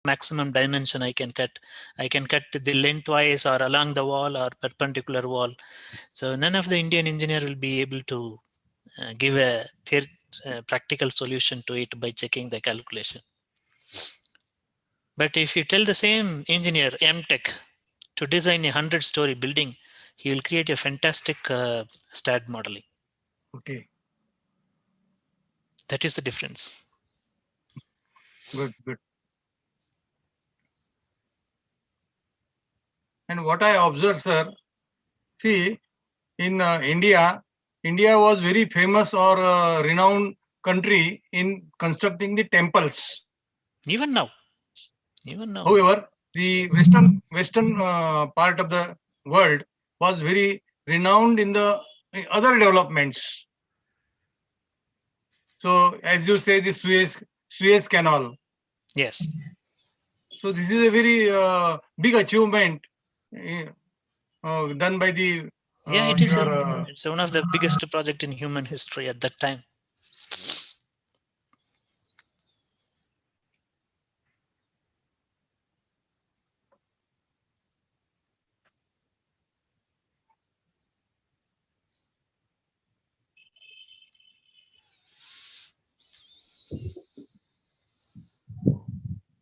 maximum dimension I can cut. I can cut the lengthwise or along the wall or perpendicular wall. So none of the Indian engineer will be able to give a practical solution to it by checking the calculation. But if you tell the same engineer, M.Tech, to design a 100-story building, he will create a fantastic STAD modeling. Okay. That is the difference. Good, good. And what I observed, sir, see, in India was very famous or renowned country in constructing the temples. Even now. However, the Western part of the world was very renowned in the other developments. So, as you say, the Suez Canal. Yes. So, this is a very big achievement done by the. Yeah, it is. It's one of the biggest project in human history at that time.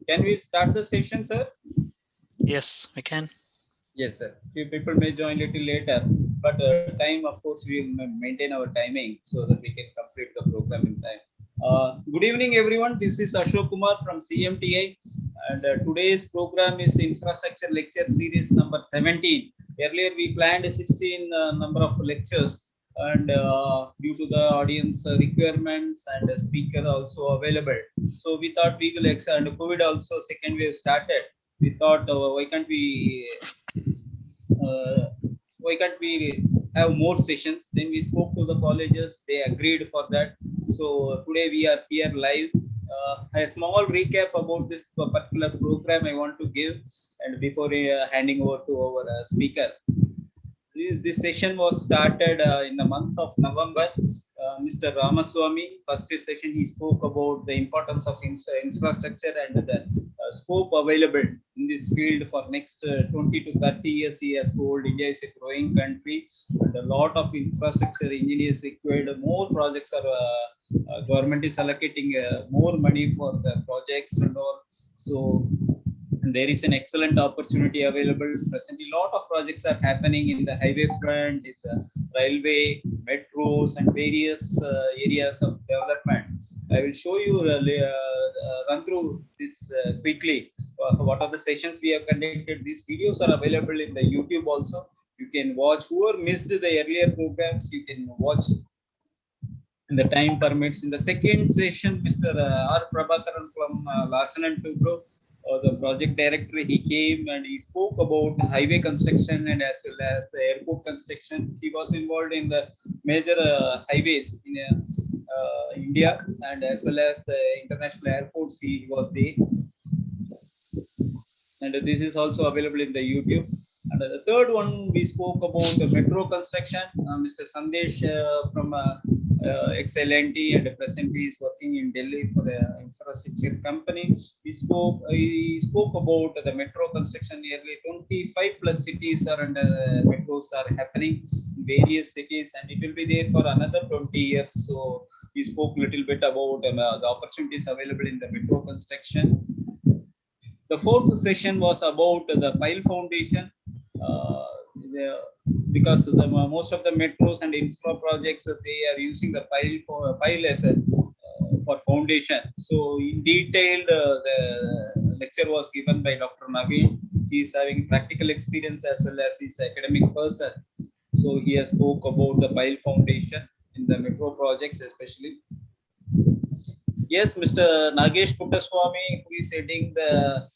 Can we start the session, sir? Yes, we can. Yes, sir. Few people may join a little later, but time, of course, we will maintain our timing so that we can complete the program in time. Good evening, everyone. This is Ashok Kumar from CMTI, and today's program is Infrastructure Lecture Series number 17. Earlier, we planned 16 number of lectures, and due to the audience requirements and a speaker also available, so we thought we will and COVID also second wave started. We thought why can't we have more sessions? Then we spoke to the colleges, they agreed for that. So today we are here live. A small recap about this particular program I want to give, and before handing over to our speaker. This session was started in the month of November. Mr. Ramaswamy, first session, he spoke about the importance of infrastructure and the scope available in this field for next 20 to 30 years. He has told India is a growing country and a lot of infrastructure engineers required. More projects are, government is allocating more money for the projects and all. So there is an excellent opportunity available. Presently, a lot of projects are happening in the highway front, in the railway, metros, and various areas of development. I will show you, run through this quickly. What are the sessions we have conducted? These videos are available in the YouTube also. You can watch. Whoever missed the earlier programs, you can watch in the time permits. In the second session, Mr. R. Prabhakaran from Larsen and Toubro, the project director, he came and he spoke about highway construction and as well as the airport construction. He was involved in the major highways in India and as well as the international airports. He was there, and this is also available in the YouTube. And the third one, we spoke about the metro construction. Mr. Sandesh from XLNT and presently is working in Delhi for the infrastructure company. He spoke about the metro construction. Nearly 25 plus cities are under metros are happening in various cities, and it will be there for another 20 years. So he spoke a little bit about the opportunities available in the metro construction. The fourth session was about the pile foundation. Because most of the metros and infra projects, they are using the pile as a for foundation. So in detail, the lecture was given by Dr. Naveen. He is having practical experience as well as he's an academic person. So he has spoke about the pile foundation in the metro projects especially. Yes, Mr. Nagesh Puttaswamy, who is heading the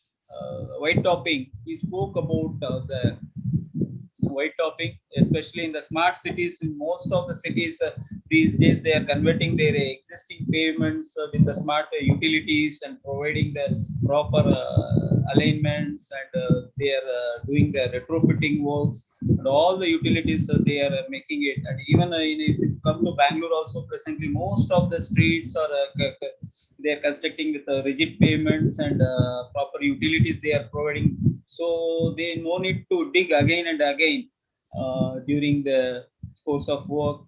white topping, he spoke about the white topping, especially in the smart cities. In most of the cities these days, they are converting their existing pavements with the smart utilities and providing the proper alignments, and they are doing the retrofitting works. and all the utilities they are making it. And even if you come to Bangalore also, presently most of the streets are they are constructing with rigid pavements and proper utilities they are providing, so they no need to dig again and again during the course of work.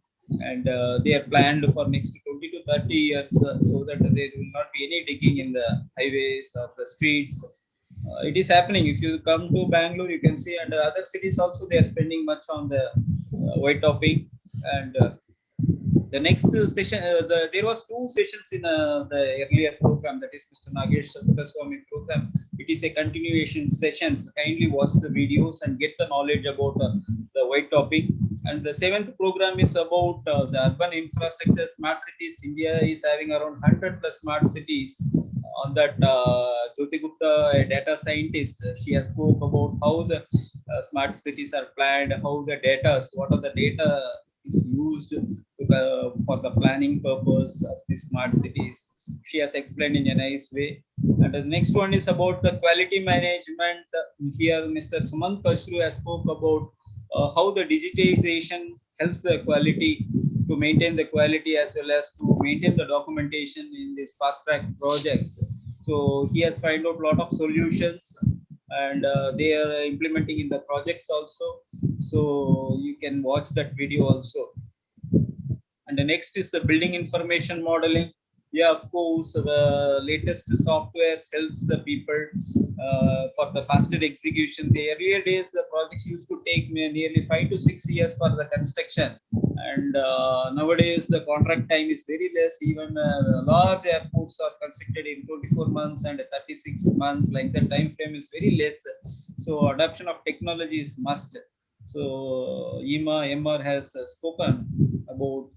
And they are planned for next 20 to 30 years, so that there will not be any digging in the highways of the streets. It is happening. If you come to Bangalore, you can see, and other cities also, they are spending much on the white topping. And the next session, there was two sessions in the earlier program, that is Mr. Nagesh Putaswamy program. It is a continuation sessions. Kindly watch the videos and get the knowledge about the white topic. And the seventh program is about the urban infrastructure, smart cities. India is having around 100 plus smart cities. On that, Jyoti Gupta, a data scientist, she has spoke about how the smart cities are planned, how the data, what are the data is used for the planning purpose of the smart cities. She has explained in a nice way. And the next one is about the quality management. Here, Mr. Sumant Kashru has spoke about how the digitization helps the quality to maintain the quality as well as to maintain the documentation in these fast track projects. So he has found out a lot of solutions, and they are implementing in the projects also. So you can watch that video also. And the next is the building information modeling. Yeah, of course, the latest softwares helps the people for the faster execution. The earlier days, the projects used to take nearly 5 to 6 years for the construction. And nowadays, the contract time is very less. Even large airports are constructed in 24 months and 36 months. Like the time frame is very less. So adoption of technology is must. So MR has spoken about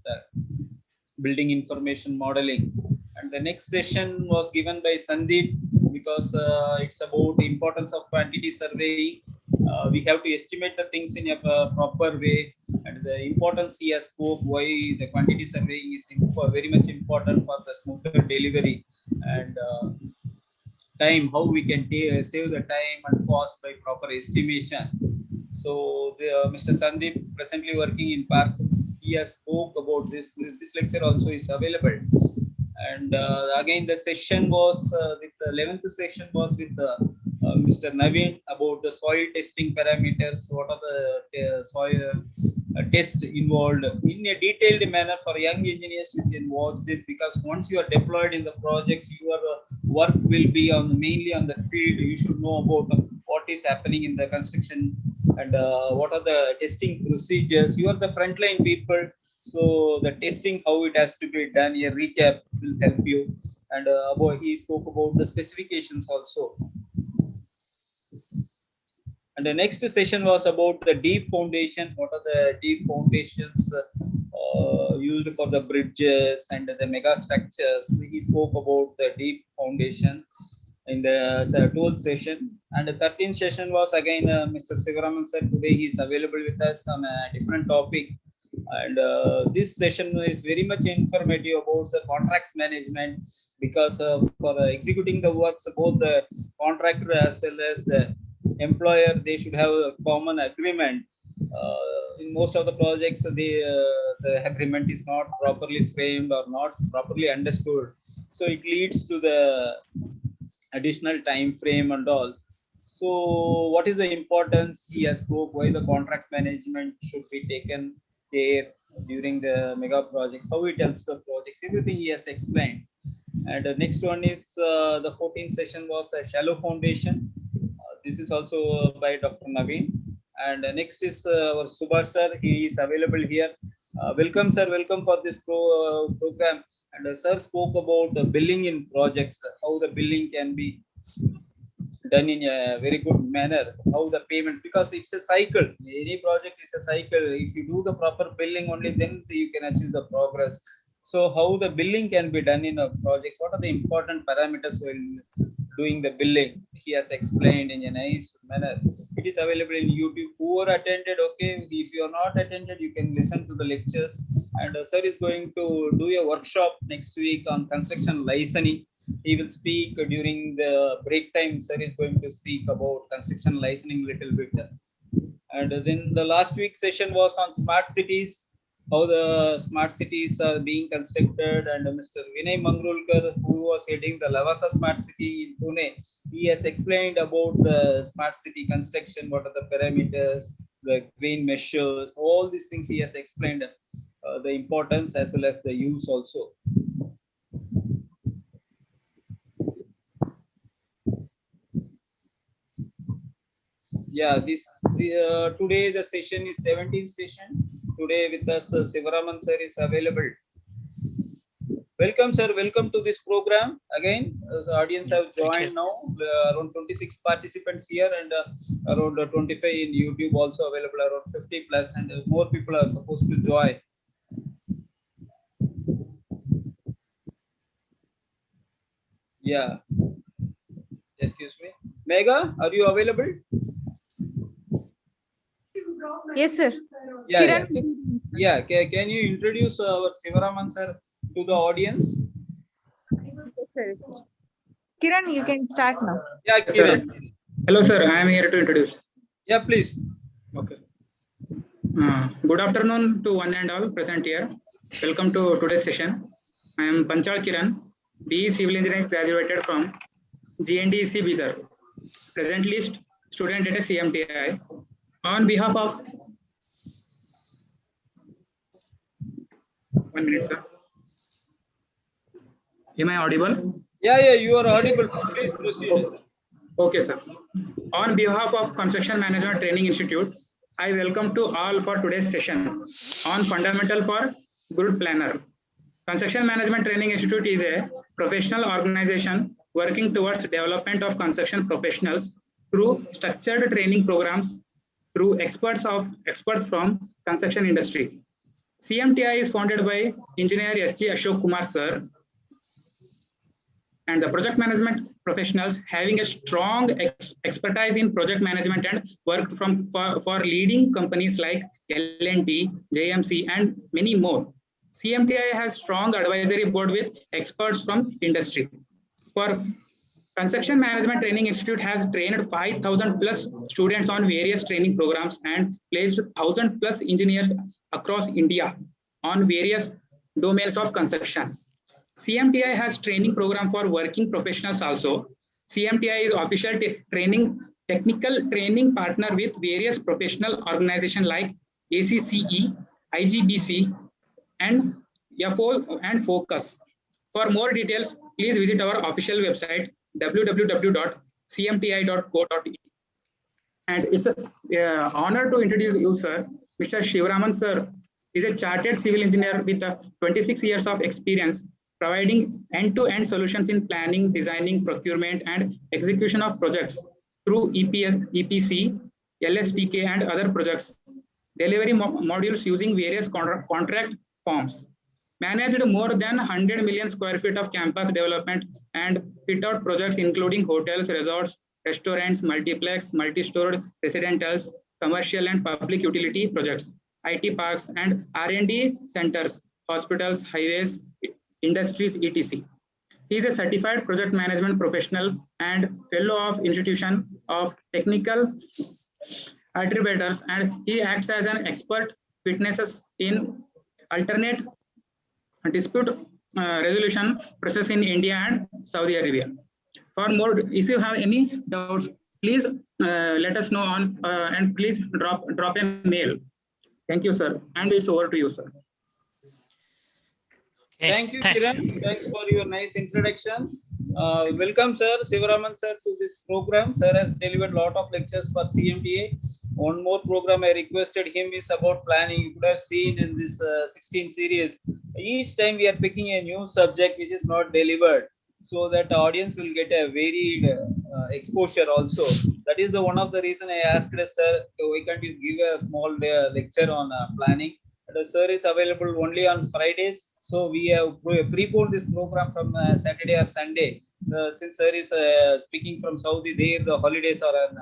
building information modeling. And the next session was given by Sandeep, because it's about the importance of quantity surveying. We have to estimate the things in a proper way, and the importance he has spoke why the quantity surveying is very much important for the smoother delivery. And time, how we can save the time and cost by proper estimation. So Mr. Sandeep, presently working in Parsons, he has spoke about this. This lecture also is available. And again, the session was with the 11th session was with Mr. Naveen about the soil testing parameters. What are the soil tests involved in a detailed manner for young engineers? You can watch this, because once you are deployed in the projects, your work will be on mainly on the field. You should know about what is happening in the construction, and what are the testing procedures. You are the frontline people, so the testing, how it has to be done, a recap will help you. And he spoke about the specifications also. And the next session was about the deep foundation. What are the deep foundations used for the bridges and the mega structures? He spoke about the deep foundation in the 12th session. And the 13th session was again Mr. Sivaraman sir. Today he is available with us on a different topic. And this session is very much informative about the contracts management, because for executing the works, both the contractor as well as the employer, they should have a common agreement. In most of the projects, the agreement is not properly framed or not properly understood, so it leads to the additional time frame and all. So what is the importance? He has spoke why the contracts management should be taken care during the mega projects, how it helps the projects, everything he has explained. And the next one is the 14th session was a shallow foundation. This is also by Dr. Naveen. And next is our Subhash sir. He is available here. Welcome sir, welcome for this program. And sir spoke about the billing in projects, how the billing can be done in a very good manner, how the payments, because it's a cycle. Any project is a cycle. If you do the proper billing, only then you can achieve the progress. So how the billing can be done in a project, what are the important parameters while doing the billing, he has explained in a nice manner. It is available in YouTube. Who are attended, okay, if you are not attended, you can listen to the lectures. And sir is going to do a workshop next week on construction licensing. He will speak during the break time. Sir is going to speak about construction licensing little bit. And then the last week's session was on smart cities, how the smart cities are being constructed. And Mr. Vinay Mangrulkar, who was heading the Lavasa Smart City in Pune, he has explained about the smart city construction, what are the parameters, the green measures, all these things he has explained, the importance as well as the use also. Yeah, today the session is 17th session. Today with us Sivaraman sir is available. Welcome sir, welcome to this program again. The audience have joined now, around 26 participants here, and around 25 in YouTube also available, around 50 plus, and more people are supposed to join. Yeah, excuse me. Mega, are you available? Yes, sir. Yeah, Kiran. yeah. Can you introduce our Sivaraman sir to the audience? Yes, sir. Kiran, you can start now. Yeah, Kiran. Hello, sir. I am here to introduce. Yeah, please. Okay. Good afternoon to one and all present here. Welcome to today's session. I am Panchal Kiran, BE Civil Engineering graduated from GNDC Bidar. Presently student at CMTI. On behalf of 1 minute, sir. Am I audible? Yeah, you are audible. Please proceed. Okay, sir. On behalf of Construction Management Training Institute, I welcome to all for today's session on Fundamental for Good Planner. Construction Management Training Institute is a professional organization working towards development of construction professionals through structured training programs through experts from construction industry. CMTI is founded by Engineer SG Ashok Kumar sir, and the project management professionals having a strong expertise in project management and worked for leading companies like L&T, JMC, and many more. CMTI has strong advisory board with experts from industry. For Construction Management Training Institute has trained 5,000 plus students on various training programs and placed 1,000 plus engineers across India on various domains of construction. CMTI has training program for working professionals also. CMTI is official technical training partner with various professional organizations like ACCE, IGBC, and FO and Focus. For more details, please visit our official website www.cmti.co.in. And it's an honor to introduce you, sir. Mr. Shivaraman, sir, is a chartered civil engineer with 26 years of experience providing end-to-end solutions in planning, designing, procurement, and execution of projects through EPC, LSTK, and other projects, delivery modules using various contract forms. Managed more than 100 million square feet of campus development and fit-out projects including hotels, resorts, restaurants, multiplex, multi-stored residentials, commercial and public utility projects, IT parks, and R&D centers, hospitals, highways, industries, etc. He is a certified project management professional and fellow of Institution of Technical Arbitrators, and he acts as an expert witnesses in alternate dispute resolution process in India and Saudi Arabia. For more, if you have any doubts, please let us know on and please drop a mail. Thank you, sir. And it's over to you, sir. Okay. Thank you, Kiran. Thanks for your nice introduction. Welcome, sir, Sivaraman sir, to this program. Sir has delivered a lot of lectures for CMTA. One more program I requested him is about planning. You could have seen in this 16 series. Each time we are picking a new subject which is not delivered, so that the audience will get a varied exposure also. That is the one of the reason I asked sir, why can't you give a small lecture on planning? The sir is available only on Fridays, so we have preponed this program from Saturday or Sunday. Since sir is speaking from Saudi, there the holidays are on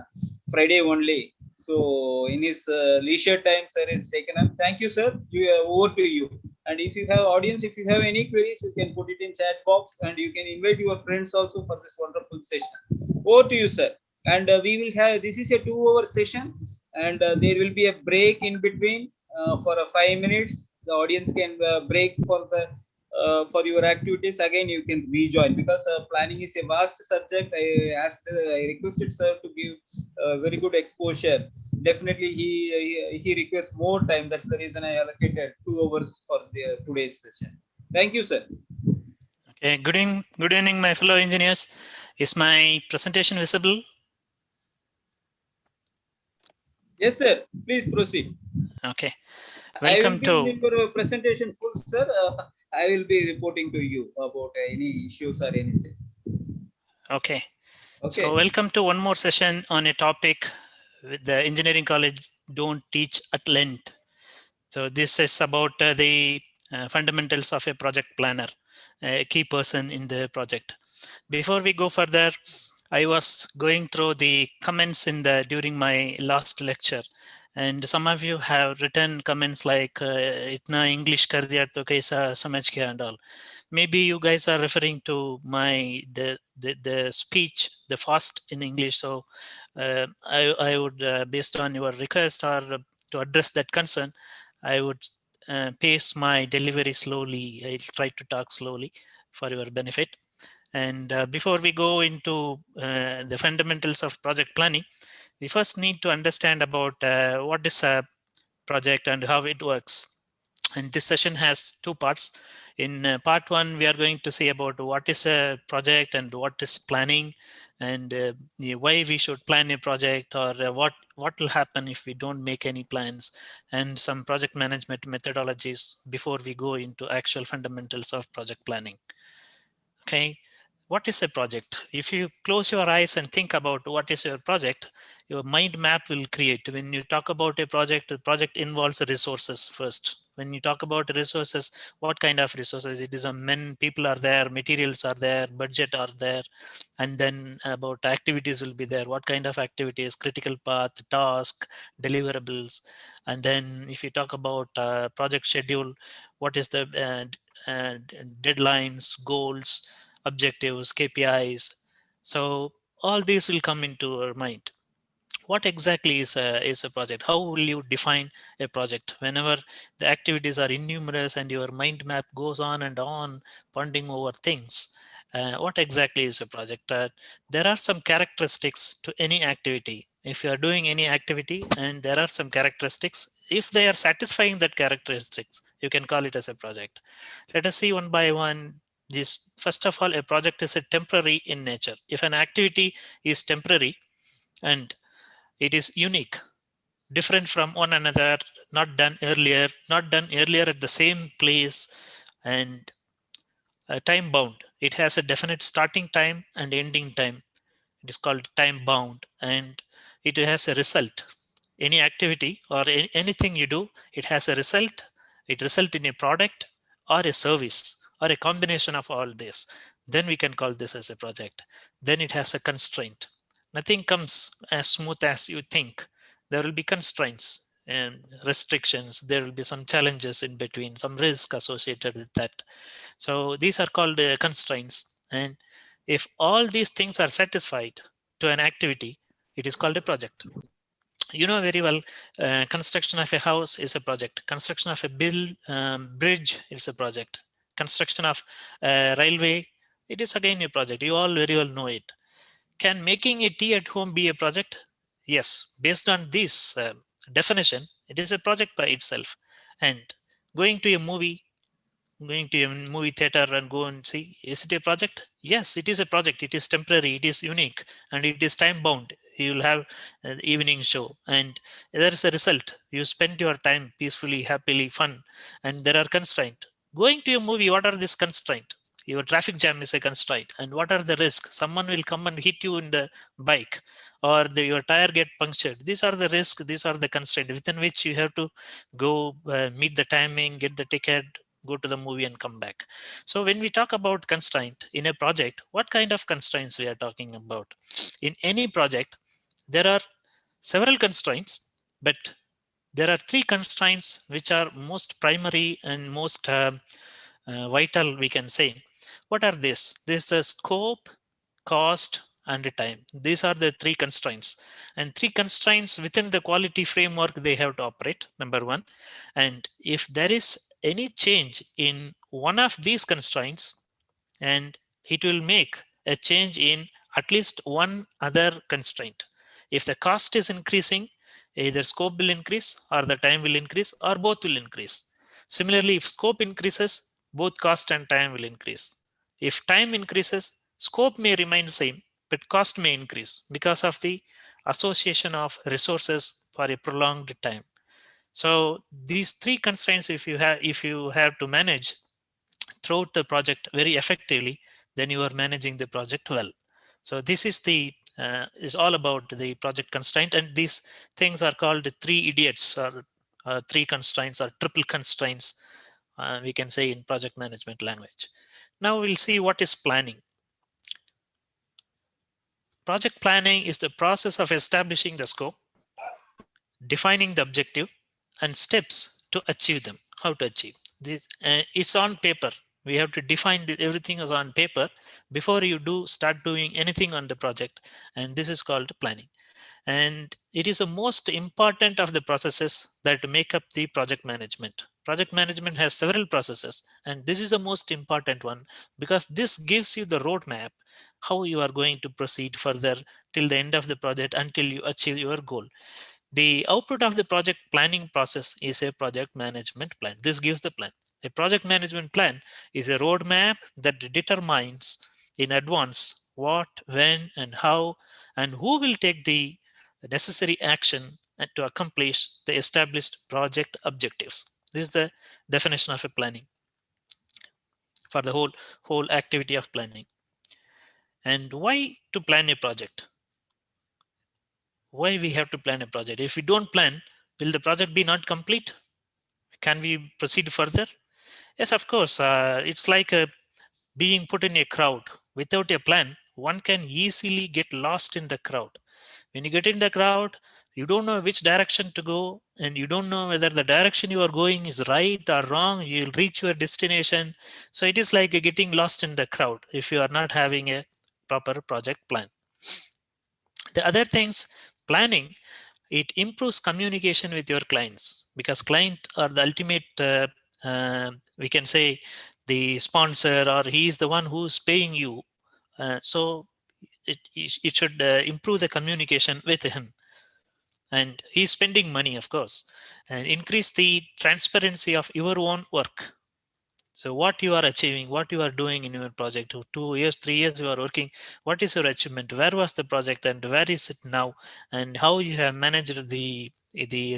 Friday only. So in his leisure time, sir is taken up. Thank you, sir. Over to you. And if you have audience, if you have any queries, you can put it in chat box, and you can invite your friends also for this wonderful session. Over to you, sir. And we will have, this is a 2-hour session, and there will be a break in between for 5 minutes. The audience can break for your activities. Again, you can rejoin, because planning is a vast subject. I requested sir to give very good exposure. Definitely he requires more time. That's the reason I allocated 2 hours for today's session. Thank you, sir. Okay, good evening, my fellow engineers. Is my presentation visible? Yes, sir. Please proceed. Okay. I will Welcome be to in your presentation full, sir. I will be reporting to you about any issues or anything. okay. Okay. So welcome to one more session on a topic with the engineering college don't teach at length. So this is about the fundamentals of a project planner, a key person in the project. Before we go further, I was going through the comments during my last lecture, and some of you have written comments like "Itna English kar diya to kaisa samajh gaya" and all. Maybe you guys are referring to the speech, the fast in English. So I would, based on your request or to address that concern, I would pace my delivery slowly. I'll try to talk slowly for your benefit. And before we go into the fundamentals of project planning, we first need to understand about what is a project and how it works. And this session has two parts. In part one, we are going to see about what is a project and what is planning, and why we should plan a project, or what will happen if we don't make any plans, and some project management methodologies before we go into actual fundamentals of project planning. Okay, what is a project? If you close your eyes and think about what is your project, your mind map will create. When you talk about a project, the project involves resources first. When you talk about resources, what kind of resources? It is a men, people are there, materials are there, budget are there, and then about activities will be there. What kind of activities? Critical path, task, deliverables. And then if you talk about project schedule, what is the deadlines, goals, objectives, KPIs. So all these will come into our mind. What exactly is a project? How will you define a project? Whenever the activities are innumerous and your mind map goes on, pondering over things, what exactly is a project? There are some characteristics to any activity. If you are doing any activity and there are some characteristics, if they are satisfying that characteristics, you can call it as a project. Let us see one by one. This, first of all, a project is a temporary in nature. If an activity is temporary and it is unique, different from one another, not done earlier at the same place, and time bound. It has a definite starting time and ending time. It is called time bound, and it has a result. Any activity or anything you do, it has a result. It results in a product or a service or a combination of all this. Then we can call this as a project. Then it has a constraint. Nothing comes as smooth as you think. There will be constraints and restrictions. There will be some challenges in between, some risk associated with that. So these are called constraints. And if all these things are satisfied to an activity, it is called a project. You know very well, construction of a house is a project. Construction of a bridge is a project. Construction of a railway, it is again a project. You all very well know it. Can making a tea at home be a project? Yes, based on this definition, it is a project by itself. And going to a movie, going to a movie theater and go and see, is it a project? Yes, it is a project. It is temporary, it is unique, and it is time bound. You will have an evening show, and there is a result. You spend your time peacefully, happily, fun, and there are constraints. Going to a movie, what are these constraints? Your traffic jam is a constraint. And what are the risks? Someone will come and hit you in the bike, or your tire get punctured. These are the risks, these are the constraints within which you have to go meet the timing, get the ticket, go to the movie and come back. So when we talk about constraint in a project, what kind of constraints we are talking about? In any project, there are several constraints, but there are three constraints which are most primary and most vital, we can say. What are these? This is scope, cost, and time. These are the three constraints, and three constraints within the quality framework they have to operate, number one. And if there is any change in one of these constraints, and it will make a change in at least one other constraint. If the cost is increasing, either scope will increase or the time will increase or both will increase. Similarly, if scope increases, both cost and time will increase. If time increases, scope may remain same, but cost may increase because of the association of resources for a prolonged time. So these three constraints, if you have to manage throughout the project very effectively, then you are managing the project well. So this is all about the project constraint, and these things are called three idiots, or three constraints, or triple constraints, we can say in project management language. Now we'll see what is planning. Project planning is the process of establishing the scope, defining the objective, and steps to achieve them. How to achieve this? It's on paper. We have to define everything is on paper before you start doing anything on the project, and this is called planning. And it is the most important of the processes that make up the project management. Project management has several processes, and this is the most important one because this gives you the roadmap how you are going to proceed further till the end of the project until you achieve your goal. The output of the project planning process is a project management plan. This gives the plan. A project management plan is a roadmap that determines in advance what, when, and how, and who will take the necessary action to accomplish the established project objectives. This is the definition of a planning for the whole activity of planning. And why to plan a project? Why we have to plan a project? If we don't plan, will the project be not complete? Can we proceed further? Yes, of course. It's like being put in a crowd. Without a plan, one can easily get lost in the crowd. When you get in the crowd, you don't know which direction to go, and you don't know whether the direction you are going is right or wrong. You'll reach your destination. So it is like getting lost in the crowd if you are not having a proper project plan. The other things, planning, it improves communication with your clients because client are the ultimate, we can say, the sponsor, or he is the one who's paying you. So it should improve the communication with him. And he's spending money, of course, and increase the transparency of your own work. So what you are achieving, what you are doing in your project, 2 years, 3 years you are working, what is your achievement, where was the project and where is it now, and how you have managed the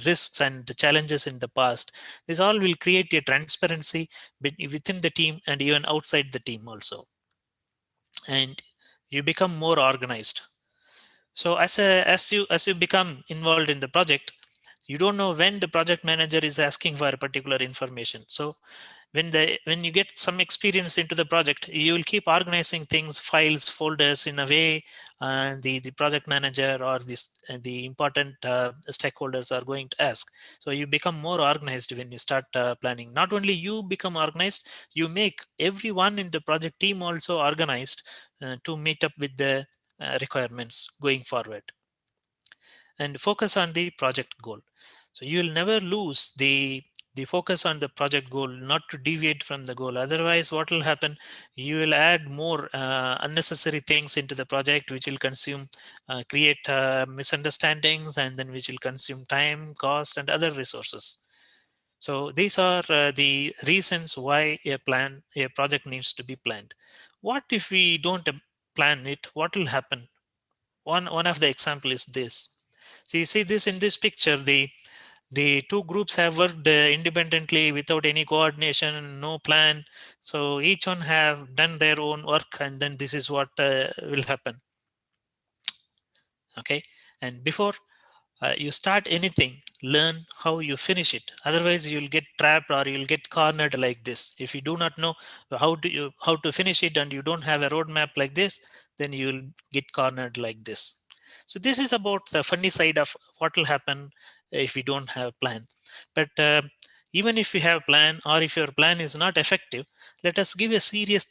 risks and the challenges in the past. This all will create a transparency within the team and even outside the team also. And you become more organized. So as you become involved in the project, you don't know when the project manager is asking for a particular information. So when you get some experience into the project, you will keep organizing things, files, folders in a way the project manager or the important stakeholders are going to ask. So you become more organized when you start planning. Not only you become organized, you make everyone in the project team also organized to meet up with the requirements going forward. And focus on the project goal. So you will never lose the focus on the project goal, not to deviate from the goal. Otherwise, what will happen? You will add more unnecessary things into the project, which will create misunderstandings, and then which will consume time, cost, and other resources. So these are the reasons why a project needs to be planned. What if we don't plan it? What will happen? One of the example is this. So you see this in this picture, the two groups have worked independently without any coordination, no plan. So each one have done their own work, and then this is what will happen. Okay, and before you start anything, learn how you finish it. Otherwise, you'll get trapped or you'll get cornered like this. If you do not know how to finish it and you don't have a roadmap like this, then you'll get cornered like this. So this is about the funny side of what will happen if we don't have a plan. But even if we have a plan, or if your plan is not effective, let us give a serious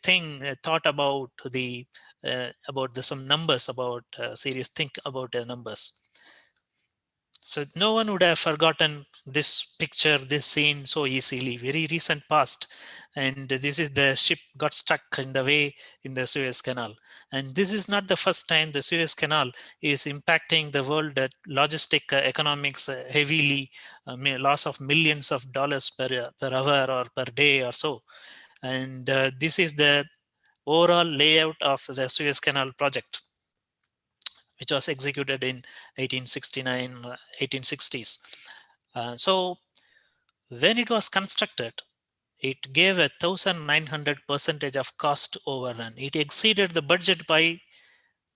thought about the some numbers, about serious think about numbers. So no one would have forgotten this picture, this scene so easily. Very recent past, and this is the ship got stuck in the way in the Suez Canal. And this is not the first time the Suez Canal is impacting the world logistic economics heavily, loss of millions of dollars per hour or per day or so. And this is the overall layout of the Suez Canal project, which was executed in 1869, 1860s. So when it was constructed, it gave 1,900% of cost overrun. It exceeded the budget by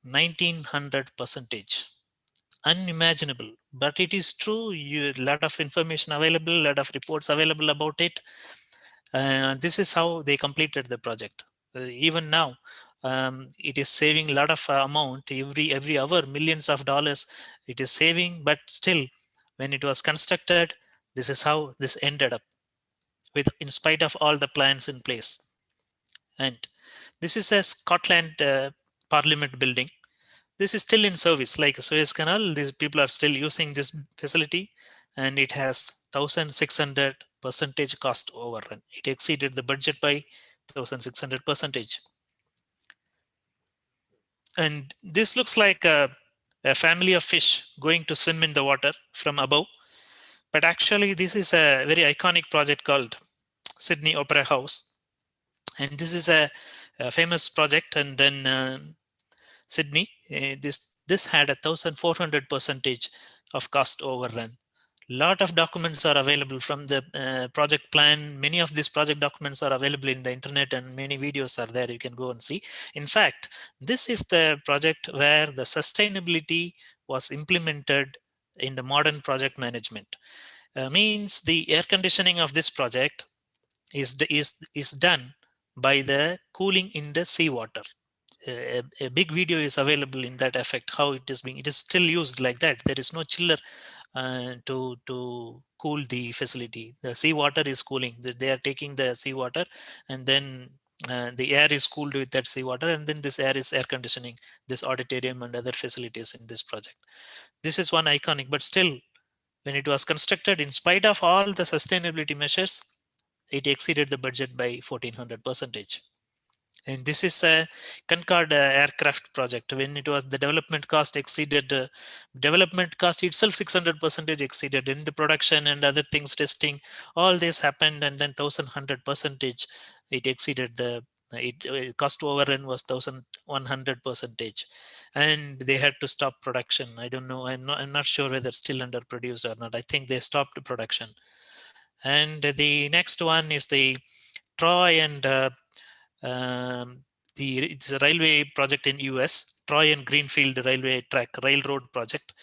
1,900%. Unimaginable, but it is true. A lot of information available, a lot of reports available about it. This is how they completed the project. Even now, it is saving a lot of amount every hour, millions of dollars it is saving. But still, when it was constructed, this is how this ended up, with in spite of all the plans in place. And this is a Scotland Parliament building. This is still in service, like Suez Canal. These people are still using this facility, and it has 1,600% cost overrun. It exceeded the budget by 1,600%. And this looks like a family of fish going to swim in the water from above. But actually, this is a very iconic project called Sydney Opera House. And this is a famous project. And then Sydney, this had 1,400% of cost overrun. Lot of documents are available from the project plan. Many of these project documents are available in the internet, and many videos are there. You can go and see. In fact, this is the project where the sustainability was implemented in the modern project management. Means the air conditioning of this project is done by the cooling in the seawater. A big video is available in that effect, how it is still used like that. There is no chiller to cool the facility. The seawater is cooling. They are taking the seawater, and then the air is cooled with that seawater, and then this air is air conditioning this auditorium and other facilities in this project. This is one iconic, but still, when it was constructed, in spite of all the sustainability measures, it exceeded the budget by 1,400%. And this is a Concorde aircraft project. When it was, the development cost exceeded, development cost itself 600% exceeded in the production and other things, testing, all this happened, and then 1,100% it exceeded the cost overrun was 1,100%, and they had to stop production. I don't know. I'm not sure whether it's still underproduced or not. I think they stopped production. And the next one is the Troy and it's a railway project in US, Troy and Greenfield railway track railroad project.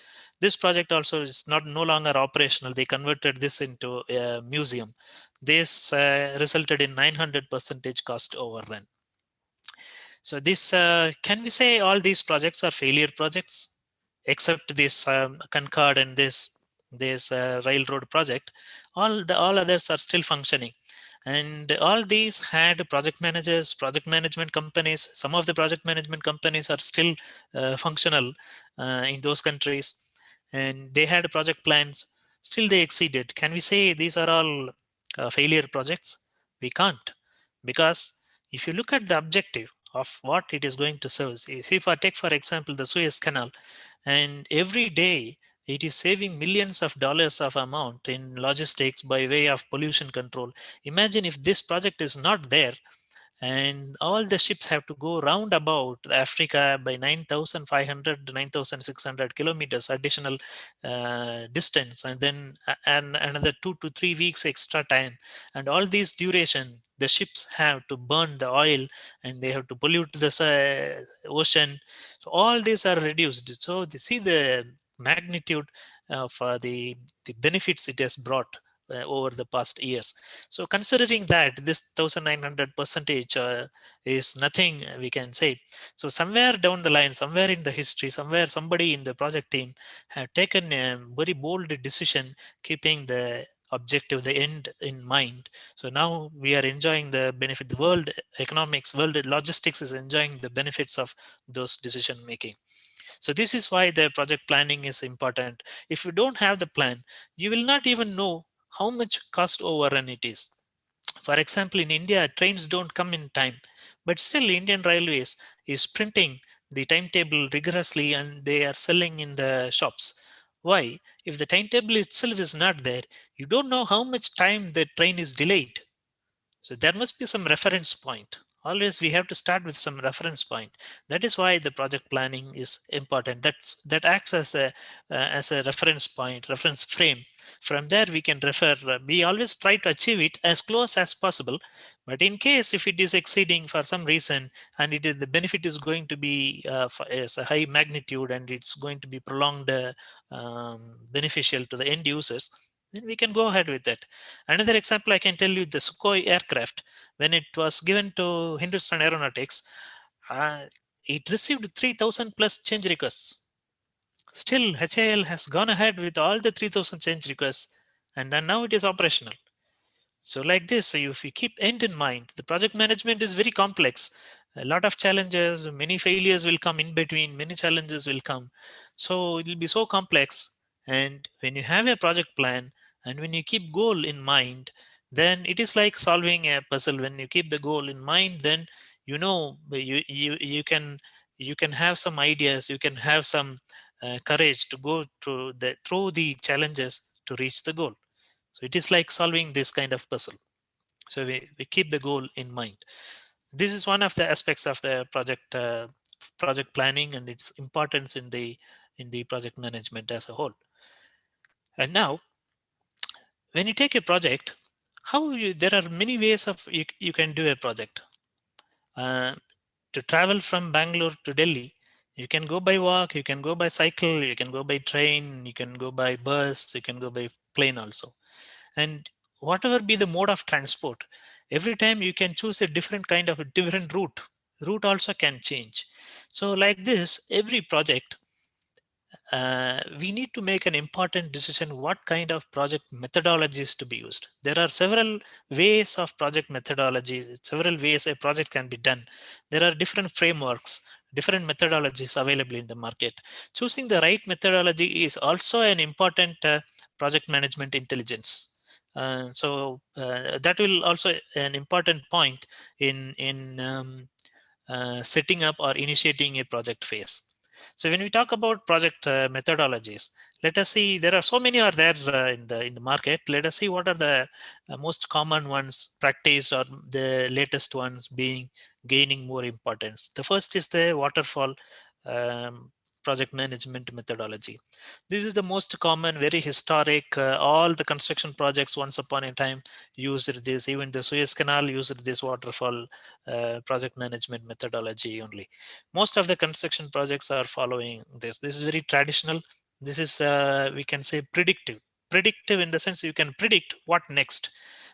This project also is no longer operational. They converted this into a museum. This resulted in 900% cost overrun. So this, can we say all these projects are failure projects, except this Concorde and this railroad project? All others are still functioning. And all these had project managers, project management companies. Some of the project management companies are still functional in those countries, and they had project plans. Still, they exceeded. Can we say these are all failure projects? We can't, because if you look at the objective of what it is going to serve, if I take, for example, the Suez Canal, and every day it is saving millions of dollars of amount in logistics by way of pollution control. Imagine if this project is not there, and all the ships have to go round about Africa by 9,500 9,600 kilometers additional distance, and then another 2 to 3 weeks extra time, and all these duration the ships have to burn the oil, and they have to pollute the ocean. So all these are reduced. So see the magnitude of the benefits it has brought over the past years. So considering that this 1,900% is nothing, we can say. So somewhere down the line, somewhere in the history, somewhere somebody in the project team had taken a very bold decision, keeping the objective, the end in mind. So now we are enjoying the benefit. The world economics, world logistics is enjoying the benefits of those decision making. So this is why the project planning is important. If you don't have the plan, you will not even know how much cost overrun it is. For example, in India, trains don't come in time, but still Indian Railways is printing the timetable rigorously and they are selling in the shops. Why? If the timetable itself is not there, you don't know how much time the train is delayed. So there must be some reference point. Always we have to start with some reference point. That is why the project planning is important. That acts as a reference point, reference frame. From there we can refer. We always try to achieve it as close as possible. But in case if it is exceeding for some reason and it is the benefit is going to be as a high magnitude and it's going to be prolonged beneficial to the end users, then we can go ahead with that. Another example I can tell you, the Sukhoi aircraft, when it was given to Hindustan Aeronautics, it received 3,000 plus change requests. Still, HAL has gone ahead with all the 3,000 change requests, and then now it is operational. So like this, so if you keep end in mind, the project management is very complex. A lot of challenges, many failures will come in between, many challenges will come. So it will be so complex. And when you have a project plan and when you keep goal in mind, then it is like solving a puzzle. When you keep the goal in mind, then you can have some ideas, you can have some courage to go through the challenges to reach the goal. So it is like solving this kind of puzzle. So we keep the goal in mind. This is one of the aspects of the project planning and its importance in the project management as a whole. And now, when you take a project, there are many ways of you can do a project. To travel from Bangalore to Delhi, you can go by walk, you can go by cycle, you can go by train, you can go by bus, you can go by plane also. And whatever be the mode of transport, every time you can choose a different kind of a different route also can change. So like this, every project, we need to make an important decision what kind of project methodologies to be used. There are several ways of project methodologies, several ways a project can be done. There are different frameworks, different methodologies available in the market. Choosing the right methodology is also an important project management intelligence. That will also an important point in setting up or initiating a project phase. So when we talk about project methodologies, let us see, there are so many are there in the market. Let us see what are the most common ones practiced or the latest ones being gaining more importance. The first is the waterfall project management methodology. This is the most common, very historic. All the construction projects once upon a time used this. Even the Suez Canal used this waterfall project management methodology only. Most of the construction projects are following this. This is very traditional. This is, we can say, predictive. Predictive in the sense you can predict what next.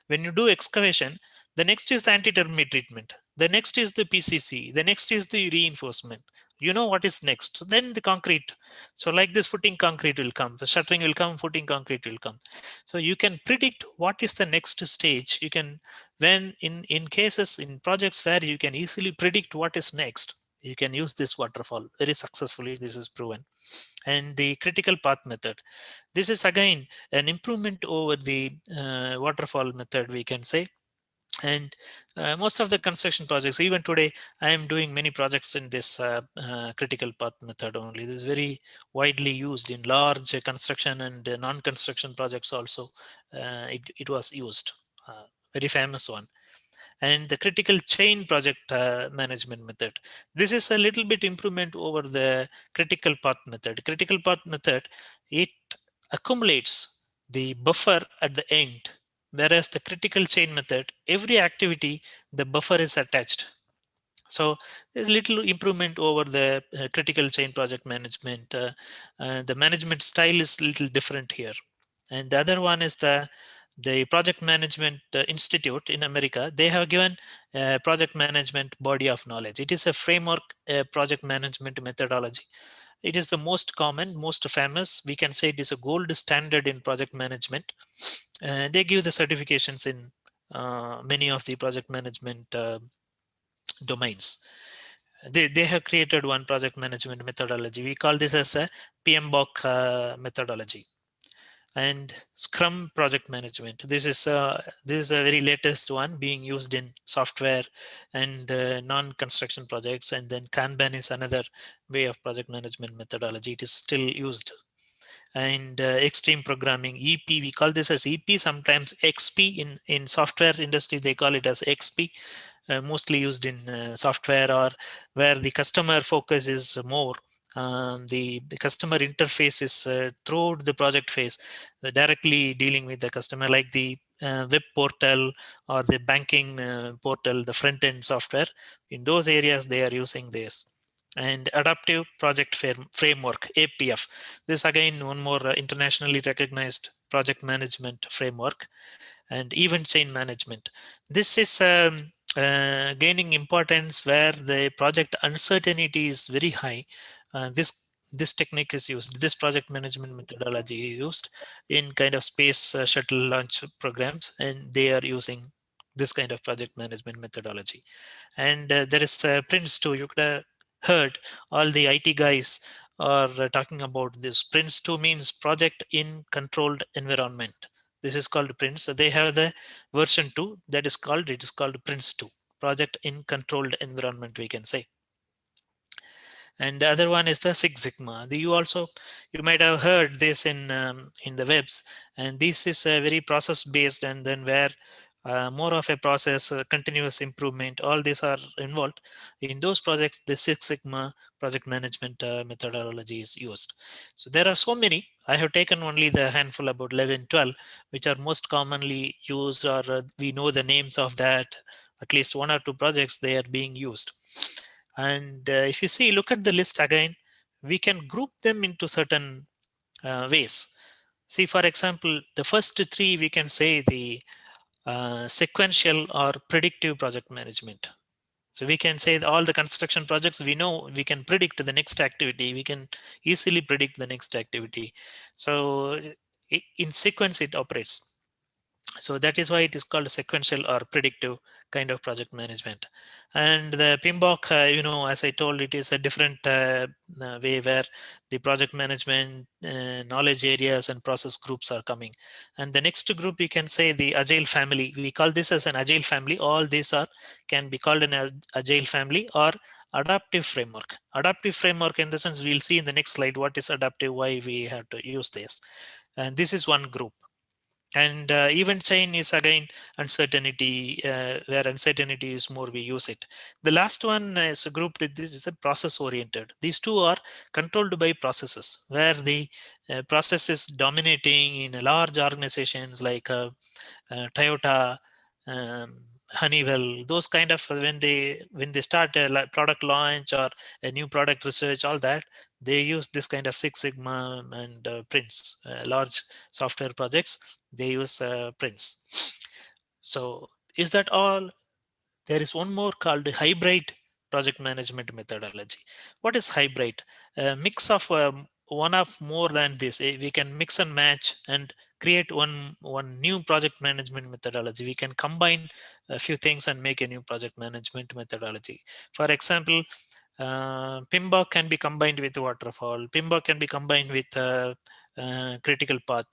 When you do excavation, the next is the anti-termite treatment. The next is the PCC. The next is the reinforcement. You know what is next. Then the concrete. So like this, footing concrete will come. The shuttering will come. Footing concrete will come. So you can predict what is the next stage. You can, when in cases, in projects where you can easily predict what is next, you can use this waterfall very successfully. This is proven. And the critical path method. This is again an improvement over the waterfall method, we can say. And most of the construction projects, even today, I am doing many projects in this critical path method only. This is very widely used in large construction and non-construction projects also. It was used, very famous one. And the critical chain project management method. This is a little bit improvement over the critical path method. Critical path method, it accumulates the buffer at the end, whereas the critical chain method, every activity, the buffer is attached. So there's little improvement over the critical chain project management. The management style is a little different here. And the other one is the Project Management Institute in America. They have given project management body of knowledge. It is a framework, project management methodology. It is the most common, most famous. We can say it is a gold standard in project management. They give the certifications in many of the project management domains. They have created one project management methodology. We call this as a PMBOK methodology. And Scrum project management. This is a very latest one being used in software and non-construction projects. And then Kanban is another way of project management methodology. It is still used. And extreme programming, EP, we call this as EP, sometimes XP in software industry, they call it as XP. Mostly used in software, or where the customer focus is more. The customer interface is throughout the project phase, directly dealing with the customer, like the web portal or the banking portal, the front end software. In those areas, they are using this. And adaptive project framework, APF. This again one more internationally recognized project management framework. And event chain management. This is gaining importance where the project uncertainty is very high. This technique is used. This project management methodology is used in kind of space shuttle launch programs, and they are using this kind of project management methodology. And there is Prince 2. You could have heard all the IT guys are talking about this. Prince 2 means project in controlled environment. This is called Prince. So they have the version 2 that is called, it is called Prince 2, project in controlled environment, we can say. And the other one is the Six Sigma. You might have heard this in the webs, and this is a very process based, and then where more of a process, continuous improvement, all these are involved. In those projects, the Six Sigma project management methodology is used. So there are so many. I have taken only the handful, about 11, 12, which are most commonly used, or we know the names of that. At least one or two projects, they are being used. And if you see, look at the list again, we can group them into certain ways. See, for example, the first three, we can say the sequential or predictive project management. So we can say all the construction projects, we know we can predict the next activity. We can easily predict the next activity. So in sequence, it operates. So that is why it is called sequential or predictive kind of project management. And the PMBOK, as I told, it is a different way where the project management knowledge areas and process groups are coming. And the next group, we can say the Agile family. We call this as an Agile family. All these can be called an Agile family or adaptive framework. Adaptive framework, in the sense, we'll see in the next slide what is adaptive, why we have to use this. And this is one group. And event chain is again uncertainty, where uncertainty is more, we use it. The last one is grouped with this is a process oriented. These two are controlled by processes, where the process is dominating in large organizations like Toyota, Honeywell, those kind of, when they start a product launch or a new product research, all that, they use this kind of Six Sigma and Prince. Large software projects, they use Prince. So is that all? There is one more called hybrid project management methodology. What is hybrid? A mix of one of more than this. We can mix and match and create one new project management methodology. We can combine a few things and make a new project management methodology. For example, PMBOK can be combined with waterfall. PMBOK can be combined with critical path.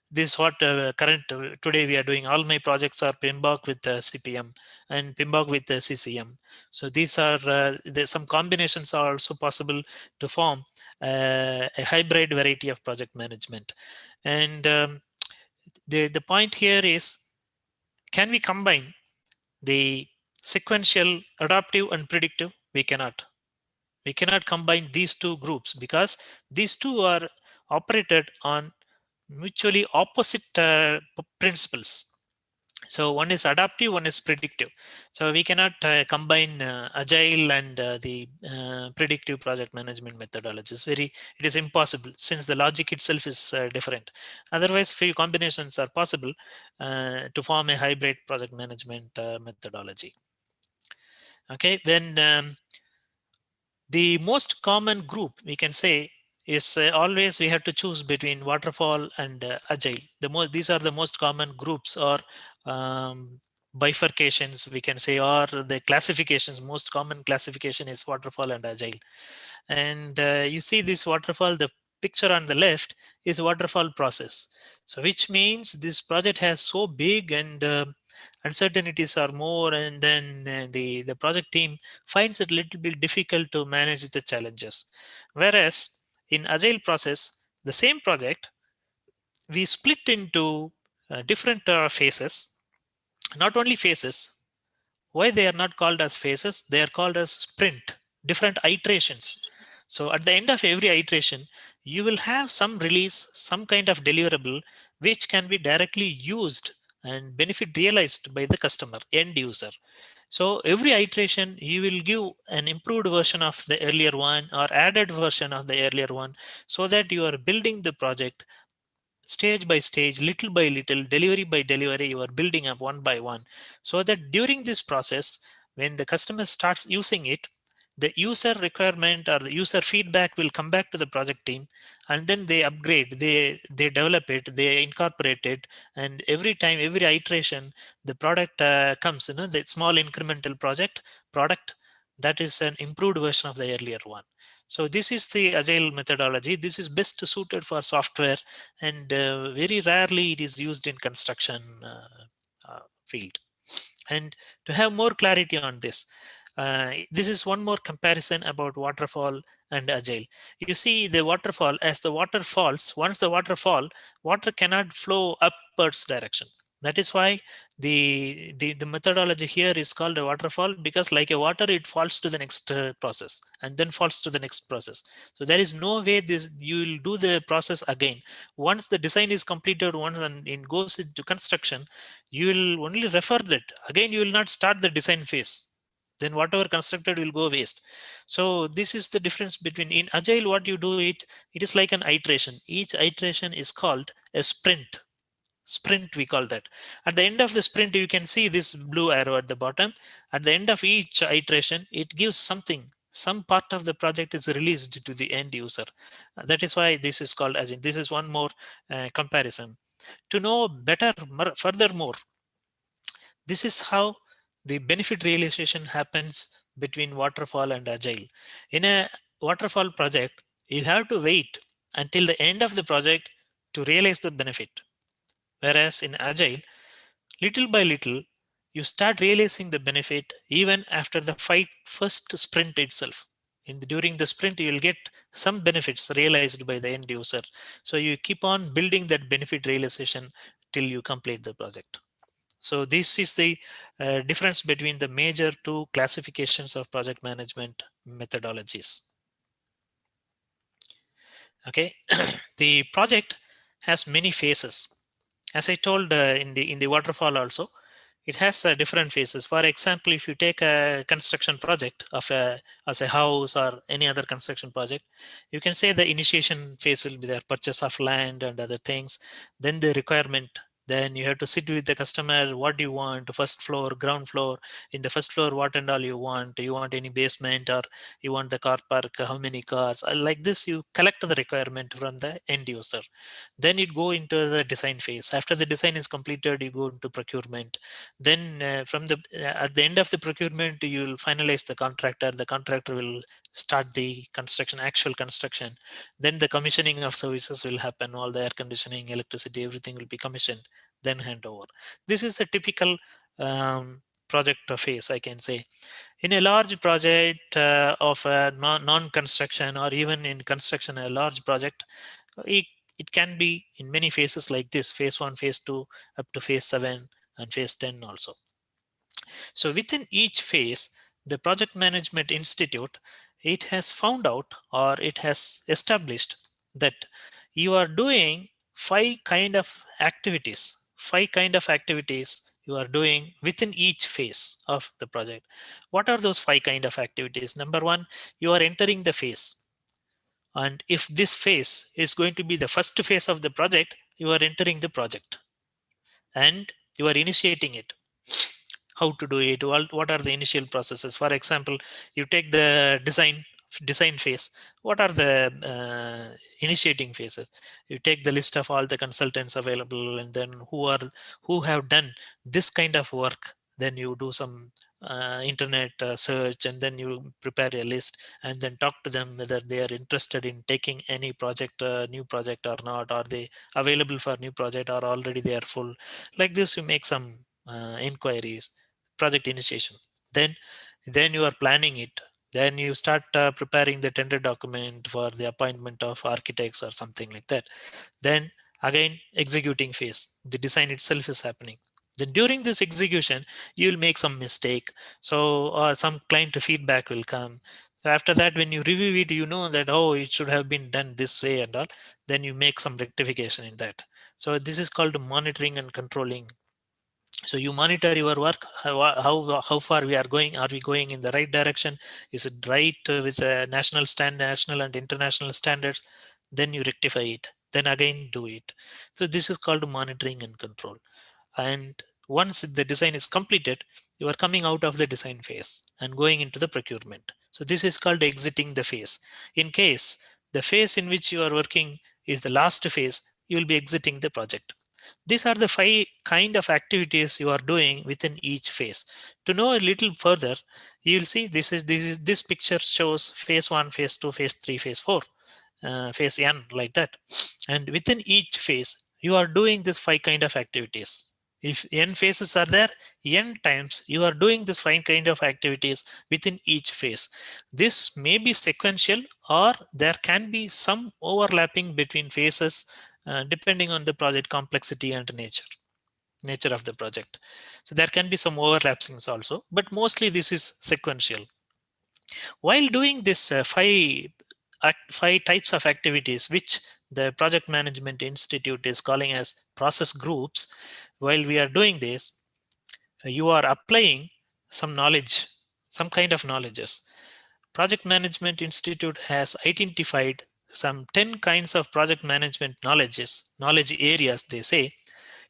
This is what today we are doing. All my projects are PMBOK with CPM and PMBOK with CCM. So these are some combinations are also possible to form a hybrid variety of project management. And the point here is, can we combine the sequential, adaptive, and predictive? We cannot. We cannot combine these two groups because these two are operated on mutually opposite principles. So one is adaptive, one is predictive. So we cannot combine agile and the predictive project management methodologies. It is impossible, since the logic itself is different. Otherwise, few combinations are possible to form a hybrid project management methodology. Okay, when the most common group, we can say, is always we have to choose between waterfall and agile. These are the most common groups or bifurcations, we can say, or the classifications. Most common classification is waterfall and agile. And you see this waterfall, the picture on the left is waterfall process. So which means this project has so big and uncertainties are more, and then the project team finds it a little bit difficult to manage the challenges. Whereas in agile process, the same project we split into different phases. Not only phases, why they are not called as phases, they are called as sprint, different iterations. So at the end of every iteration, you will have some release, some kind of deliverable, which can be directly used and benefit realized by the customer, end user. So every iteration, you will give an improved version of the earlier one or added version of the earlier one, so that you are building the project stage by stage, little by little, delivery by delivery, you are building up one by one, so that during this process, when the customer starts using it, the user requirement or the user feedback will come back to the project team, and then they upgrade, they develop it, they incorporate it, and every time, every iteration, the product comes, the small incremental product that is an improved version of the earlier one. So this is the agile methodology. This is best suited for software, and very rarely it is used in construction field. And to have more clarity on this, this is one more comparison about waterfall and agile. You see the waterfall, as the water falls, once the water fall, water cannot flow upwards direction. That is why the methodology here is called a waterfall, because like a water, it falls to the next process and then falls to the next process. So there is no way this you will do the process again. Once the design is completed, once and it goes into construction, you will only refer that. Again, you will not start the design phase. Then whatever constructed will go waste. So this is the difference between in agile, what you do it is like an iteration. Each iteration is called a sprint. Sprint, we call that. At the end of the sprint, you can see this blue arrow at the bottom. At the end of each iteration, it gives something. Some part of the project is released to the end user. That is why this is called agile. This is one more comparison. To know better, furthermore, this is how the benefit realization happens between waterfall and agile. In a waterfall project, you have to wait until the end of the project to realize the benefit. Whereas in agile, little by little, you start realizing the benefit even after the first sprint itself. During the sprint, you will get some benefits realized by the end user. So you keep on building that benefit realization till you complete the project. So this is the difference between the major two classifications of project management methodologies. Okay, the project has many phases. As I told in the waterfall also, it has different phases. For example, if you take a construction project of as a house or any other construction project, you can say the initiation phase will be the purchase of land and other things. Then the requirement. Then you have to sit with the customer. What do you want? First floor, ground floor. In the first floor, what and all you want? Do you want any basement, or you want the car park? How many cars? Like this, you collect the requirement from the end user. Then you go into the design phase. After the design is completed, you go into procurement. Then at the end of the procurement, you will finalize the contractor. The contractor will start the construction, actual construction. Then the commissioning of services will happen. All the air conditioning, electricity, everything will be commissioned. Then handover. This is a typical project phase, I can say. In a large project of a non-construction, or even in construction, a large project, it can be in many phases like this: phase 1, phase 2, up to phase 7, and phase 10 also. So within each phase, the Project Management Institute, it has found out, or it has established, that you are doing 5 kind of activities. 5 kind of activities you are doing within each phase of the project. What are those 5 kind of activities? Number 1, you are entering the phase. And if this phase is going to be the first phase of the project, you are entering the project and you are initiating it. How to do it? What are the initial processes? For example, you take the design design phase, what are the initiating phases? You take the list of all the consultants available, and then who have done this kind of work. Then you do some internet search, and then you prepare a list, and then talk to them whether they are interested in taking any project, new project or not. Are they available for new project, or already they are full? Like this, you make some inquiries, project initiation. Then you are planning it. Then you start preparing the tender document for the appointment of architects or something like that. Then again, executing phase, the design itself is happening. Then during this execution, you will make some mistake. So some client feedback will come. So after that, when you review it, you know that, oh, it should have been done this way and all. Then you make some rectification in that. So this is called monitoring and controlling. So you monitor your work, how far we are going. Are we going in the right direction? Is it right with national and international standards? Then you rectify it. Then again do it. So this is called monitoring and control. And once the design is completed, you are coming out of the design phase and going into the procurement. So this is called exiting the phase. In case the phase in which you are working is the last phase, you will be exiting the project. These are the 5 kind of activities you are doing within each phase. To know a little further, you will see this picture shows phase 1, phase 2, phase 3, phase 4, phase N, like that. And within each phase, you are doing this 5 kind of activities. If N phases are there, N times you are doing this 5 kind of activities within each phase. This may be sequential, or there can be some overlapping between phases depending on the project complexity and nature of the project. So there can be some overlappings also, but mostly this is sequential. While doing this 5 types of activities, which the Project Management Institute is calling as process groups, while we are doing this, you are applying some knowledge, some kind of knowledges. Project Management Institute has identified some 10 kinds of project management knowledge areas, they say.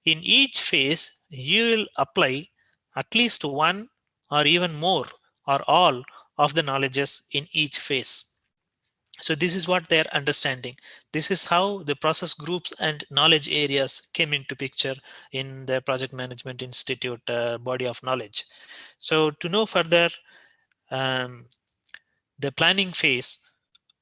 In each phase, you will apply at least one or even more or all of the knowledges in each phase. So this is what they're understanding. This is how the process groups and knowledge areas came into picture in the Project Management Institute body of knowledge. So to know further, the planning phase,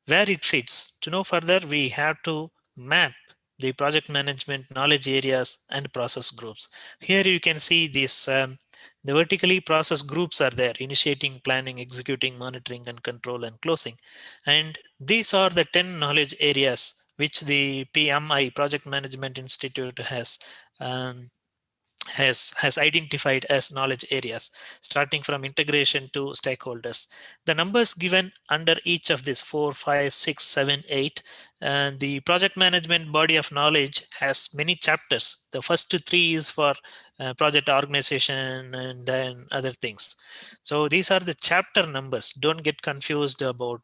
where it fits, to know further, we have to map the project management knowledge areas and process groups. Here you can see this, the vertically process groups are there: initiating, planning, executing, monitoring, and control, and closing. And these are the 10 knowledge areas which the PMI, Project Management Institute, has identified as knowledge areas, starting from integration to stakeholders. The numbers given under each of these 4, 5, 6, 7, 8, and the project management body of knowledge has many chapters. The first 3 is for project organization and then other things. So these are the chapter numbers. Don't get confused about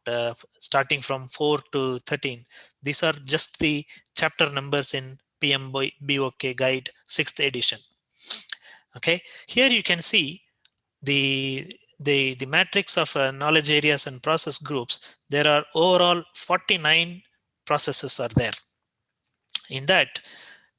starting from 4 to 13. These are just the chapter numbers in PMBOK Guide 6th edition. Okay, here you can see the matrix of knowledge areas and process groups. There are overall 49 processes are there. In that,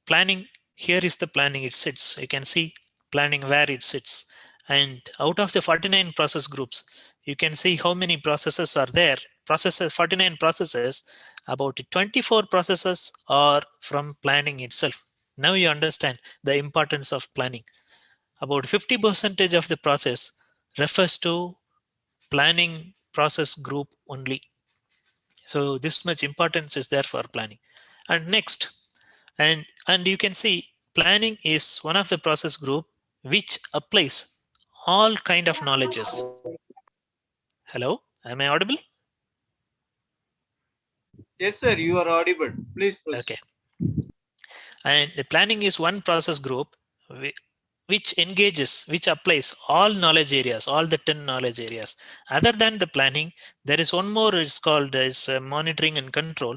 planning, here is the planning it sits. You can see planning where it sits. And out of the 49 process groups, you can see how many processes are there. 49 processes, about 24 processes are from planning itself. Now you understand the importance of planning. About 50% of the process refers to planning process group only. So this much importance is there for planning. And next, and you can see planning is one of the process group which applies all kind of knowledges. Hello, am I audible? Yes, sir, you are audible. Please proceed. Okay. And the planning is one process group which applies all knowledge areas, all the 10 knowledge areas. Other than the planning, there is one more, it's called monitoring and control.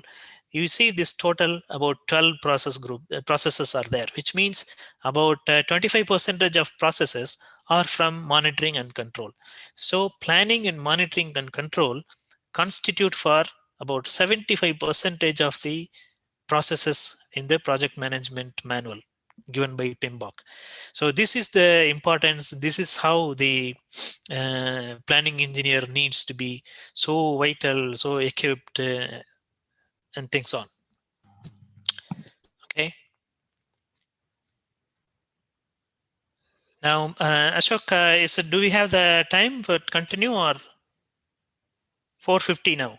You see this total about 12 processes are there, which means about 25% of processes are from monitoring and control. So planning and monitoring and control constitute for about 75% of the processes in the project management manual given by PMBOK. So this is the importance. This is how the planning engineer needs to be so vital, so equipped, and things on. Okay. Now, Ashok, do we have the time for continue or 4:50 now?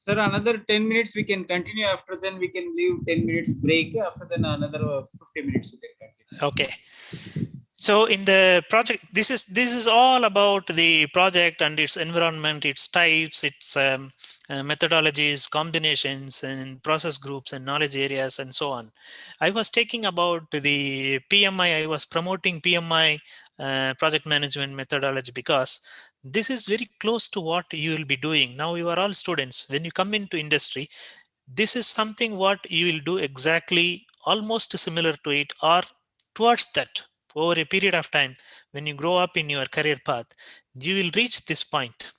Sir, another 10 minutes we can continue. After then we can leave 10 minutes break. After then another 50 minutes we can continue. Okay. So in the project, this is all about the project and its environment, its types, its methodologies, combinations, and process groups and knowledge areas, and so on. I was taking about the PMI. I was promoting PMI project management methodology because this is very close to what you will be doing. Now you are all students. When you come into industry, this is something what you will do exactly almost similar to it or towards that. Over a period of time, when you grow up in your career path, you will reach this point.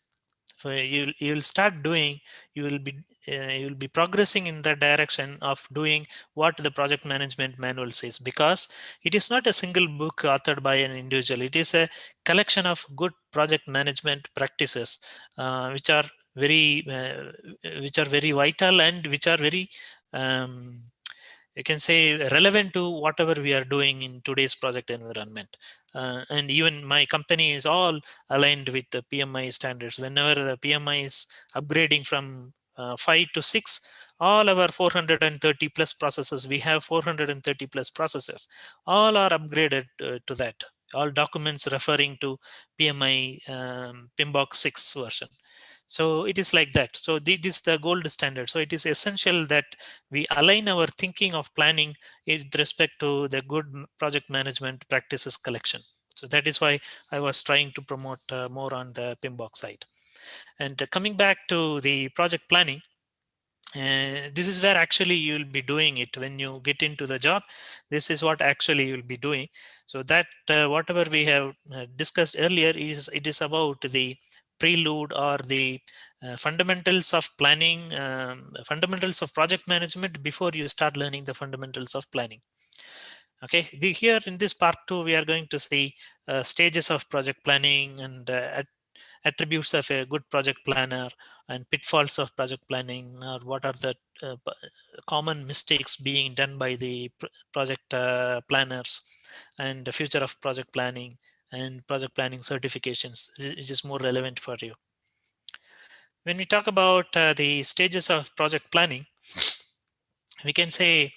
So you will start doing, you will be progressing in that direction of doing what the project management manual says, because it is not a single book authored by an individual. It is a collection of good project management practices, which are very vital and which are very you can say relevant to whatever we are doing in today's project environment. And even my company is all aligned with the PMI standards. Whenever the PMI is upgrading from 5 to 6, all our 430 plus processes, we have 430 plus processes, all are upgraded to that. All documents referring to PMI PMBOK 6 version. So it is like that. So this is the gold standard. So it is essential that we align our thinking of planning with respect to the good project management practices collection. So that is why I was trying to promote more on the PMBOK side. And coming back to the project planning, this is where actually you will be doing it when you get into the job. This is what actually you will be doing. So that whatever we have discussed earlier it is about the prelude or the fundamentals of planning, fundamentals of project management before you start learning the fundamentals of planning. Okay, here in this part 2 we are going to see stages of project planning and attributes of a good project planner and pitfalls of project planning, or what are the common mistakes being done by the project planners, and the future of project planning and project planning certifications, which is more relevant for you. When we talk about the stages of project planning, we can say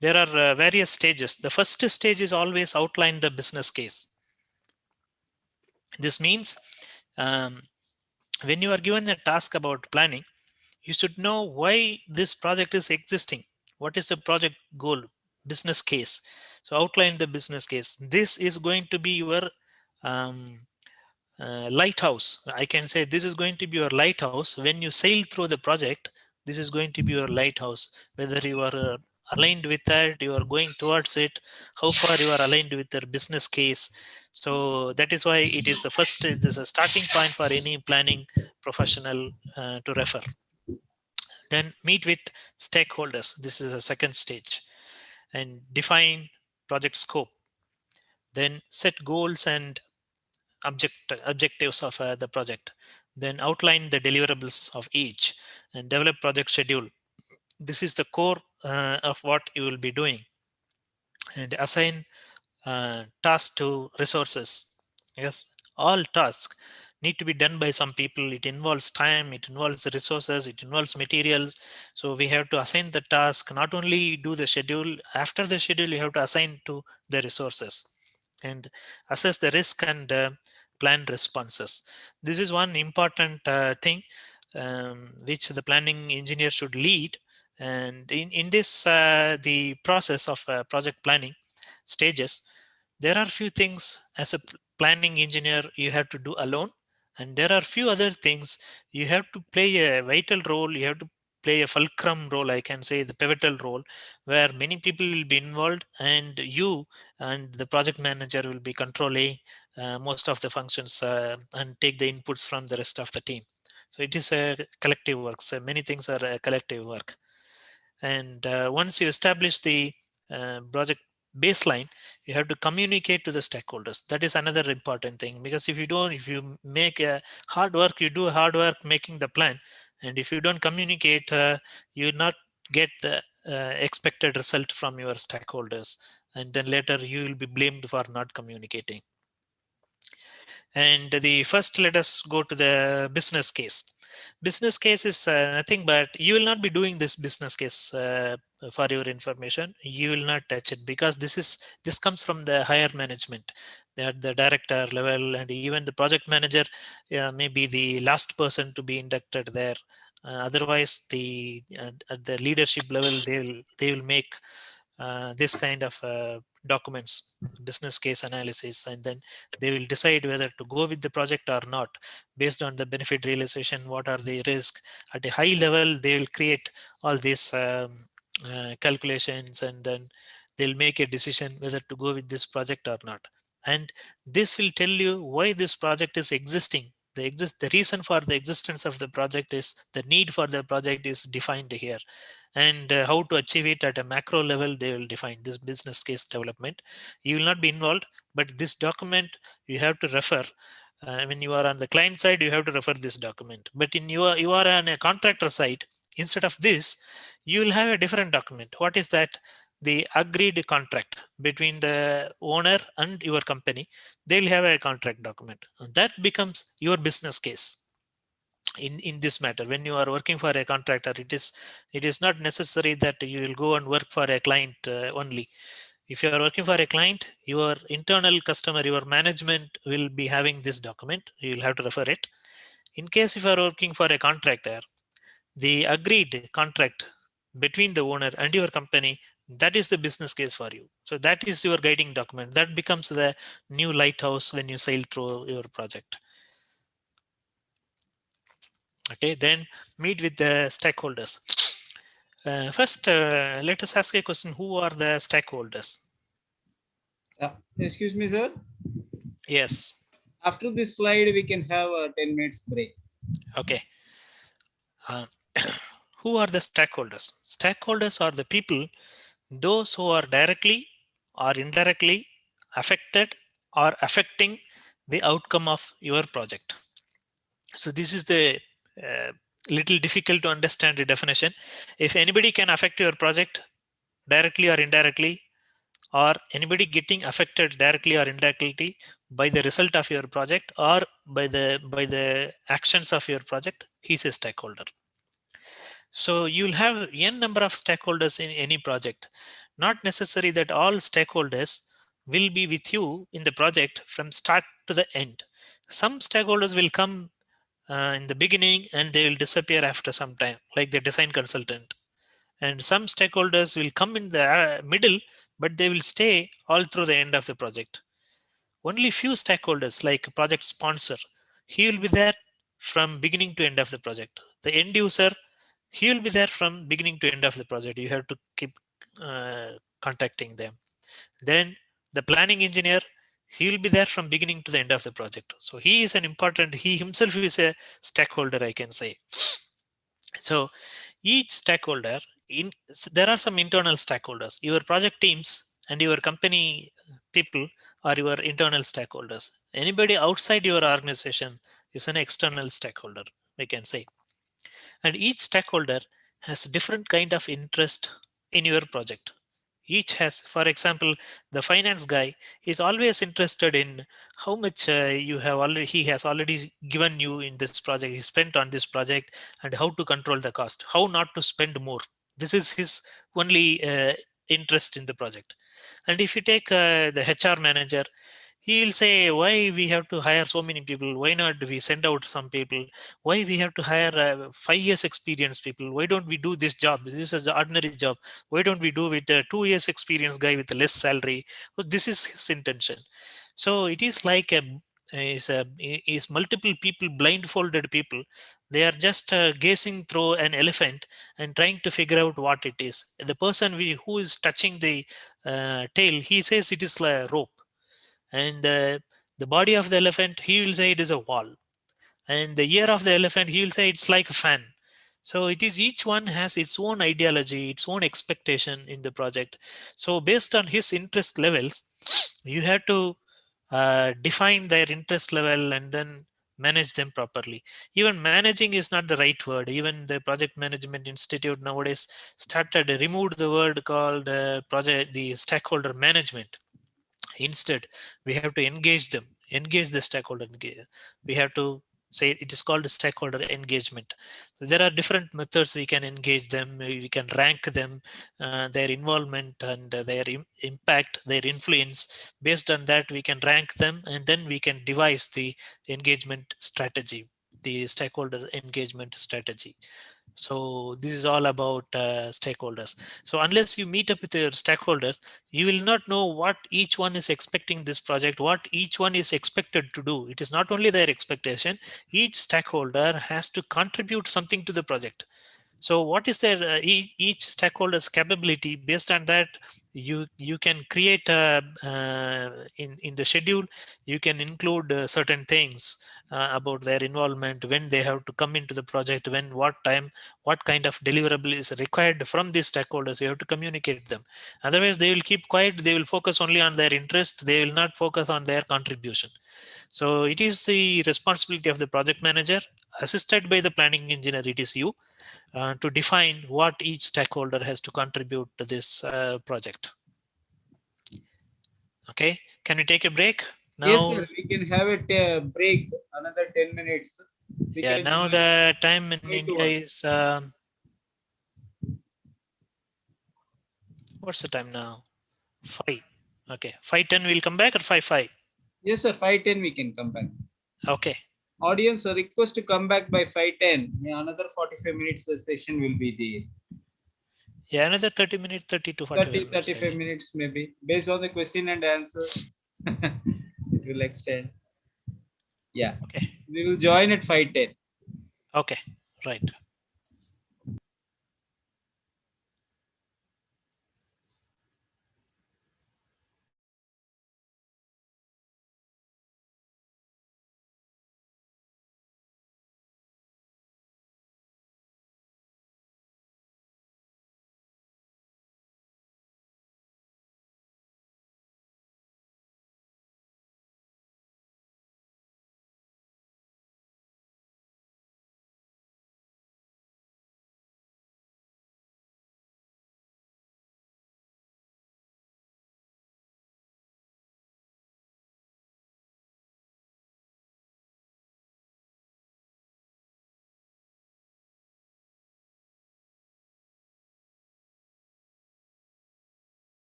there are various stages. The first stage is always outline the business case. This means when you are given a task about planning, you should know why this project is existing. What is the project goal, business case? So outline the business case. This is going to be your lighthouse. I can say this is going to be your lighthouse. When you sail through the project, this is going to be your lighthouse. Whether you are aligned with that, you are going towards it, how far you are aligned with your business case. So that is why it is the first, this is a starting point for any planning professional to refer. Then meet with stakeholders. This is a second stage. And define project scope. Then set goals and objectives of the project. Then outline the deliverables of each and develop project schedule. This is the core of what you will be doing. And assign tasks to resources. Yes, all tasks need to be done by some people. It involves time, it involves resources, it involves materials. So we have to assign the task, not only do the schedule. After the schedule, you have to assign to the resources and assess the risk and plan responses. This is one important thing which the planning engineer should lead. And in this, the process of project planning stages, there are few things as a planning engineer you have to do alone, and there are few other things you have to play a vital role. You have to play a fulcrum role, I can say the pivotal role, where many people will be involved, and you and the project manager will be controlling most of the functions and take the inputs from the rest of the team. So it is a collective work. So many things are a collective work. And once you establish the project baseline, you have to communicate to the stakeholders. That is another important thing, because if you make a hard work, you do hard work making the plan, and if you don't communicate, you will not get the expected result from your stakeholders, and then later you will be blamed for not communicating. And the first, let us go to the business case. Business case is nothing but, you will not be doing this business case for your information. You will not touch it, because this comes from the higher management, at the director level, and even the project manager may be the last person to be inducted there. Otherwise, at the leadership level, they will make this kind of documents, business case analysis, and then they will decide whether to go with the project or not based on the benefit realization. What are the risks at a high level? They will create all these calculations, and then they'll make a decision whether to go with this project or not. And this will tell you why this project is existing. The reason for the existence of the project is, the need for the project is defined here, and how to achieve it at a macro level, they will define this business case development. You will not be involved, but this document you have to refer. When you are on the client side, you have to refer this document, but you are on a contractor side. Instead of this, you will have a different document. What is that? The agreed contract between the owner and your company. They'll have a contract document, and that becomes your business case. In this matter, when you are working for a contractor, it is not necessary that you will go and work for a client only. If you are working for a client, your internal customer, your management will be having this document. You will have to refer it. In case if you are working for a contractor, the agreed contract between the owner and your company, that is the business case for you. So that is your guiding document. That becomes the new lighthouse when you sail through your project. Okay, then meet with the stakeholders. First, let us ask a question. Who are the stakeholders? Excuse me, sir. Yes. After this slide, we can have a 10 minutes break. Okay. Who are the stakeholders? Stakeholders are the people, those who are directly or indirectly affected or affecting the outcome of your project. So this is the little difficult to understand the definition. If anybody can affect your project directly or indirectly, or anybody getting affected directly or indirectly by the result of your project or by the actions of your project, he's a stakeholder. So you'll have n number of stakeholders in any project. Not necessary that all stakeholders will be with you in the project from start to the end. Some stakeholders will come in the beginning and they will disappear after some time, like the design consultant. And some stakeholders will come in the middle, but they will stay all through the end of the project. Only few stakeholders, like project sponsor, he will be there from beginning to end of the project. The end user, he will be there from beginning to end of the project. You have to keep contacting them. Then the planning engineer, he will be there from beginning to the end of the project. So he is he himself is a stakeholder, I can say. So each stakeholder, there are some internal stakeholders. Your project teams and your company people are your internal stakeholders. Anybody outside your organization is an external stakeholder, we can say. And each stakeholder has different kind of interest in your project. Each has, for example, the finance guy is always interested in how much he has already given you in this project, he spent on this project, and how to control the cost, how not to spend more. This is his only interest in the project. And if you take the HR manager, he'll say, why we have to hire so many people? Why not we send out some people? Why we have to hire 5 years experienced people? Why don't we do this job? This is the ordinary job. Why don't we do with a 2 years experienced guy with a less salary? So this is his intention. So it is like is multiple people, blindfolded people. They are just gazing through an elephant and trying to figure out what it is. The person who is touching the tail, he says it is like a rope. And the body of the elephant, he will say it is a wall. And the ear of the elephant, he will say it's like a fan. So it is, each one has its own ideology, its own expectation in the project. So based on his interest levels, you have to define their interest level and then manage them properly. Even managing is not the right word. Even the project management institute nowadays removed the word called the stakeholder management. Instead, we have to engage the stakeholder. We have to say it is called stakeholder engagement. So there are different methods we can engage them. We can rank them, their involvement and their impact, their influence. Based on that, we can rank them, and then we can devise the engagement strategy, the stakeholder engagement strategy. So this is all about stakeholders. So unless you meet up with your stakeholders, you will not know what each one is expecting this project, what each one is expected to do. It is not only their expectation, each stakeholder has to contribute something to the project. So what is their each stakeholder's capability? Based on that, you can create in the schedule, you can include certain things about their involvement, when they have to come into the project, when, what time, what kind of deliverable is required from these stakeholders. You have to communicate them. Otherwise, they will keep quiet. They will focus only on their interest. They will not focus on their contribution. So it is the responsibility of the project manager, assisted by the planning engineer. It is you to define what each stakeholder has to contribute to this project. Okay, can we take a break now? Yes, sir. We can have a break, another 10 minutes. We Yeah, can now join the time in 5 to India 1. is what's the time now? 5. Okay, 5:10 we'll come back, or 5:05? Yes, sir. 5:10 we can come back. Okay. Audience request to come back by 5:10. Another 45 minutes the session will be there. Yeah, another 30 minutes, 30 to 45 30, minutes. 35 minutes maybe. Based on the question and answer, it will extend. Yeah. Okay. We will join at 5:10. Okay, right.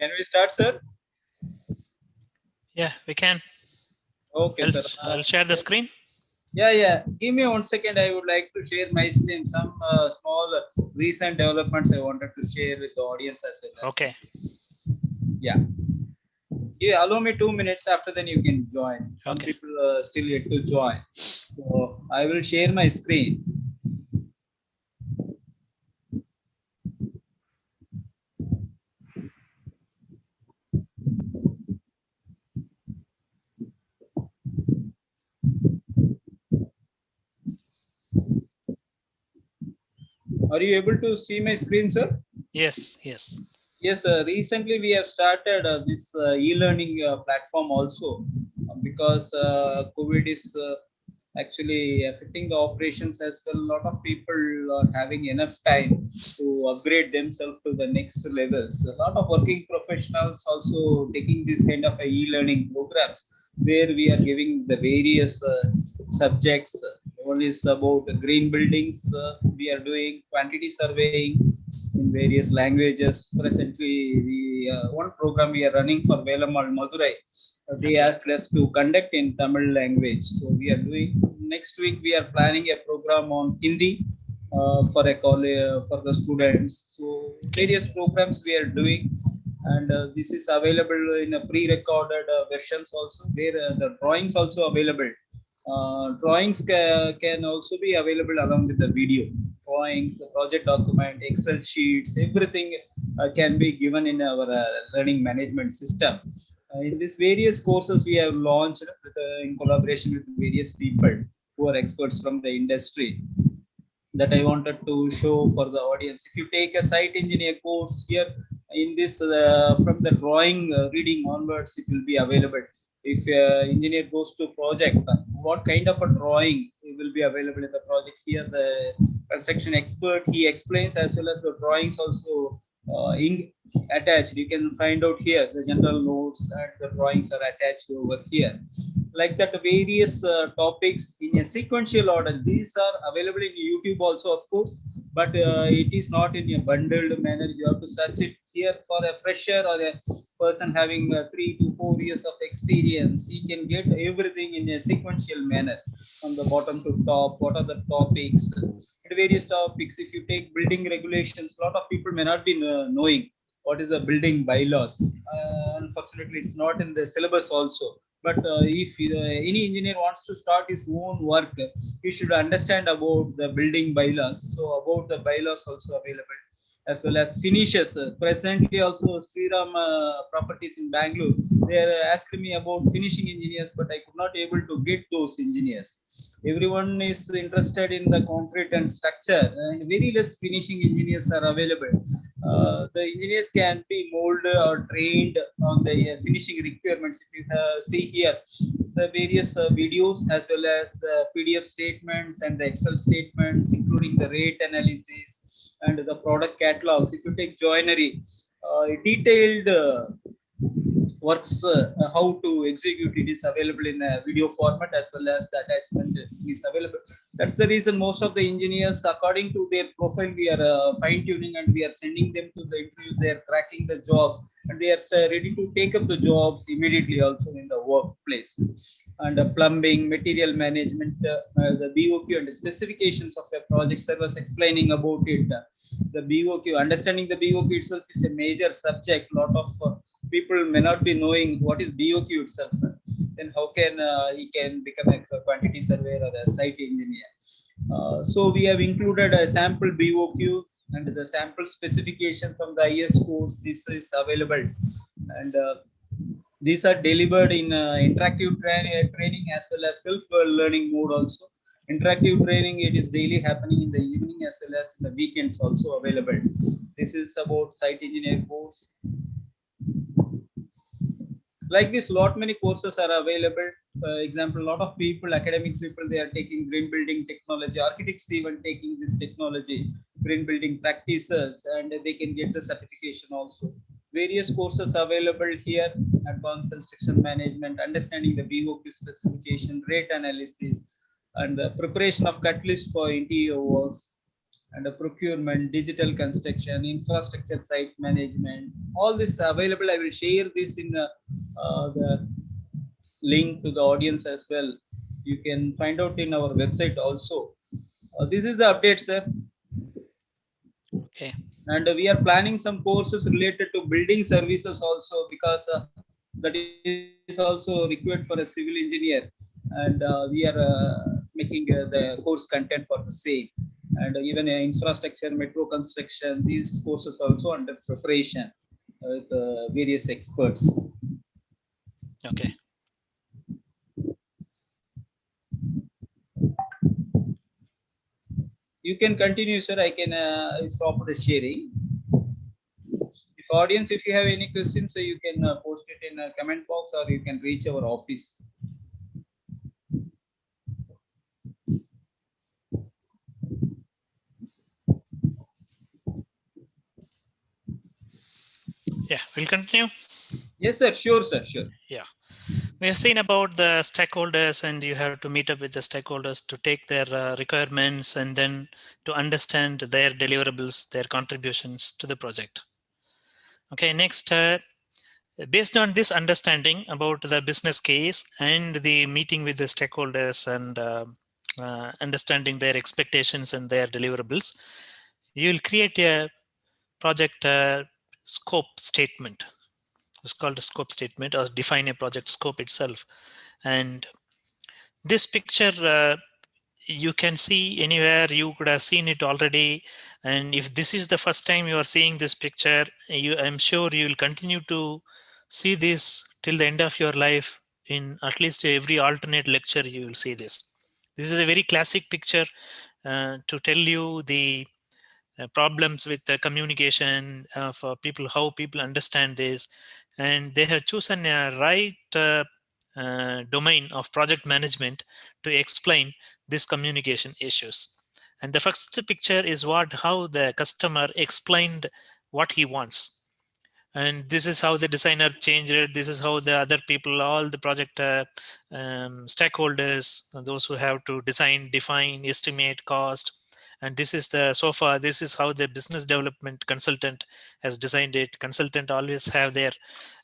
Can we start, sir? Yeah, we can. Okay, sir. I'll share the screen. Yeah. Give me 1 second. I would like to share my screen. Some small recent developments I wanted to share with the audience as well. Okay. Yeah. Yeah. Allow me 2 minutes. After then you can join. Some Okay. people still yet to join. So I will share my screen. Are you able to see my screen, sir? Yes. Yes. Yes, recently we have started this e-learning platform also because COVID is actually affecting the operations as well. A lot of people are having enough time to upgrade themselves to the next levels. A lot of working professionals also taking this kind of e-learning programs where we are giving the various subjects. One is about green buildings. We are doing quantity surveying in various languages. Presently, one program we are running for Velamal Madurai. They asked us to conduct in Tamil language. So we are doing. Next week, we are planning a program on Hindi for a college for the students. So various programs we are doing. And this is available in a pre-recorded versions also, where the drawings also available. Drawings can also be available along with the video. Drawings, the project document, Excel sheets, everything can be given in our learning management system. In these various courses we have launched in collaboration with various people who are experts from the industry, that I wanted to show for the audience. If you take a site engineer course here, in this from the drawing reading onwards, it will be available. If engineer goes to project, what kind of a drawing will be available in the project? Here the construction expert, he explains, as well as the drawings also attached. You can find out here the general notes and the drawings are attached over here. Like that, various topics in a sequential order. These are available in YouTube also, of course, but it is not in a bundled manner. You have to search it here. For a fresher or a person having 3 to 4 years of experience, he can get everything in a sequential manner from the bottom to top. What are the topics? Various topics. If you take building regulations, a lot of people may not be knowing what is the building bylaws. Unfortunately, it's not in the syllabus also. But if any engineer wants to start his own work, he should understand about the building bylaws. So about the bylaws also available, as well as finishes. Presently also Sriram properties in Bangalore, they are asking me about finishing engineers, but I could not able to get those engineers. Everyone is interested in the concrete and structure, and very less finishing engineers are available. The engineers can be molded or trained on the finishing requirements. If you see here, the various videos, as well as the PDF statements and the Excel statements, including the rate analysis and the product catalogs. If you take joinery, detailed works, how to execute it is available in a video format, as well as the attachment is available. That's the reason most of the engineers, according to their profile, we are fine tuning and we are sending them to the interviews. They are cracking the jobs and they are ready to take up the jobs immediately also in the workplace. And plumbing, material management, the BOQ and the specifications of a project. I was explaining about it. The BOQ, understanding the BOQ itself is a major subject. A lot of people may not be knowing what is BOQ itself. Then how can he can become a quantity surveyor or a site engineer? So we have included a sample BOQ and the sample specification from the IS course. This is available, and these are delivered in interactive training as well as self-learning mode also. Interactive training, it is daily happening in the evening as well as in the weekends also available. This is about site engineer course. Like this, lot many courses are available. Example, a lot of people, academic people, they are taking green building technology. Architects even taking this technology, green building practices, and they can get the certification also. Various courses available here: advanced construction management, understanding the BOQ specification, rate analysis, and the preparation of cut list for interior works. and procurement, digital construction, infrastructure site management, all this available. I will share this in the link to the audience as well. You can find out in our website also. This is the update, sir. Okay. And we are planning some courses related to building services also, because that is also required for a civil engineer, and we are making the course content for the same. And even infrastructure, metro construction, these courses also under preparation with various experts. Okay. You can continue, sir. I can stop the sharing. If audience, if you have any questions, so you can post it in a comment box, or you can reach our office. Yeah, we'll continue. Yes, sir. Sure, sir. Sure. Yeah. We have seen about the stakeholders, and you have to meet up with the stakeholders to take their requirements and then to understand their deliverables, their contributions to the project. Okay, next, based on this understanding about the business case and the meeting with the stakeholders and understanding their expectations and their deliverables, you will create a project scope statement. It's called a scope statement, or define a project scope itself. And this picture, you can see anywhere. You could have seen it already. And if this is the first time you are seeing this picture, I'm sure you will continue to see this till the end of your life. In at least every alternate lecture, you will see this. This is a very classic picture to tell you the problems with the communication for people, how people understand this. And they have chosen a right domain of project management to explain these communication issues. And the first picture is how the customer explained what he wants. And this is how the designer changed it. This is how the other people, all the project stakeholders, those who have to design, define, estimate cost. And this is so far, this is how the business development consultant has designed it. Consultant always have their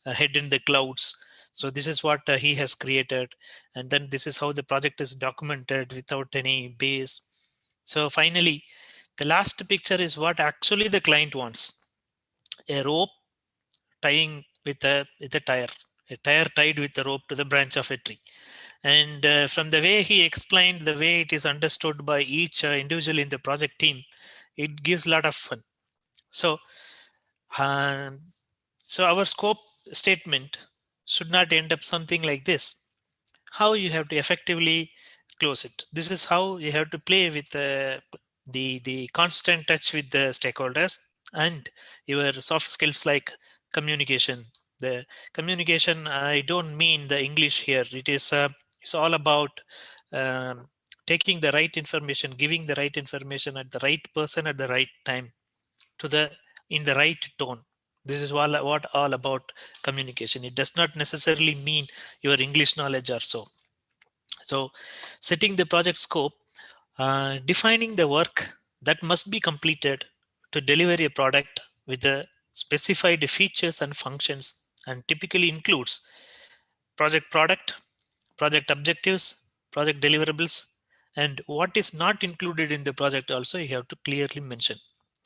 head in the clouds. So this is what he has created. And then this is how the project is documented without any base. So finally, the last picture is what actually the client wants. A rope tying with a tire tied with a rope to the branch of a tree. And from the way he explained, the way it is understood by each individual in the project team, it gives a lot of fun. So our scope statement should not end up something like this. How you have to effectively close it. This is how you have to play with the constant touch with the stakeholders and your soft skills like communication. The communication, I don't mean the English here. It's all about taking the right information, giving the right information at the right person at the right time, in the right tone. This is what all about communication. It does not necessarily mean your English knowledge or so. So setting the project scope, defining the work that must be completed to deliver a product with the specified features and functions, and typically includes product, project objectives, project deliverables, and what is not included in the project also you have to clearly mention.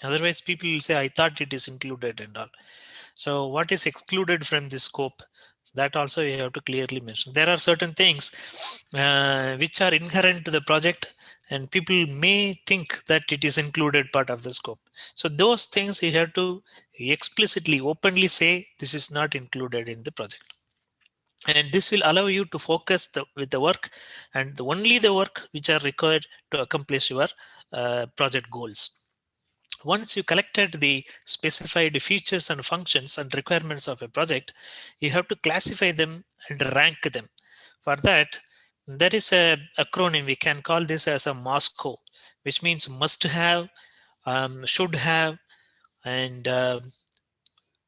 Otherwise, people will say, I thought it is included and all. So what is excluded from this scope, that also you have to clearly mention. There are certain things which are inherent to the project, and people may think that it is included part of the scope. So those things you have to explicitly, openly say this is not included in the project. And this will allow you to focus with the work, and only the work which are required to accomplish your project goals. Once you collected the specified features and functions and requirements of a project, you have to classify them and rank them. For that, there is a acronym. We can call this as a MOSCO, which means must have, should have, and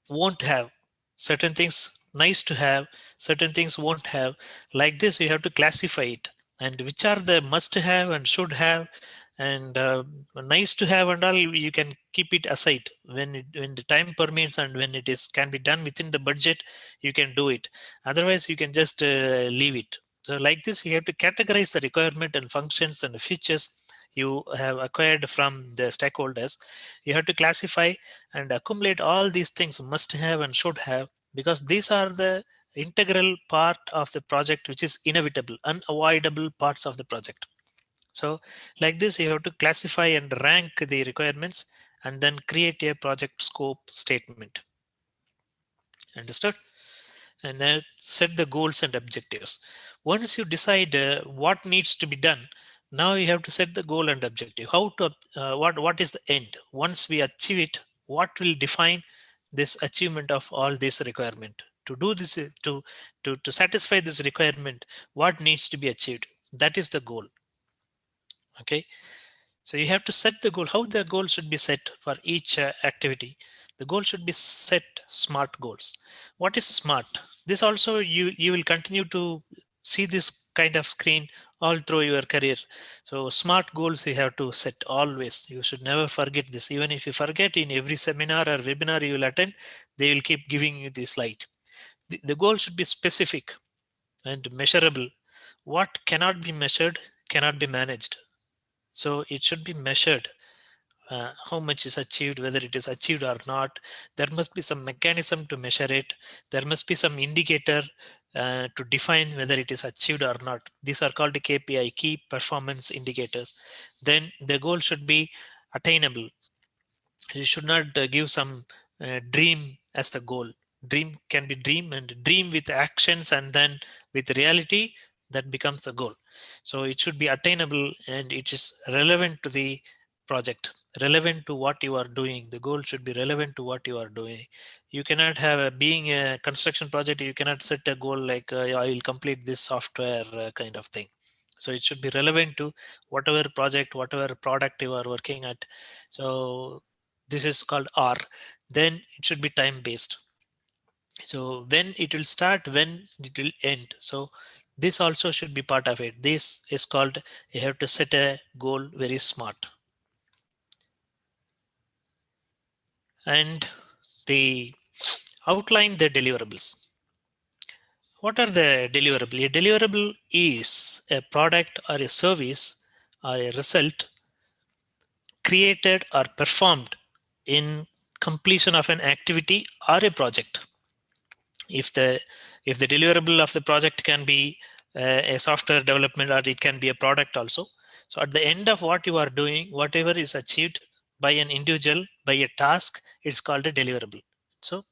won't have. Certain things nice to have, certain things won't have. Like this, you have to classify it. And which are the must have and should have, and nice to have and all, you can keep it aside when the time permits, and when it is can be done within the budget, you can do it. Otherwise you can just leave it. So like this, you have to categorize the requirement and functions and features you have acquired from the stakeholders. You have to classify and accumulate all these things, must have and should have, because these are the integral part of the project, which is inevitable, unavoidable parts of the project. So like this, you have to classify and rank the requirements and then create a project scope statement. Understood? And then set the goals and objectives. Once you decide what needs to be done, now you have to set the goal and objective. How to what is the end? Once we achieve it, what will define this achievement of all this requirement? To do this, to satisfy this requirement, what needs to be achieved? That is the goal. Okay. So you have to set the goal, how the goal should be set for each activity. The goal should be set SMART goals. What is SMART? This also you will continue to see this kind of screen all through your career. So SMART goals you have to set always. You should never forget this. Even if you forget, in every seminar or webinar you will attend, they will keep giving you this slide. The goal should be specific and measurable. What cannot be measured cannot be managed. So it should be measured, how much is achieved, whether it is achieved or not. There must be some mechanism to measure it. There must be some indicator to define whether it is achieved or not. These are called KPI, key performance indicators. Then the goal should be attainable. You should not give some dream as the goal. Dream can be dream, and dream with actions, and then with reality, that becomes the goal. So it should be attainable, and it is relevant to the project, relevant to what you are doing. The goal should be relevant to what you are doing. You cannot have being a construction project, you cannot set a goal like I will complete this software kind of thing. So it should be relevant to whatever project, whatever product you are working at. So this is called R. Then it should be time based. So when it will start, when it will end. So this also should be part of it. This is called, you have to set a goal very smart. And the outline the deliverables. What are the deliverables? A deliverable is a product or a service or a result created or performed in completion of an activity or a project. If the deliverable of the project can be a software development, or it can be a product also. So at the end of what you are doing, whatever is achieved by an individual, by a task, it's called a deliverable. So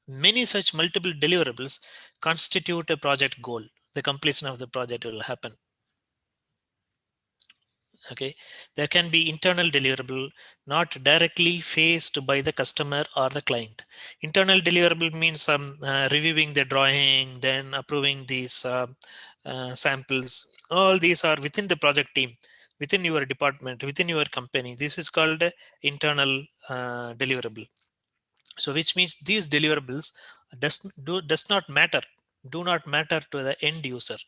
many such multiple deliverables constitute a project goal. The completion of the project will happen. Okay, there can be internal deliverable, not directly faced by the customer or the client. Internal deliverable means reviewing the drawing, then approving these samples. All these are within the project team, within your department, within your company. This is called internal deliverable. So which means these deliverables does not matter, do not matter to the end user.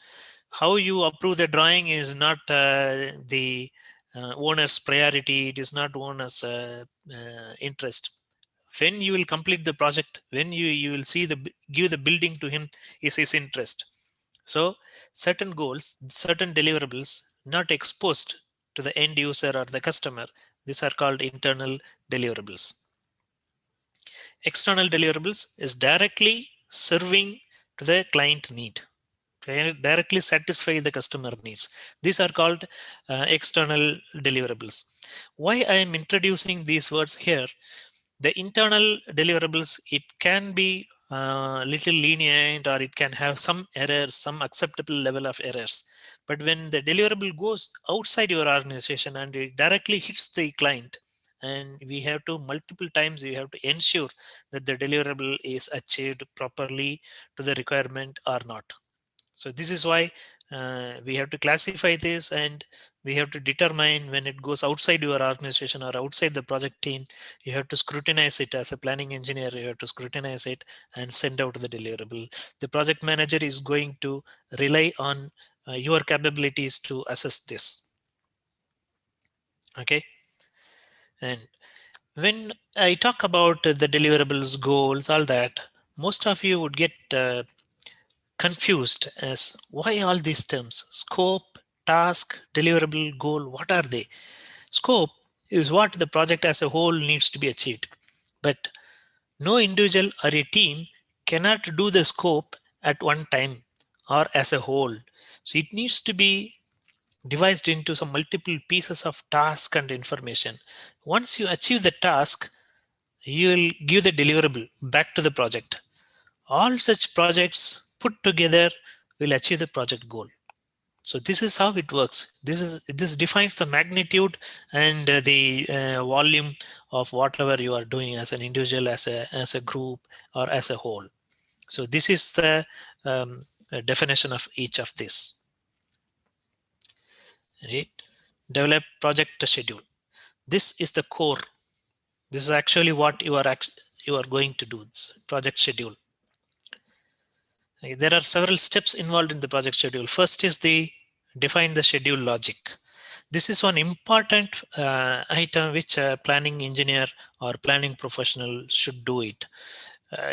How you approve the drawing is not the owner's priority. It is not owner's interest. When you will complete the project, when you will see give the building to him, is his interest. So certain goals, certain deliverables not exposed to the end user or the customer, these are called internal deliverables. External deliverables is directly serving to the client need, directly satisfy the customer needs. These are called external deliverables. Why I am introducing these words here? The internal deliverables, it can be little lenient, or it can have some errors, some acceptable level of errors. But when the deliverable goes outside your organization and it directly hits the client, and we have to multiple times, we have to ensure that the deliverable is achieved properly to the requirement or not. So this is why we have to classify this, and we have to determine when it goes outside your organization or outside the project team, you have to scrutinize it as a planning engineer. You have to scrutinize it and send out the deliverable. The project manager is going to rely on your capabilities to assess this. Okay. And when I talk about the deliverables, goals, all that, most of you would get confused as why all these terms: scope, task, deliverable, goal. What are they? Scope is what the project as a whole needs to be achieved, but no individual or a team cannot do the scope at one time or as a whole. So it needs to be devised into some multiple pieces of task and information. Once you achieve the task, you will give the deliverable back to the project. All such projects put together will achieve the project goal. So this is how it works. This defines the magnitude and the volume of whatever you are doing as an individual, as a group, or as a whole. So this is the definition of each of this. Right? Develop project schedule. This is the core. This is actually what you are going to do. This project schedule. There are several steps involved in the project schedule. First is the define the schedule logic. This is one important item which a planning engineer or planning professional should do it.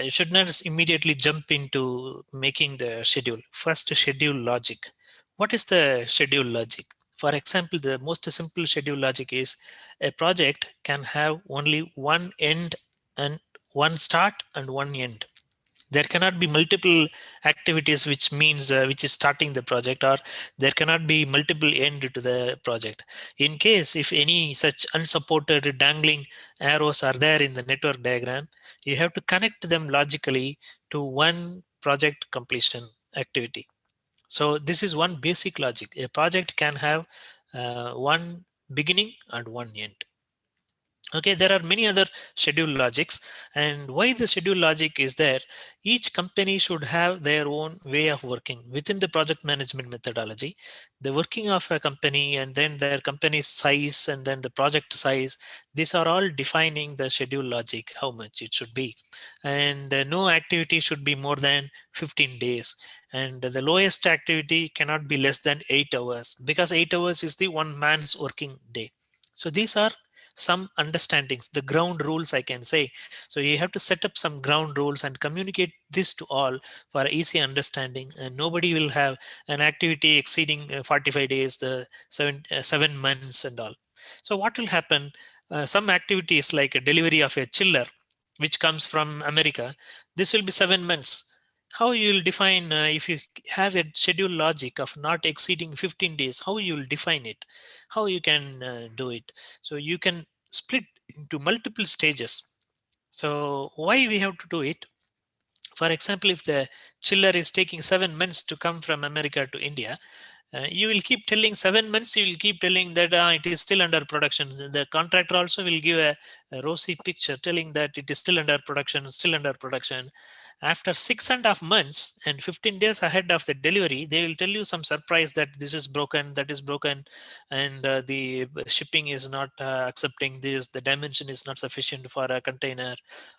You should not immediately jump into making the schedule. First, schedule logic. What is the schedule logic? For example, the most simple schedule logic is a project can have only one end and one start and one end. There cannot be multiple activities, which means which is starting the project, or there cannot be multiple end to the project. In case if any such unsupported dangling arrows are there in the network diagram, you have to connect them logically to one project completion activity. So this is one basic logic. A project can have one beginning and one end. Okay, there are many other schedule logics, and why the schedule logic is there. Each company should have their own way of working within the project management methodology. The working of a company, and then their company's size, and then the project size, these are all defining the schedule logic, how much it should be. And no activity should be more than 15 days. And the lowest activity cannot be less than 8 hours, because 8 hours is the one man's working day. So these are some understandings, the ground rules, I can say. So you have to set up some ground rules and communicate this to all for easy understanding, and nobody will have an activity exceeding 45 days, the 7 months and all. So what will happen, some activities like a delivery of a chiller which comes from America, this will be 7 months. How you will define, if you have a schedule logic of not exceeding 15 days, how you will define it, how you can do it? So you can split into multiple stages. So why we have to do it? For example, if the chiller is taking 7 months to come from America to India, you will keep telling 7 months, you will keep telling that it is still under production. The contractor also will give a rosy picture telling that it is still under production, still under production. After 6.5 months and 15 days ahead of the delivery, they will tell you some surprise that this is broken, that is broken, and the shipping is not accepting this, the dimension is not sufficient for a container.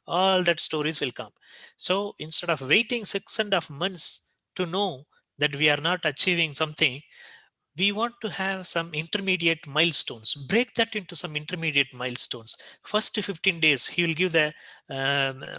All that stories will come. So instead of waiting 6.5 months to know that we are not achieving something, we want to have some intermediate milestones. Break that into some intermediate milestones. First 15 days, he will give the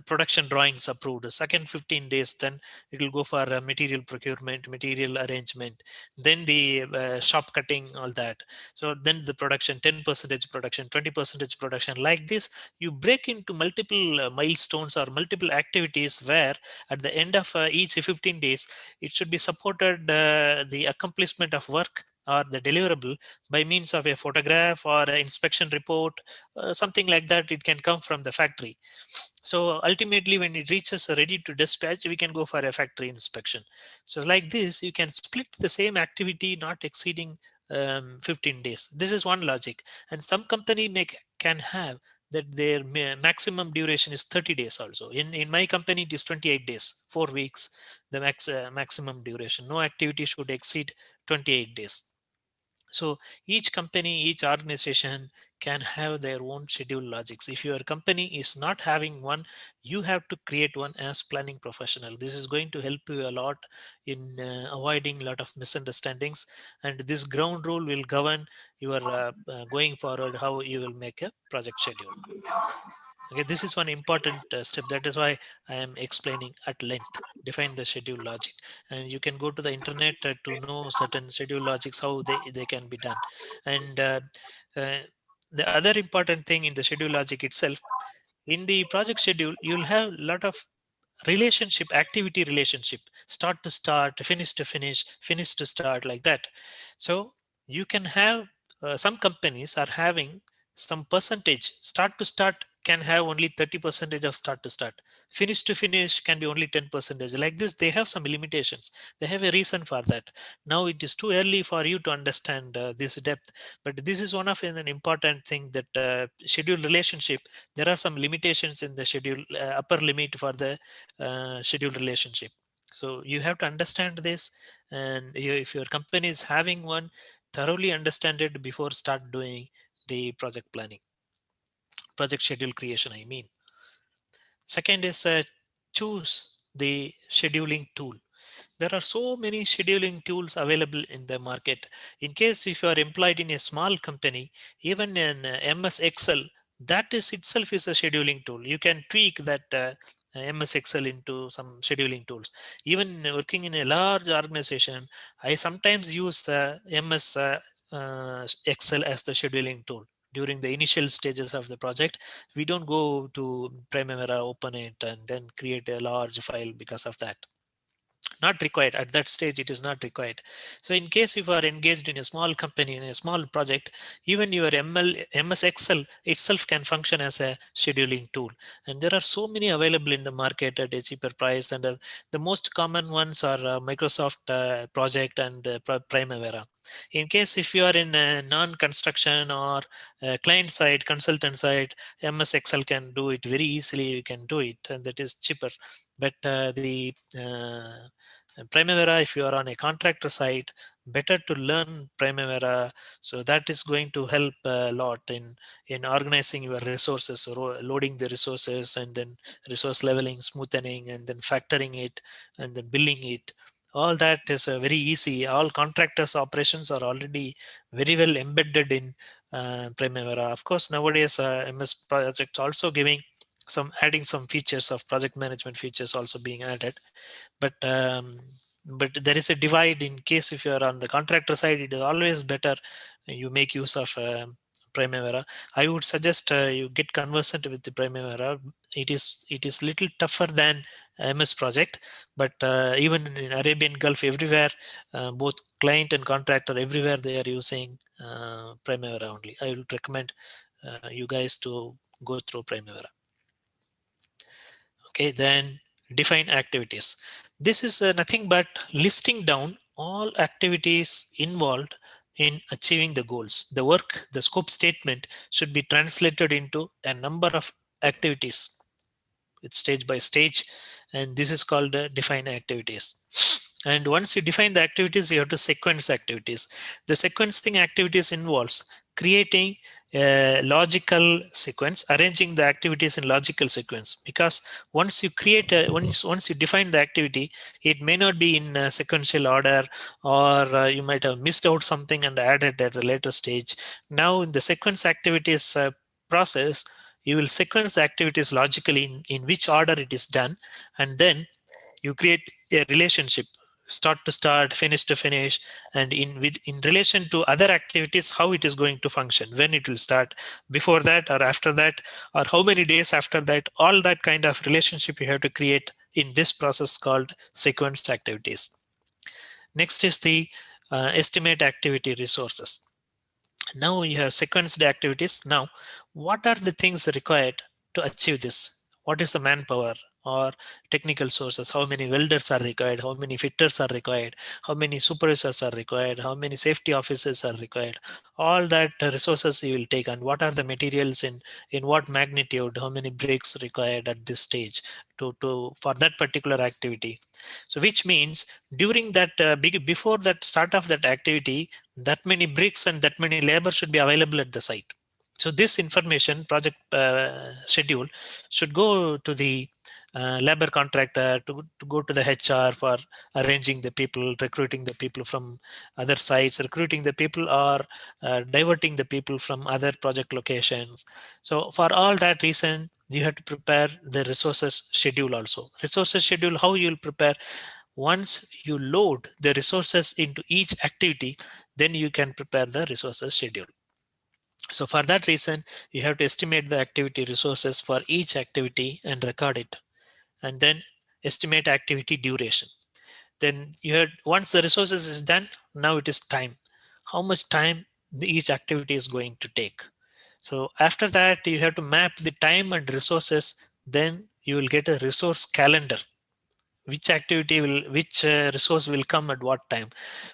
production drawings approved. Second 15 days, then it will go for material procurement, material arrangement, then the shop cutting, all that. So then the production, 10% production, 20% production. Like this, you break into multiple milestones or multiple activities, where at the end of each 15 days, it should be supported the accomplishment of work or the deliverable by means of a photograph or an inspection report, something like that. It can come from the factory. So ultimately, when it reaches ready to dispatch, we can go for a factory inspection. So like this, you can split the same activity not exceeding 15 days. This is one logic. And some company can have that their maximum duration is 30 days also. In my company, it is 28 days, 4 weeks, the maximum duration. No activity should exceed 28 days. So each company, each organization can have their own schedule logics. If your company is not having one, you have to create one as planning professional. This is going to help you a lot in avoiding a lot of misunderstandings. And this ground rule will govern your going forward, how you will make a project schedule. Okay, this is one important step. That is why I am explaining at length. Define the schedule logic, and you can go to the internet to know certain schedule logics, how they can be done. And uh, the other important thing in the schedule logic itself, in the project schedule, you'll have a lot of relationship, activity relationship, start to start, finish to finish, finish to start, like that. So you can have some companies are having some percentage. Start to start can have only 30% of start to start, finish to finish can be only 10%. Like this, they have some limitations. They have a reason for that. Now it is too early for you to understand this depth, but this is one of an important thing, that schedule relationship, there are some limitations in the schedule, upper limit for the schedule relationship. So you have to understand this, and if your company is having one, thoroughly understand it before start doing the project planning, project schedule creation, I mean. Second is choose the scheduling tool. There are so many scheduling tools available in the market. In case if you are employed in a small company, even in MS Excel, that is itself is a scheduling tool. You can tweak that MS Excel into some scheduling tools. Even working in a large organization, I sometimes use MS Excel as the scheduling tool. During the initial stages of the project, we don't go to Primavera, open it, and then create a large file because of that. Not required at that stage, it is not required. So in case if you are engaged in a small company, in a small project, even your MS Excel itself can function as a scheduling tool. And there are so many available in the market at a cheaper price, and the most common ones are Microsoft Project and Primavera. In case if you are in a non-construction or client side, consultant side, MS Excel can do it very easily. You can do it, and that is cheaper. But the Primavera, if you are on a contractor side, better to learn Primavera. So that is going to help a lot in organizing your resources, loading the resources, and then resource leveling, smoothing, and then factoring it, and then billing it. All that is very easy. All contractors operations are already very well embedded in Primavera. Of course, nowadays MS Projects also giving some, adding some features of project management features also being added. But there is a divide. In case if you are on the contractor side, it is always better you make use of Primavera. I would suggest you get conversant with the Primavera. It is little tougher than MS Project, but even in Arabian Gulf, everywhere, both client and contractor, everywhere they are using Primavera only. I would recommend you guys to go through Primavera. Okay, then define activities. This is nothing but listing down all activities involved in achieving the goals. The work, the scope statement should be translated into a number of activities. It's stage by stage, and this is called define activities. And once you define the activities, you have to sequence activities. The sequencing activities involves creating a logical sequence, arranging the activities in logical sequence. Because once you create once you define the activity, it may not be in a sequential order, or you might have missed out something and added at a later stage. Now in the sequence activities process, you will sequence the activities logically in which order it is done, and then you create a relationship, start to start, finish to finish, and in relation to other activities, how it is going to function, when it will start, before that or after that, or how many days after that. All that kind of relationship you have to create in this process called sequenced activities. Next is the estimate activity resources. Now you have sequenced activities. Now, what are the things required to achieve this? what is the manpower or technical sources, how many welders are required, how many fitters are required, how many supervisors are required, how many safety officers are required. All that resources you will take, and what are the materials in what magnitude, how many bricks required at this stage to for that particular activity. So which means during that before that start of that activity, that many bricks and that many labor should be available at the site. So this information project schedule should go to the labor contractor, to go to the HR for arranging the people, recruiting the people from other sites, recruiting the people, or diverting the people from other project locations. So for all that reason, you have to prepare the resources schedule also. Resources schedule, how you will prepare. Once you load the resources into each activity, then you can prepare the resources schedule. So for that reason, you have to estimate the activity resources for each activity and record it, and then estimate activity duration. Then you had, once the resources is done, now it is time. How much time each activity is going to take. So after that, you have to map the time and resources. Then you will get a resource calendar. Which activity will, which resource will come at what time.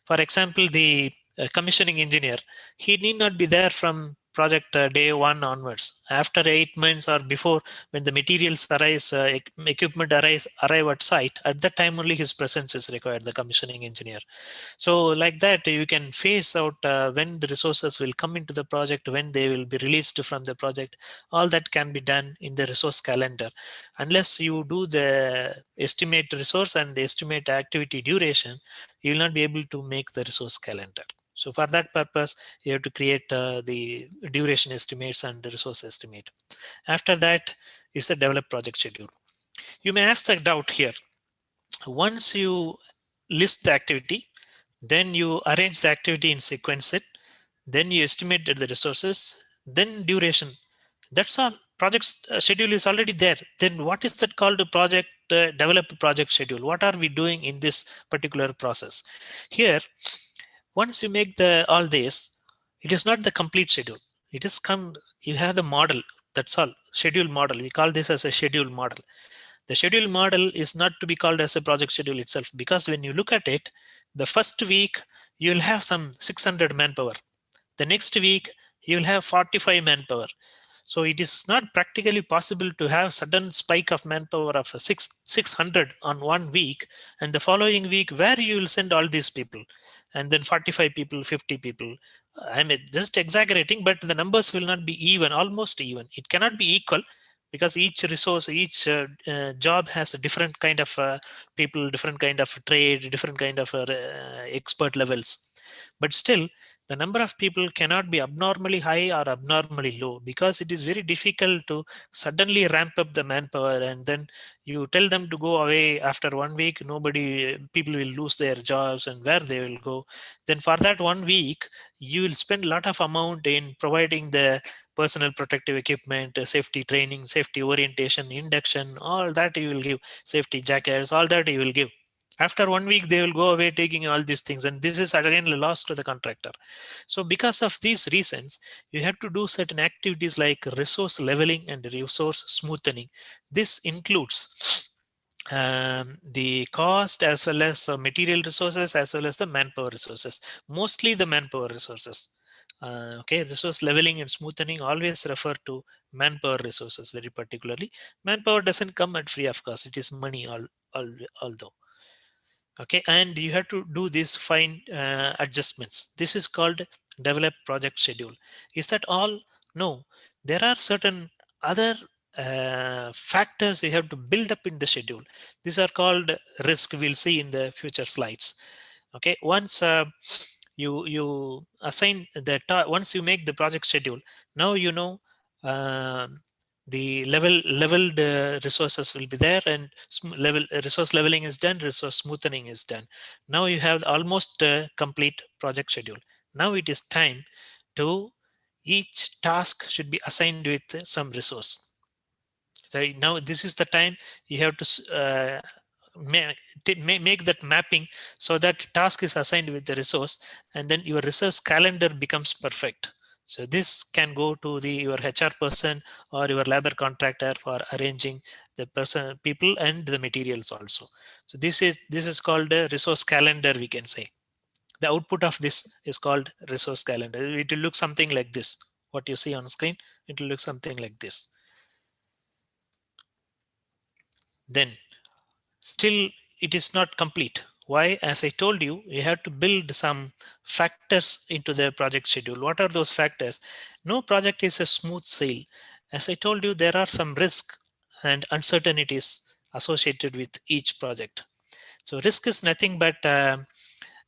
For example, the commissioning engineer, he need not be there from project day one onwards. After 8 months or before, when the materials arise, equipment arrive at site, at that time only his presence is required, the commissioning engineer. So like that, you can phase out when the resources will come into the project, when they will be released from the project. All that can be done in the resource calendar. Unless you do the estimate resource and estimate activity duration, you will not be able to make the resource calendar. So for that purpose, you have to create the duration estimates and the resource estimate. After that is the develop project schedule. You may ask the doubt here. Once you list the activity, then you arrange the activity in sequence it, then you estimate the resources, then duration. That's all. Project schedule is already there. Then what is that called? A project develop project schedule. What are we doing in this particular process? Here, once you make the all this, it is not the complete schedule. It is come. You have the model. That's all. Schedule model. We call this as a schedule model. The schedule model is not to be called as a project schedule itself, because when you look at it, the first week you will have some 600 manpower. The next week you will have 45 manpower. So it is not practically possible to have sudden spike of manpower of 600 on 1 week, and the following week where you will send all these people, and then 45 people, 50 people. I'm just exaggerating, but the numbers will not be even, almost even. It cannot be equal, because each resource, each job has a different kind of people, different kind of trade, different kind of expert levels. But still, the number of people cannot be abnormally high or abnormally low, because it is very difficult to suddenly ramp up the manpower and then you tell them to go away after 1 week. People will lose their jobs, and where they will go. Then for that 1 week, you will spend a lot of amount in providing the personal protective equipment, safety training, safety orientation, induction, all that you will give, safety jackets, all that you will give. After 1 week, they will go away taking all these things, and this is again a loss to the contractor. So because of these reasons, you have to do certain activities like resource leveling and resource smoothing. This includes the cost as well as material resources as well as the manpower resources, mostly the manpower resources. Okay, resource leveling and smoothing always refer to manpower resources very particularly. Manpower doesn't come at free of cost, it is money although. Okay, and you have to do these fine adjustments. This is called develop project schedule. Is that all? No, there are certain other factors you have to build up in the schedule. These are called risk. We'll see in the future slides. Okay, once you assign the once you make the project schedule, now you know the leveled resources will be there, and resource leveling is done, resource smoothing is done. Now you have almost complete project schedule. Now it is time to, each task should be assigned with some resource. So now this is the time you have to make that mapping, so that task is assigned with the resource, and then your resource calendar becomes perfect. So this can go to your HR person or your labor contractor for arranging the people and the materials also. So this is called a resource calendar, we can say. The output of this is called resource calendar. It will look something like this. What you see on screen, it will look something like this. Then still it is not complete. Why? As I told you, you have to build some factors into the project schedule. What are those factors? No project is a smooth sail. As I told you, there are some risks and uncertainties associated with each project. So risk is nothing but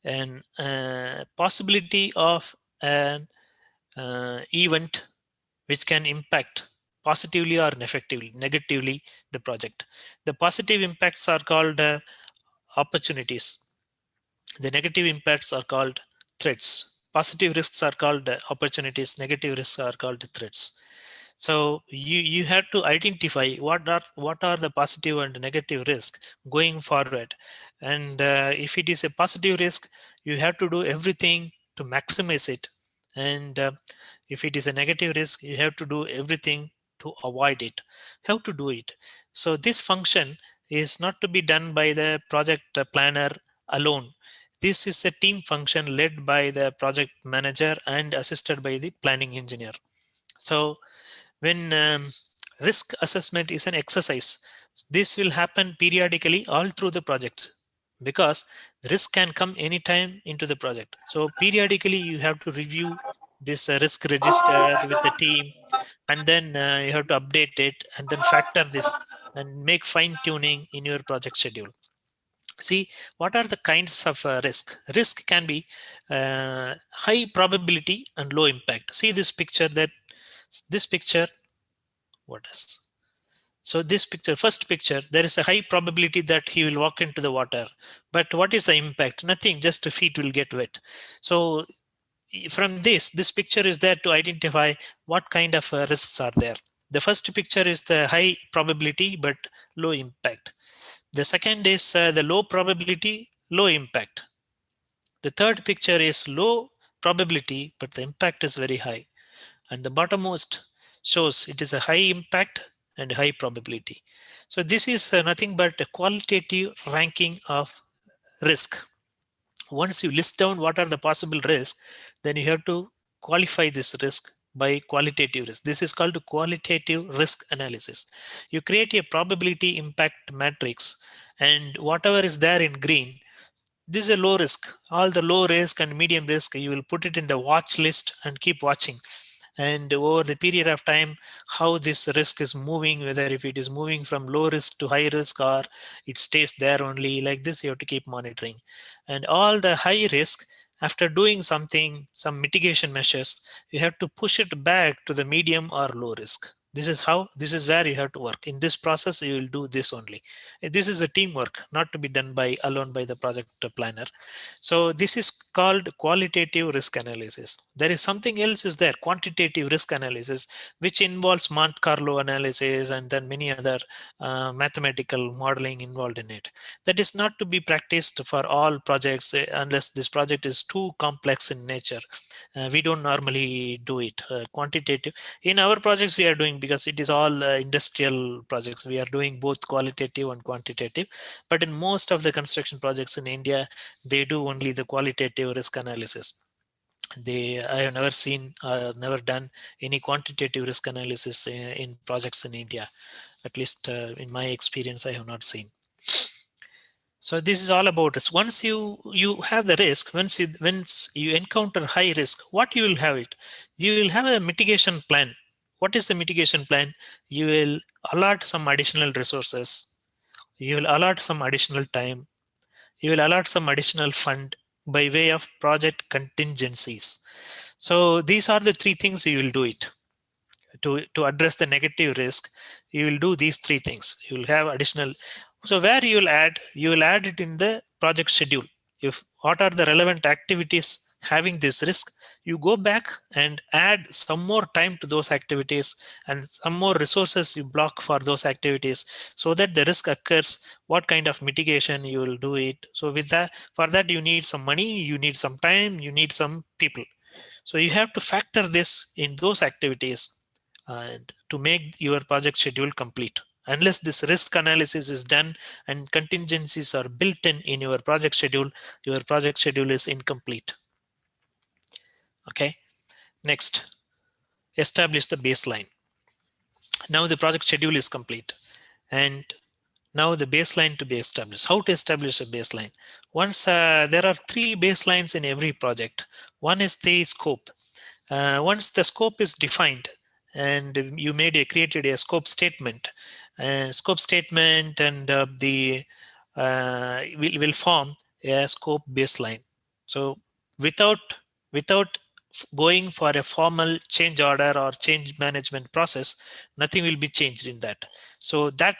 an possibility of an event which can impact positively or negatively the project. The positive impacts are called opportunities. The negative impacts are called threats. Positive risks are called opportunities. Negative risks are called threats. So you have to identify what are the positive and negative risk going forward. And if it is a positive risk, you have to do everything to maximize it. And if it is a negative risk, you have to do everything to avoid it. How to do it? So this function is not to be done by the project planner alone. This is a team function led by the project manager and assisted by the planning engineer. So when risk assessment is an exercise, this will happen periodically all through the project, because risk can come anytime into the project. So periodically you have to review this risk register with the team, and then you have to update it and then factor this and make fine tuning in your project schedule. See, what are the kinds of risk can be high probability and low impact. See this picture, what is, so this picture, first picture, there is a high probability that he will walk into the water, but what is the impact? Nothing, just feet will get wet. So from this picture is there to identify what kind of risks are there. The first picture is the high probability but low impact. The second is the low probability, low impact. The third picture is low probability, but the impact is very high. And the bottommost shows it is a high impact and high probability. So this is nothing but a qualitative ranking of risk. Once you list down what are the possible risks, then you have to qualify this risk by qualitative risk. This is called qualitative risk analysis. You create a probability impact matrix, and whatever is there in green, this is a low risk. All the low risk and medium risk, you will put it in the watch list and keep watching. And over the period of time, how this risk is moving, whether if it is moving from low risk to high risk or it stays there only, like this, you have to keep monitoring. And all the high risk, after doing something, some mitigation measures, you have to push it back to the medium or low risk. This is where you have to work. In this process, you will do this only. This is a teamwork, not to be done by alone by the project planner. So this is called qualitative risk analysis. There is something else is there, quantitative risk analysis, which involves Monte Carlo analysis and then many other mathematical modeling involved in it. That is not to be practiced for all projects unless this project is too complex in nature. We don't normally do it. Quantitative in our projects we are doing, because it is all industrial projects. We are doing both qualitative and quantitative. But in most of the construction projects in India, they do only the qualitative risk analysis. I have never seen, never done any quantitative risk analysis in projects in India. At least in my experience, I have not seen. So this is all about risk. Once you have the risk, once you encounter high risk, what you will have it? You will have a mitigation plan. What is the mitigation plan? You will allot some additional resources. You will allot some additional time. You will allot some additional fund by way of project contingencies. So these are the three things you will do it. To address the negative risk, you will do these three things. You will have additional. So where you will add it in the project schedule. If what are the relevant activities having this risk, you go back and add some more time to those activities and some more resources you block for those activities, so that the risk occurs, what kind of mitigation you will do it. So with that, for that you need some money, you need some time, you need some people. So you have to factor this in those activities and to make your project schedule complete. Unless this risk analysis is done and contingencies are built in your project schedule is incomplete. Okay, next, establish the baseline. Now the project schedule is complete, and now the baseline to be established. How to establish a baseline? Once there are 3 baselines in every project. One is the scope. Once the scope is defined and you created a scope statement, and the will form a scope baseline. So without going for a formal change order or change management process, nothing will be changed in that. So that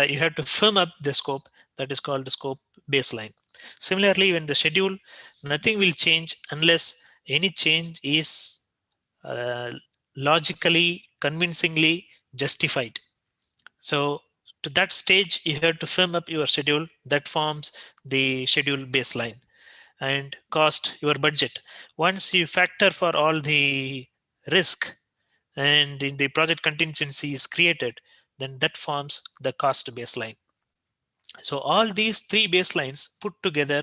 you have to firm up the scope. That is called the scope baseline. Similarly, when the schedule, nothing will change unless any change is logically, convincingly justified. So to that stage, you have to firm up your schedule. That forms the schedule baseline. And cost, your budget. Once you factor for all the risk and in the project contingency is created, then that forms the cost baseline. So all these 3 baselines put together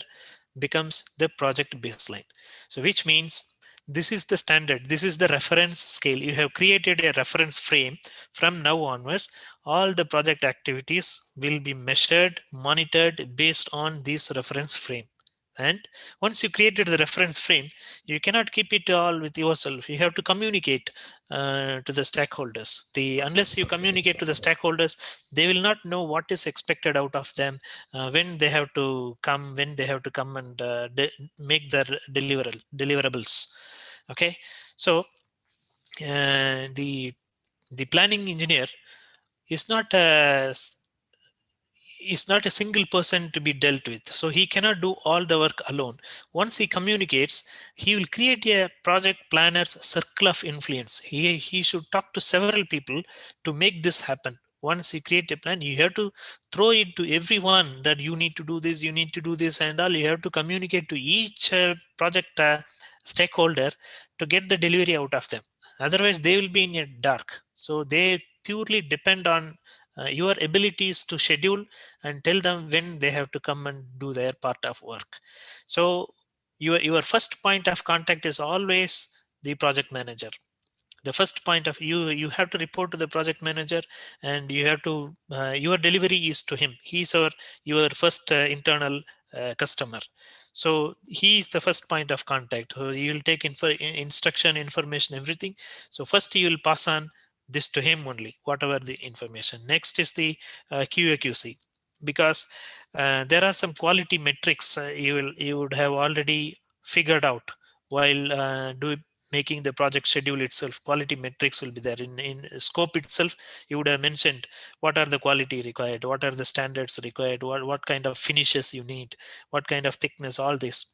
becomes the project baseline. So which means this is the standard, this is the reference scale. You have created a reference frame. From now onwards, all the project activities will be measured, monitored based on this reference frame. And once you created the reference frame, you cannot keep it all with yourself. You have to communicate to the stakeholders. Unless you communicate to the stakeholders, they will not know what is expected out of them, when they have to come and make their deliverables. Okay, so the planning engineer is not a single person to be dealt with. So he cannot do all the work alone. Once he communicates, he will create a project planner's circle of influence. He should talk to several people to make this happen. Once you create a plan, you have to throw it to everyone that you need to do this, you need to do this, and all. You have to communicate to each project stakeholder to get the delivery out of them. Otherwise, they will be in a dark. So they purely depend on your abilities to schedule and tell them when they have to come and do their part of work. So your first point of contact is always the project manager. The first point of you have to report to the project manager, and you have to your delivery is to him. He's your first internal customer. So he is the first point of contact. So you will take instruction, information, everything. So first you will pass on this to him only, whatever the information. Next is the QA/QC, because there are some quality metrics you would have already figured out while making the project schedule itself. Quality metrics will be there in scope itself. You would have mentioned what are the quality required, what are the standards required, what kind of finishes you need, what kind of thickness, all this.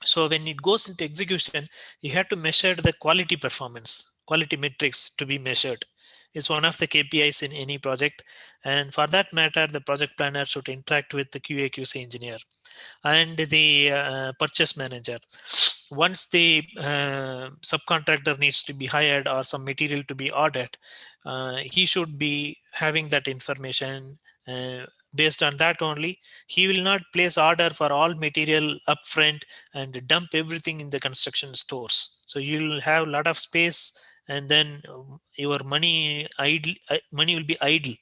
So when it goes into execution, you have to measure the quality performance. Quality metrics to be measured is one of the KPIs in any project. And for that matter, the project planner should interact with the QA/QC engineer and the purchase manager. Once the subcontractor needs to be hired or some material to be ordered, he should be having that information. Based on that only, he will not place order for all material upfront and dump everything in the construction stores. So you'll have a lot of space, and then your money will be idle.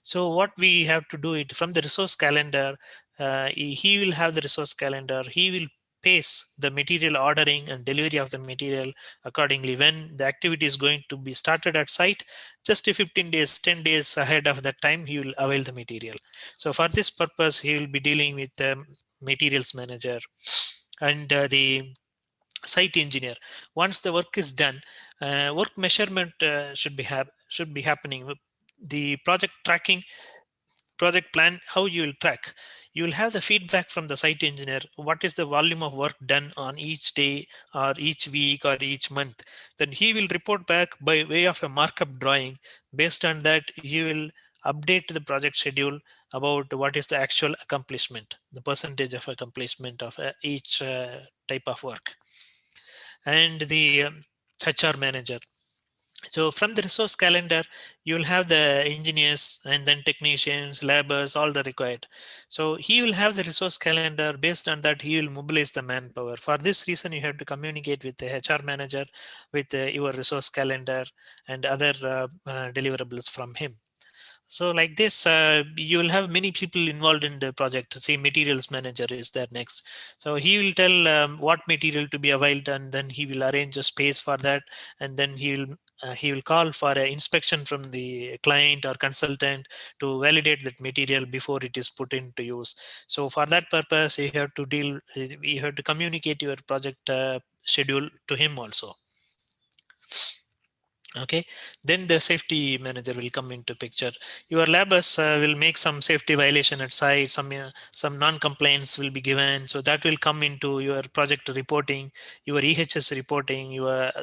So what we have to do it from the resource calendar. He will have the resource calendar. He will pace the material ordering and delivery of the material accordingly. When the activity is going to be started at site, just 15 days, 10 days ahead of that time, he will avail the material. So for this purpose, he will be dealing with the materials manager and the site engineer. Once the work is done, work measurement should be happening. The project tracking, project plan, how you will track. You will have the feedback from the site engineer. What is the volume of work done on each day or each week or each month? Then he will report back by way of a markup drawing. Based on that, he will update the project schedule about what is the actual accomplishment, the percentage of accomplishment of each type of work. and the HR manager. So from the resource calendar, you will have the engineers and then technicians, laborers, all the required. So he will have the resource calendar. Based on that, he will mobilize the manpower. For this reason, you have to communicate with the HR manager, with your resource calendar and other deliverables from him. So like this, you will have many people involved in the project. Say materials manager is there next. So he will tell what material to be availed, and then he will arrange a space for that. And then he will call for an inspection from the client or consultant to validate that material before it is put into use. So for that purpose, you have to communicate your project schedule to him also. Okay, then the safety manager will come into picture. Your labbers will make some safety violation at site, some non-compliance will be given, so that will come into your project reporting, your EHS reporting,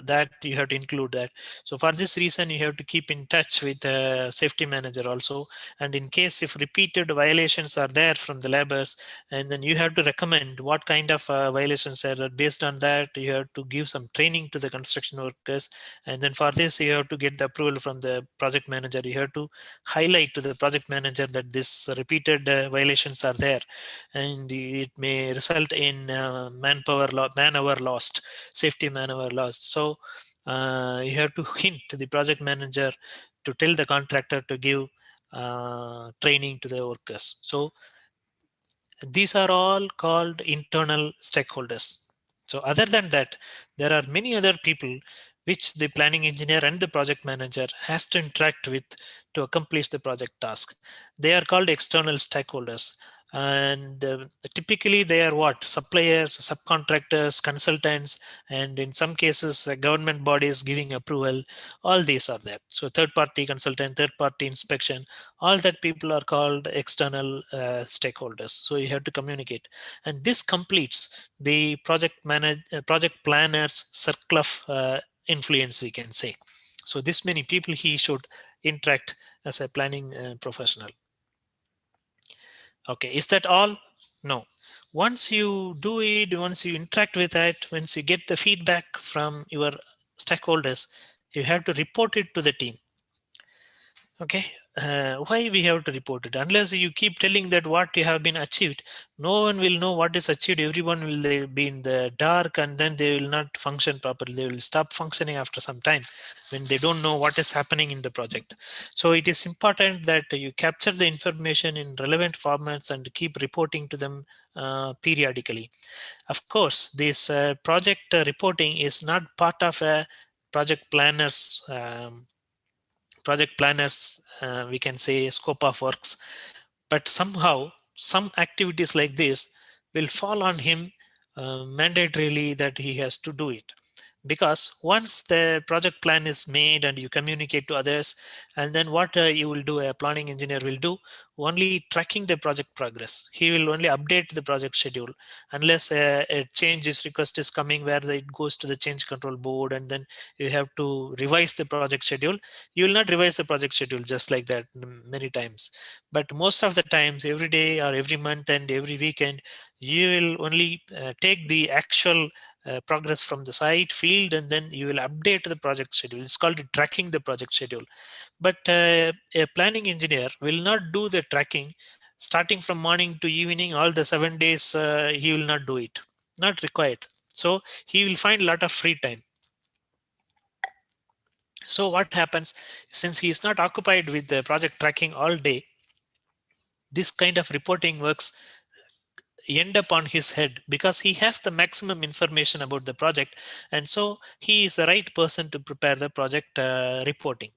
that you have to include that. So for this reason, you have to keep in touch with the safety manager also, and in case if repeated violations are there from the labbers, and then you have to recommend what kind of violations are there. Based on that, you have to give some training to the construction workers, and then for this you have to get the approval from the project manager. You have to highlight to the project manager that this repeated violations are there, and it may result in manpower lost, safety manpower lost. So you have to hint to the project manager to tell the contractor to give training to the workers. So these are all called internal stakeholders. So other than that, there are many other people which the planning engineer and the project manager has to interact with to accomplish the project task. They are called external stakeholders. And typically they are what? Suppliers, subcontractors, consultants, and in some cases government bodies giving approval. All these are there. So third party consultant, third party inspection, all that people are called external stakeholders. So you have to communicate, and this completes the project planner's circle of influence, we can say. So this many people he should interact as a planning professional. Okay, is that all? No. Once you do it, once you interact with it, once you get the feedback from your stakeholders, you have to report it to the team. Okay, why we have to report it? Unless you keep telling that what you have been achieved, no one will know what is achieved. Everyone will be in the dark, and then they will not function properly. They will stop functioning after some time when they don't know what is happening in the project. So it is important that you capture the information in relevant formats and keep reporting to them periodically. Of course, this project reporting is not part of a project planner's we can say scope of works, but somehow some activities like this will fall on him mandatorily, that he has to do it. Because once the project plan is made and you communicate to others, and then what you will do, a planning engineer will do only tracking the project progress. He will only update the project schedule unless a change request is coming, where it goes to the change control board, and then you have to revise the project schedule. You will not revise the project schedule just like that many times, but most of the times, every day or every month and every weekend, you will only take the actual progress from the site field, and then you will update the project schedule. It's called tracking the project schedule. But a planning engineer will not do the tracking starting from morning to evening, all the 7 days. He will not do it, not required. So he will find a lot of free time. So what happens, since he is not occupied with the project tracking all day, this kind of reporting works end up on his head, because he has the maximum information about the project, and so he is the right person to prepare the project reporting.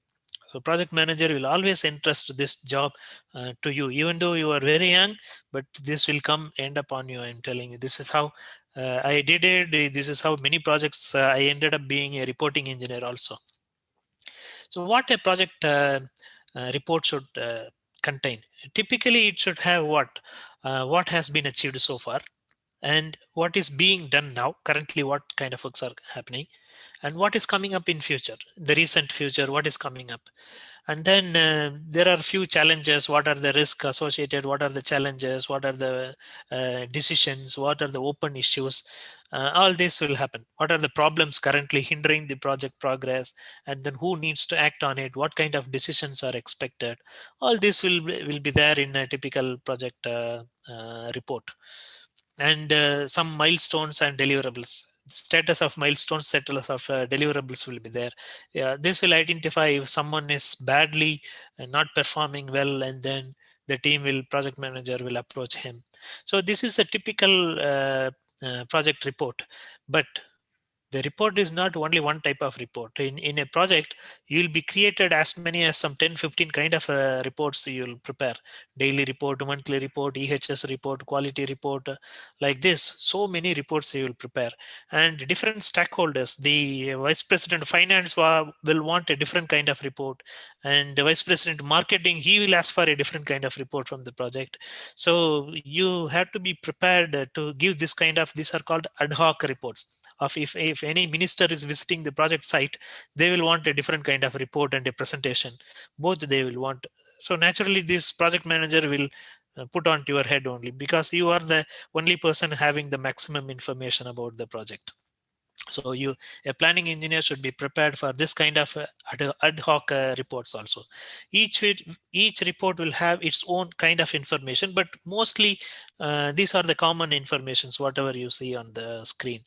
So project manager will always entrust this job to you, even though you are very young, but this will end up on you. I'm telling you, this is how I did it. This is how many projects I ended up being a reporting engineer also. So what a project report should contain? Typically, it should have what has been achieved so far, and what is being done now, currently what kind of works are happening, and what is coming up in future, the recent future, what is coming up. And then there are few challenges. What are the risks associated? What are the challenges? What are the decisions? What are the open issues? All this will happen. What are the problems currently hindering the project progress? And then who needs to act on it? What kind of decisions are expected? All this will be there in a typical project report. And some milestones and deliverables. Status of milestones, status of deliverables will be there. This will identify if someone is badly not performing well, and then the project manager will approach him. So this is a typical project report. But the report is not only one type of report. In a project, you will be created as many as some 10, 15 kind of reports you will prepare. Daily report, monthly report, EHS report, quality report, like this. So many reports you will prepare. And different stakeholders, the vice president of finance will want a different kind of report. And the vice president marketing, he will ask for a different kind of report from the project. So you have to be prepared to give this kind of, these are called ad hoc reports. Of if any minister is visiting the project site, they will want a different kind of report and a presentation. Both they will want. So naturally, this project manager will put onto your head only, because you are the only person having the maximum information about the project. So a planning engineer should be prepared for this kind of ad hoc reports also. Each report will have its own kind of information, but mostly these are the common informations, whatever you see on the screen.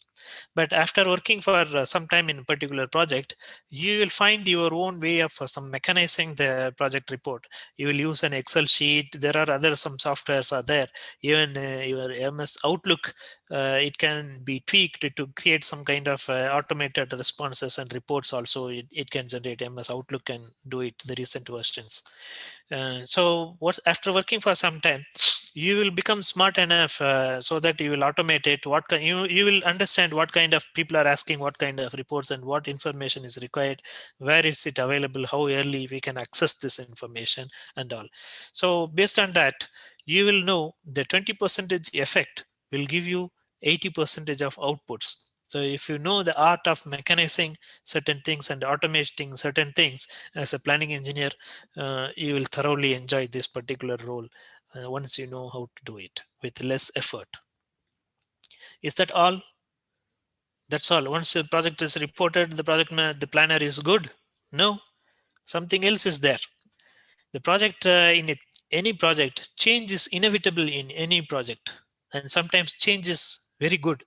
But after working for some time in a particular project, you will find your own way of some mechanizing the project report. You will use an Excel sheet. There are some softwares are there. Even your MS Outlook, it can be tweaked to create some kind of automated responses and reports also. It can generate. MS Outlook can do it, the recent versions. So after working for some time, you will become smart enough so that you will automate it. You will understand what kind of people are asking what kind of reports and what information is required, where is it available, how early we can access this information and all. So based on that, you will know the 20% effect will give you 80% of outputs. So if you know the art of mechanizing certain things and automating certain things as a planning engineer, you will thoroughly enjoy this particular role once you know how to do it with less effort. Is that all? That's all. Once the project is reported, the planner is good? No, something else is there. The project any project, change is inevitable in any project, and sometimes change is very good.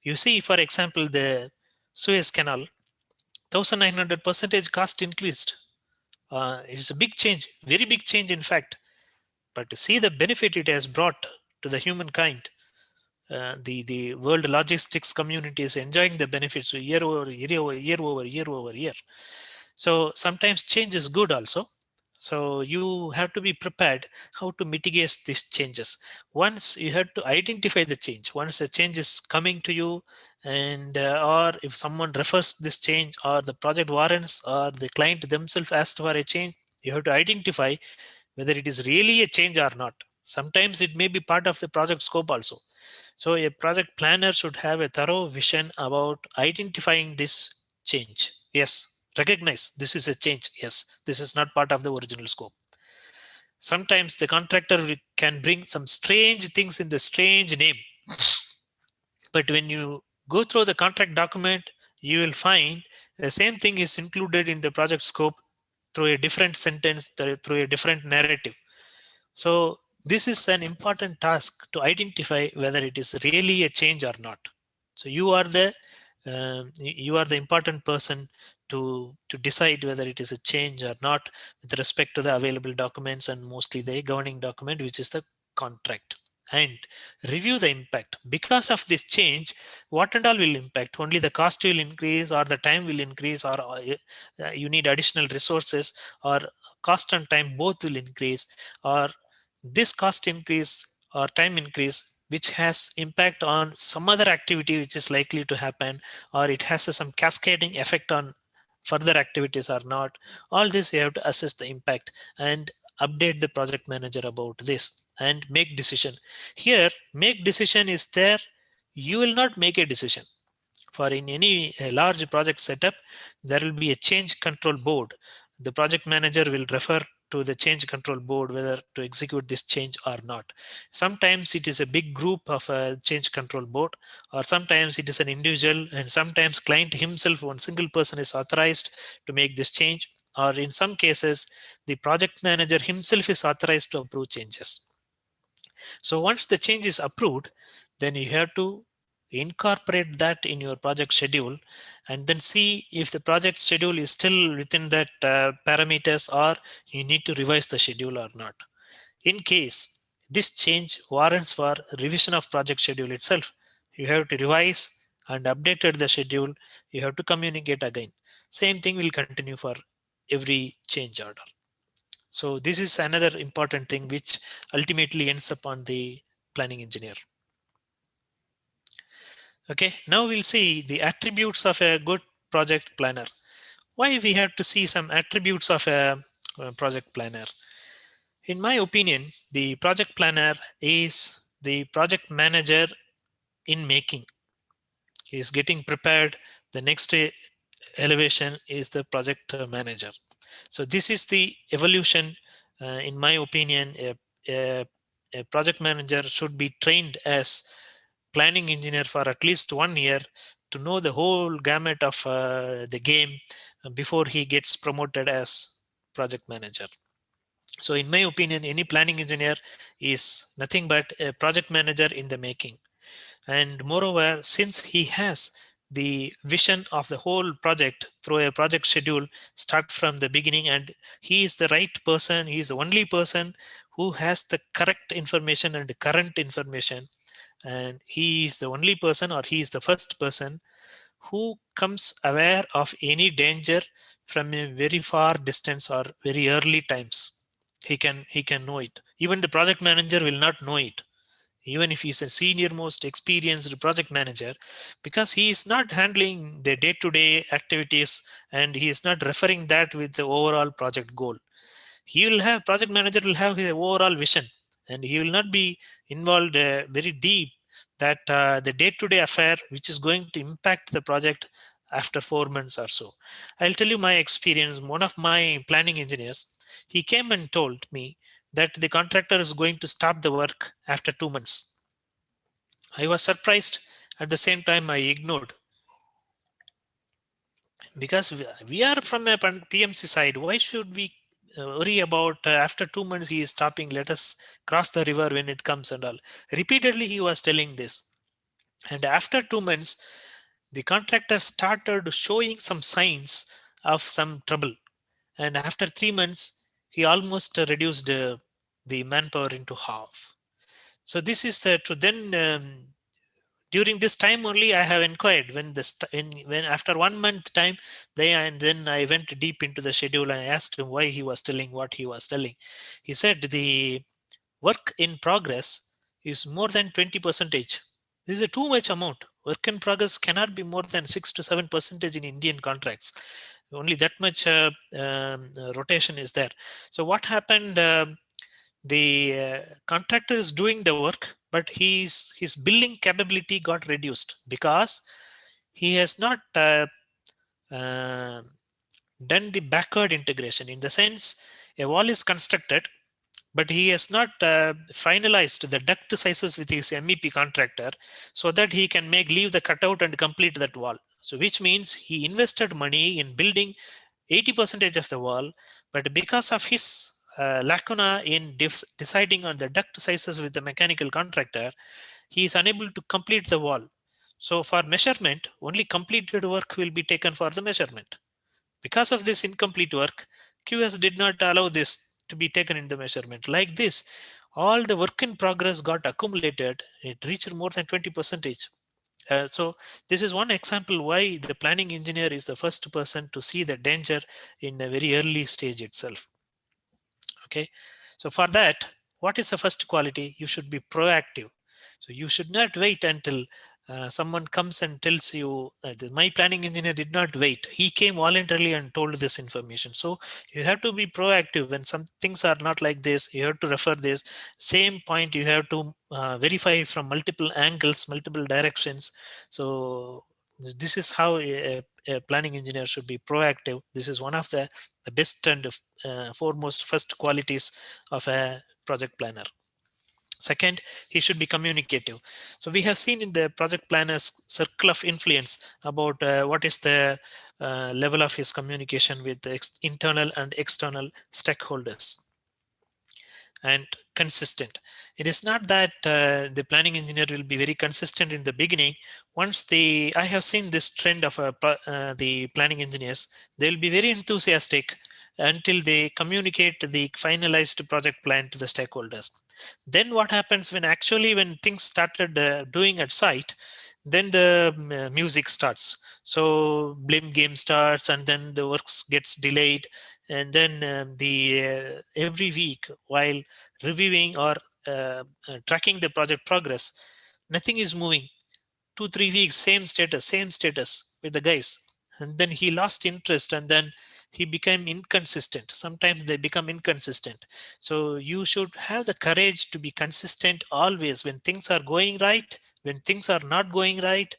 You see, for example, the Suez Canal, 1900% cost increased. It's a big change, very big change, in fact. But to see the benefit it has brought to the humankind, the world logistics community is enjoying the benefits year over year. So sometimes change is good also. So you have to be prepared how to mitigate these changes. Once you have to identify the change, once a change is coming to you, and or if someone refers this change, or the project warrants, or the client themselves asked for a change, you have to identify whether it is really a change or not. Sometimes it may be part of the project scope also. So a project planner should have a thorough vision about identifying this change. Yes, recognize this is a change. Yes, this is not part of the original scope. Sometimes the contractor can bring some strange things in the strange name. But when you go through the contract document, you will find the same thing is included in the project scope through a different sentence, through a different narrative. So this is an important task to identify whether it is really a change or not. So you are the important person to decide whether it is a change or not with respect to the available documents, and mostly the governing document, which is the contract. And review the impact. Because of this change, what and all will impact? Only the cost will increase, or the time will increase, or you need additional resources, or cost and time both will increase, or this cost increase or time increase which has impact on some other activity which is likely to happen, or it has some cascading effect on further activities or not. All this you have to assess the impact and update the project manager about this and make decision. Here, make decision is there. You will not make a decision. For in any large project setup, there will be a change control board. the project manager will refer to the change control board whether to execute this change or not. Sometimes it is a big group of a change control board, or sometimes it is an individual, and sometimes client himself, one single person, is authorized to make this change, or in some cases the project manager himself is authorized to approve changes. So once the change is approved, then you have to incorporate that in your project schedule and then see if the project schedule is still within that parameters, or you need to revise the schedule or not. In case this change warrants for revision of project schedule itself, you have to revise and updated the schedule. You have to communicate again. Same thing will continue for every change order. So this is another important thing which ultimately ends up on the planning engineer. Okay, now we'll see the attributes of a good project planner. Why we have to see some attributes of a project planner? In my opinion, the project planner is the project manager in making. He is getting prepared. The next elevation is the project manager. So this is the evolution. In my opinion, a project manager should be trained as planning engineer for at least 1 year to know the whole gamut of the game before he gets promoted as project manager. So in my opinion, any planning engineer is nothing but a project manager in the making. And moreover, since he has the vision of the whole project through a project schedule, start from the beginning, and he is the right person, he is the only person who has the correct information and the current information, and he is the only person, or he is the first person who comes aware of any danger from a very far distance or very early times. He can know it. Even the project manager will not know it, even if he's a senior most experienced project manager, because he is not handling the day-to-day activities and he is not referring that with the overall project goal. He will have, project manager will have his overall vision, and he will not be involved very deep that the day-to-day affair which is going to impact the project after 4 months or so. I'll tell you my experience. One of my planning engineers, he came and told me that the contractor is going to stop the work after 2 months. I was surprised. At the same time, I ignored, because we are from a PMC side. Why should we worry about after 2 months he is stopping, let us cross the river when it comes and all. Repeatedly he was telling this, and after 2 months the contractor started showing some signs of some trouble, and after 3 months he almost reduced the manpower into half. So this is the truth. Then during this time only I have inquired when when after 1 month time, then I went deep into the schedule and I asked him why he was telling what he was telling. He said the work in progress is more than 20%. This is a too much amount. Work in progress cannot be more than 6 to 7% in Indian contracts. Only that much rotation is there. So what happened? The contractor is doing the work, but his billing capability got reduced because he has not done the backward integration. In the sense, a wall is constructed, but he has not finalized the duct sizes with his MEP contractor so that he can leave the cutout and complete that wall. So which means he invested money in building 80% of the wall, but because of his lacuna in deciding on the duct sizes with the mechanical contractor, he is unable to complete the wall. So for measurement, only completed work will be taken for the measurement. Because of this incomplete work, QS did not allow this to be taken in the measurement. Like this, all the work in progress got accumulated. It reached more than 20%. So this is one example why the planning engineer is the first person to see the danger in a very early stage itself. Okay, so for that, what is the first quality? You should be proactive. So you should not wait until someone comes and tells you. My planning engineer did not wait. He came voluntarily and told this information. So you have to be proactive. When some things are not like this, you have to refer this same point. You have to verify from multiple angles, multiple directions. So this is how a planning engineer should be proactive. This is one of the best and foremost first qualities of a project planner. Second, he should be communicative. So we have seen in the project planner's circle of influence about what is the level of his communication with the internal and external stakeholders. And consistent. It is not that the planning engineer will be very consistent in the beginning. Once I have seen this trend of the planning engineers, they will be very enthusiastic until they communicate the finalized project plan to the stakeholders. Then what happens when things started doing at site, then the music starts. So blame game starts, and then the works gets delayed, and then every week while reviewing or tracking the project progress, nothing is moving. 2-3 weeks, same status with the guys, and then he lost interest, and then he became inconsistent. Sometimes they become inconsistent. So you should have the courage to be consistent always when things are going right, when things are not going right.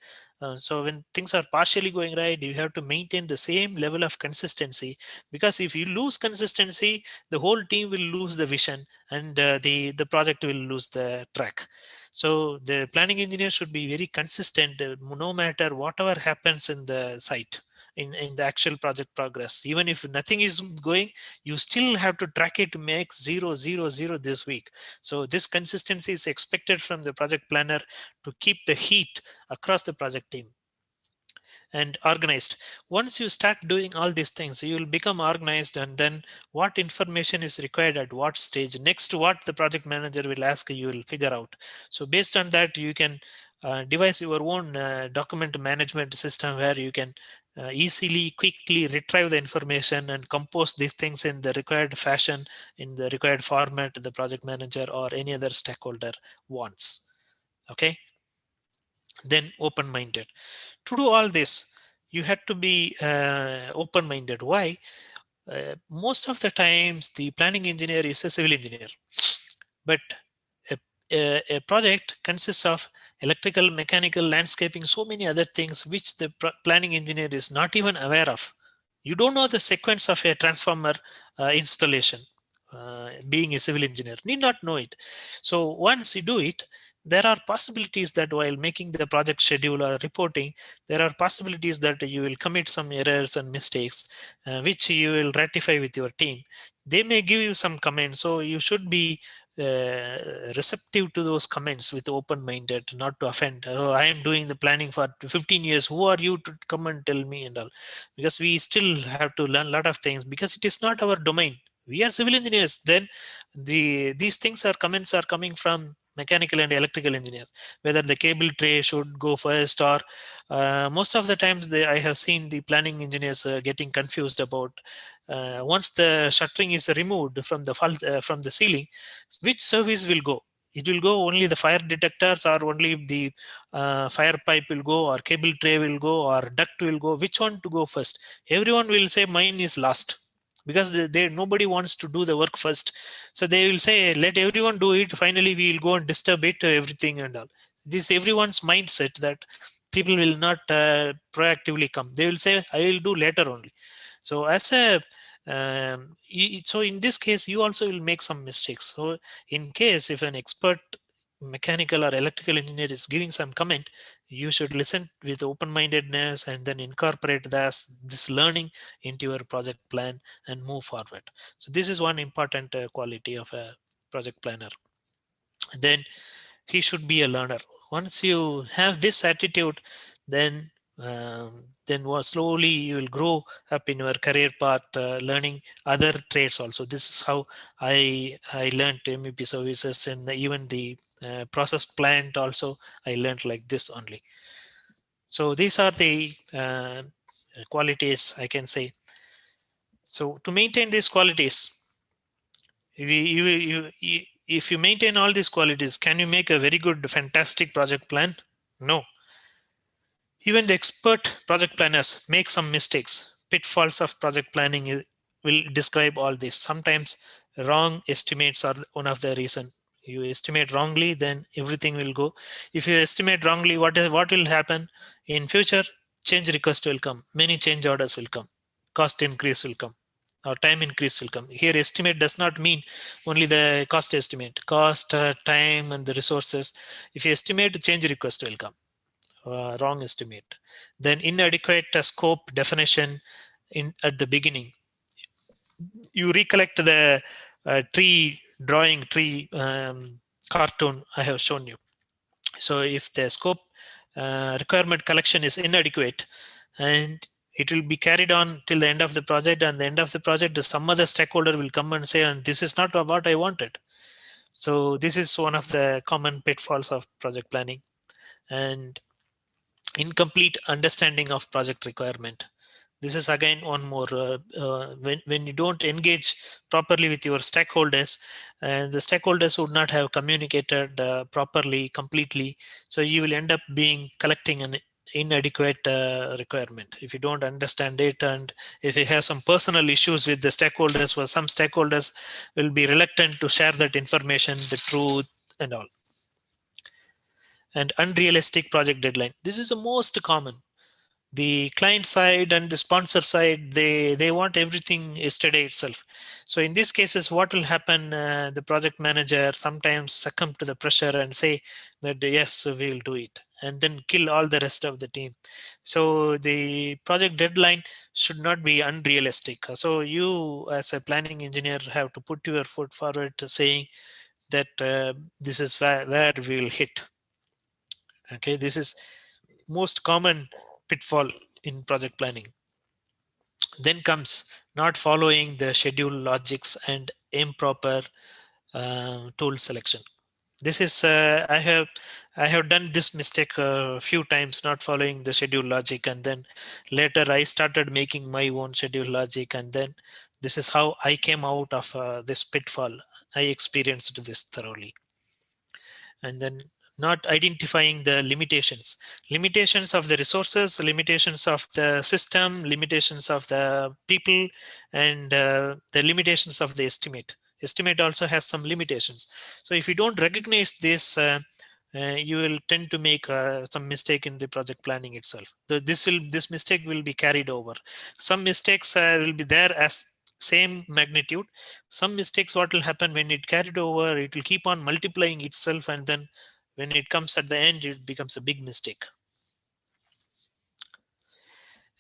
So when things are partially going right, you have to maintain the same level of consistency, because if you lose consistency, the whole team will lose the vision, and the project will lose the track. So the planning engineer should be very consistent no matter whatever happens in the site, in the actual project progress. Even if nothing is going, you still have to track it to make 0, 0, 0 this week. So this consistency is expected from the project planner to keep the heat across the project team. And organized. Once you start doing all these things, you will become organized, and then what information is required at what stage, next what the project manager will ask, you will figure out. So based on that, you can devise your own document management system where you can easily, quickly retrieve the information and compose these things in the required fashion, in the required format the project manager or any other stakeholder wants. Okay. Then open-minded. To do all this, you had to be open-minded. Why? Most of the times, the planning engineer is a civil engineer, but a project consists of electrical, mechanical, landscaping, so many other things which the planning engineer is not even aware of. You don't know the sequence of a transformer installation. Being a civil engineer, need not know it. So once you do it, there are possibilities that while making the project schedule or reporting, there are possibilities that you will commit some errors and mistakes, which you will rectify with your team. They may give you some comments, so you should be receptive to those comments with open-minded, not to offend. Oh, I am doing the planning for 15 years. Who are you to come and tell me and all? Because we still have to learn a lot of things, because it is not our domain. We are civil engineers. Then these things are comments are coming from mechanical and electrical engineers, whether the cable tray should go first, or most of the times I have seen the planning engineers getting confused about once the shuttering is removed from the ceiling, which service will go. It will go only the fire detectors, or only the fire pipe will go, or cable tray will go, or duct will go. Which one to go first? Everyone will say mine is last, because nobody wants to do the work first. So they will say, let everyone do it. Finally, we will go and disturb it, everything and all. This everyone's mindset that people will not proactively come. They will say, I will do later only. So as a so in this case, you also will make some mistakes. So in case if an expert mechanical or electrical engineer is giving some comment, you should listen with open-mindedness and then incorporate this learning into your project plan and move forward. So this is one important quality of a project planner. Then he should be a learner. Once you have this attitude, then slowly you will grow up in your career path, learning other trades also. This is how I learned MEP services, and even the process plant also I learned like this only. So these are the qualities I can say. So to maintain these qualities, if you maintain all these qualities, can you make a very good, fantastic project plan? No. Even the expert project planners make some mistakes. Pitfalls of project planning will describe all this. Sometimes wrong estimates are one of the reason. You estimate wrongly, then everything will go. If you estimate wrongly, what will happen in future? change request will come, many change orders will come, cost increase will come, or time increase will come. Here estimate does not mean only the cost estimate, cost, time and the resources. If you estimate, change request will come, wrong estimate. Then inadequate scope definition at the beginning. You recollect the tree drawing, tree cartoon I have shown you. So if the scope requirement collection is inadequate, and it will be carried on till the end of the project, and the end of the project some other stakeholder will come and say, and this is not what I wanted. So this is one of the common pitfalls of project planning. And incomplete understanding of project requirement. This is again one more, when you don't engage properly with your stakeholders, and the stakeholders would not have communicated properly, completely, so you will end up being collecting an inadequate requirement if you don't understand it. And if you have some personal issues with the stakeholders, where some stakeholders will be reluctant to share that information, the truth and all. And unrealistic project deadline, this is the most common. The client side and the sponsor side, they want everything yesterday itself. So in these cases, what will happen, the project manager sometimes succumb to the pressure and say that yes, we will do it, and then kill all the rest of the team. So the project deadline should not be unrealistic. So you as a planning engineer have to put your foot forward to saying that this is where we will hit. Okay, this is most common pitfall in project planning. Then comes not following the schedule logics and improper tool selection. This is I have done this mistake a few times, not following the schedule logic, and then later I started making my own schedule logic, and then this is how I came out of this pitfall. I experienced this thoroughly. And then not identifying the limitations of the resources, limitations of the system, limitations of the people, and the limitations of the estimate also has some limitations. So if you don't recognize this, you will tend to make some mistake in the project planning itself. This mistake will be carried over. Some mistakes will be there as same magnitude. Some mistakes, what will happen when it carried over, it will keep on multiplying itself, and then when it comes at the end, it becomes a big mistake.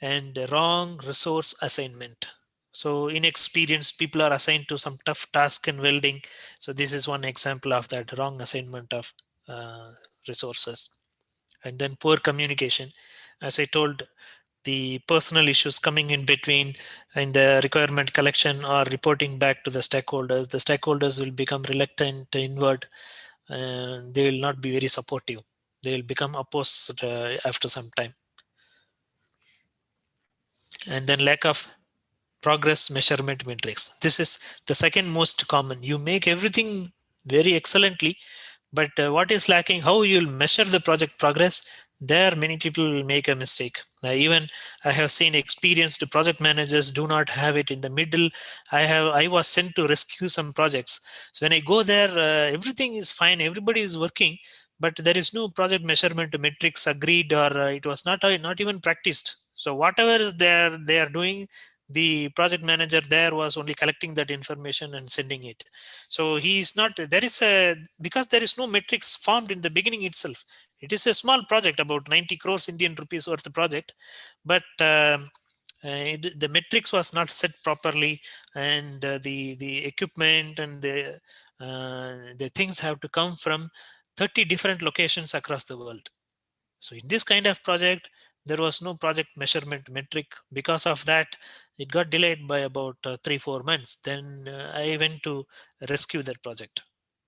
And wrong resource assignment. So inexperienced people are assigned to some tough task in welding. So this is one example of that wrong assignment of resources. And then poor communication. As I told, the personal issues coming in between in the requirement collection or reporting back to the stakeholders will become reluctant inward, and they will not be very supportive. They will become opposed after some time. And then lack of progress measurement metrics. This is the second most common. You make everything very excellently, but what is lacking, how you will measure the project progress, there many people will make a mistake. Even I have seen experienced project managers do not have it in the middle. I was sent to rescue some projects. So when I go there, everything is fine, everybody is working, but there is no project measurement metrics agreed, or it was not even practiced. So whatever is there they are doing, the project manager there was only collecting that information and sending it. So he is not, there is a, because there is no metrics formed in the beginning itself. It is a small project, about 90 crores Indian rupees worth the project, but the metrics was not set properly, and the equipment and the things have to come from 30 different locations across the world. So in this kind of project, there was no project measurement metric. Because of that, it got delayed by about 3-4 months. Then I went to rescue that project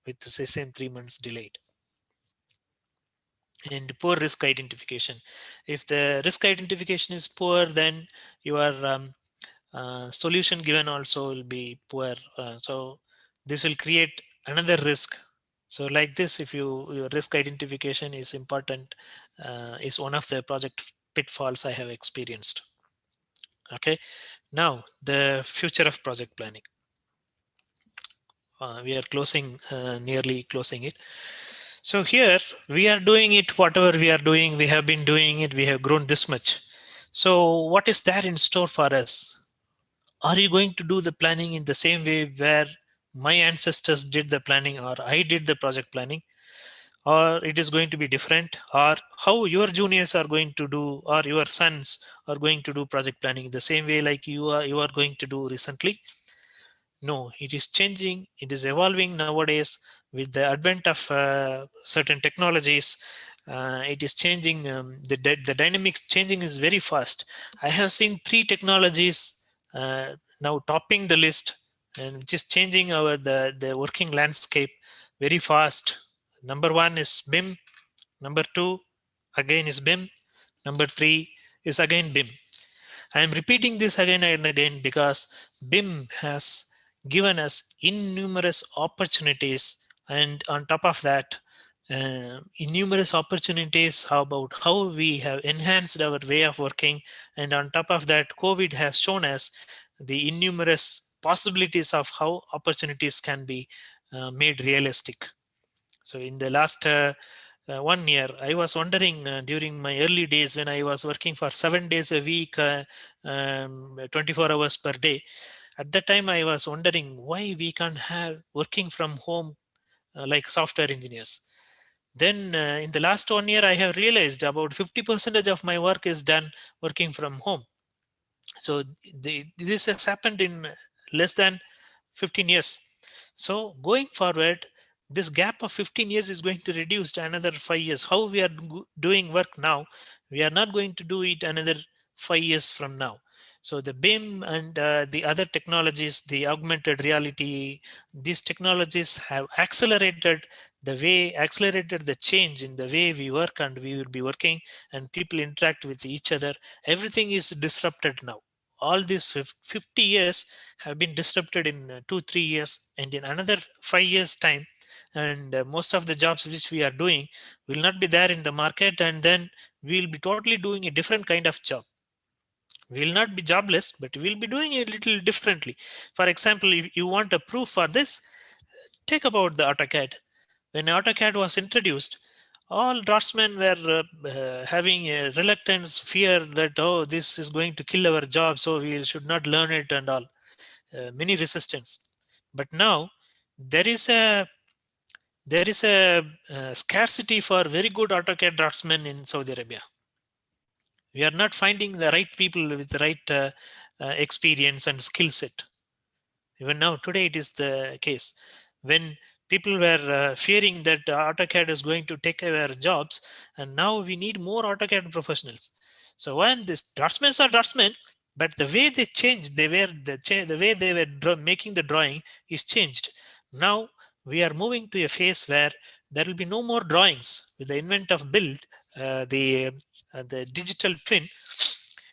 with the same 3 months delayed. And poor risk identification. If the risk identification is poor, then your solution given also will be poor. So this will create another risk. So like this, if your risk identification is important, is one of the project pitfalls I have experienced. Okay, now the future of project planning. We are closing, nearly closing it. So here we are doing it, whatever we are doing, we have been doing it, we have grown this much. So what is there in store for us? Are you going to do the planning in the same way where my ancestors did the planning, or I did the project planning, or it is going to be different, or how your juniors are going to do, or your sons are going to do project planning the same way like you are going to do recently? No, it is changing. It is evolving nowadays with the advent of certain technologies. It is changing. The dynamics changing is very fast. I have seen 3 technologies now topping the list, and which is changing the working landscape very fast. Number one is BIM. Number two again is BIM. Number three is again BIM. I am repeating this again and again because BIM has given us innumerous opportunities, and on top of that, innumerous opportunities. How about how we have enhanced our way of working? And on top of that, COVID has shown us the innumerous possibilities of how opportunities can be made realistic. So in the last 1 year, I was wondering during my early days when I was working for 7 days a week, 24 hours per day. At that time, I was wondering why we can't have working from home like software engineers. Then in the last 1 year, I have realized about 50% of my work is done working from home. So this has happened in less than 15 years. So going forward, this gap of 15 years is going to reduce to another 5 years. How we are doing work now, we are not going to do it another 5 years from now. So the BIM and the other technologies, the augmented reality, these technologies have accelerated the change in the way we work and we will be working, and people interact with each other. Everything is disrupted now. All these 50 years have been disrupted in 2-3 years, and in another 5 years time, and most of the jobs which we are doing will not be there in the market, and then we will be totally doing a different kind of job. We will not be jobless, but we will be doing it a little differently. For example, if you want a proof for this, take about the AutoCAD. When AutoCAD was introduced, all draftsmen were having a reluctance, fear that, oh, this is going to kill our job, so we should not learn it and all. Many resistance. But now there is a scarcity for very good AutoCAD draftsmen in Saudi Arabia. We are not finding the right people with the right experience and skill set. Even now, today it is the case. When people were fearing that AutoCAD is going to take away our jobs, and now we need more AutoCAD professionals. So when these draftsmen are draftsmen, but the way they changed, the way they were making the drawing is changed. Now we are moving to a phase where there will be no more drawings. With the invent of build, the digital twin,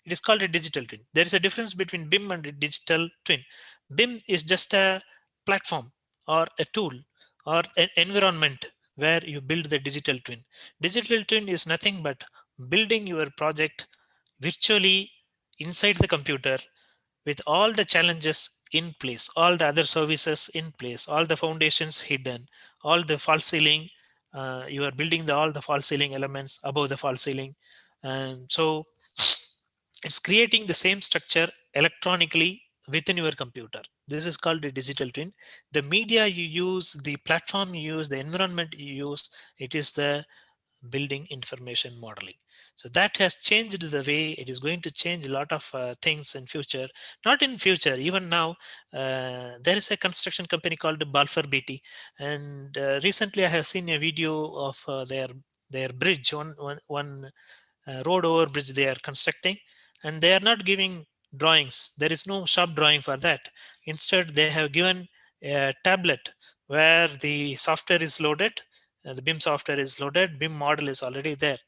it is called a digital twin. There is a difference between BIM and a digital twin. BIM is just a platform or a tool or an environment where you build the digital twin. Digital twin is nothing but building your project virtually inside the computer with all the challenges in place, all the other services in place, all the foundations hidden, all the false ceiling. You are building all the false ceiling elements above the false ceiling. And so it's creating the same structure electronically within your computer. This is called a digital twin. The media you use, the platform you use, the environment you use, it is the building information modeling. So that has changed the way. It is going to change a lot of things in future. Not in future, even now. There is a construction company called Balfour Beatty, and recently I have seen a video of their bridge, one road over bridge they are constructing, and they are not giving drawings. There is no shop drawing for that. Instead, they have given a tablet where the software is loaded. The BIM software is loaded. BIM model is already there.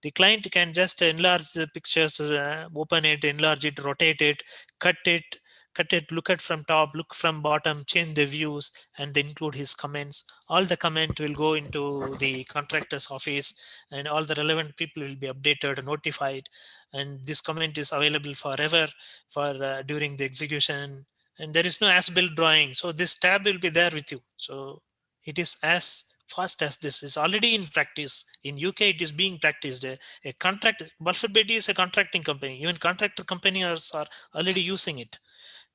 The client can just enlarge the pictures, open it, enlarge it, rotate it, cut it, look at from top, look from bottom, change the views, and then include his comments. All the comment will go into the contractor's office, and all the relevant people will be updated, notified, and this comment is available forever for during the execution. And there is no as-built drawing, so this tab will be there with you. So it is as fast as this is already in practice. In UK, it is being practiced. A contract, Buffett Betty is a contracting company. Even contractor companies are already using it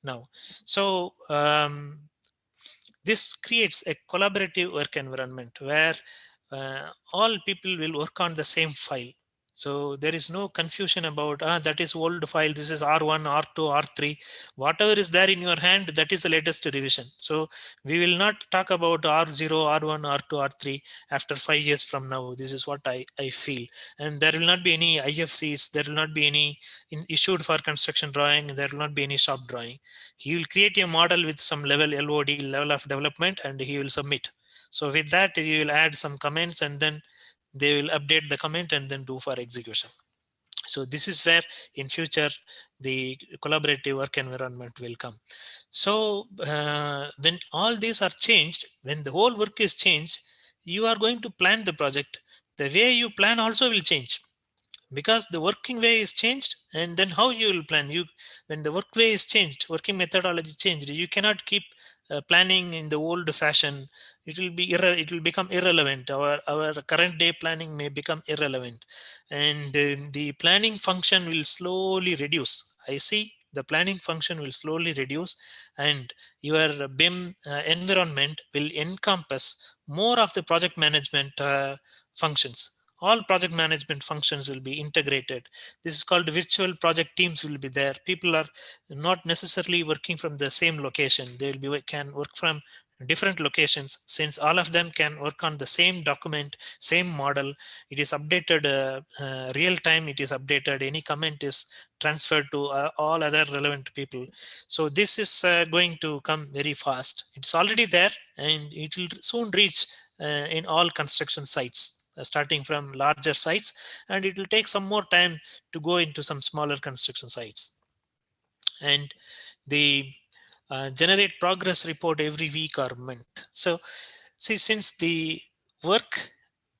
now. So this creates a collaborative work environment where all people will work on the same file. So there is no confusion about that is old file, this is R1, R2, R3. Whatever is there in your hand, that is the latest revision. So we will not talk about R0, R1, R2, R3 after 5 years from now. This is what I feel. And there will not be any IFCs, there will not be any issued for construction drawing, there will not be any shop drawing. He will create a model with some level LOD, level of development, and he will submit. So with that, you will add some comments and then they will update the comment and then do for execution. So this is where in future the collaborative work environment will come. So when all these are changed, when the whole work is changed, you are going to plan the project. The way you plan also will change, because the working way is changed, and then how you will plan. You, when the work way is changed, working methodology changed, you cannot keep planning in the old fashion. It will be it will become irrelevant. Our current day planning may become irrelevant, and the planning function will slowly reduce. I see the planning function will slowly reduce, and your BIM environment will encompass more of the project management functions. All project management functions will be integrated. This is called virtual project teams will be there. People are not necessarily working from the same location. They will be can work from different locations, since all of them can work on the same document, same model. It is updated real time. It is updated. Any comment is transferred to all other relevant people. So this is going to come very fast. It's already there, and it will soon reach in all construction sites, starting from larger sites, and it will take some more time to go into some smaller construction sites. And the generate progress report every week or month. So see, since the work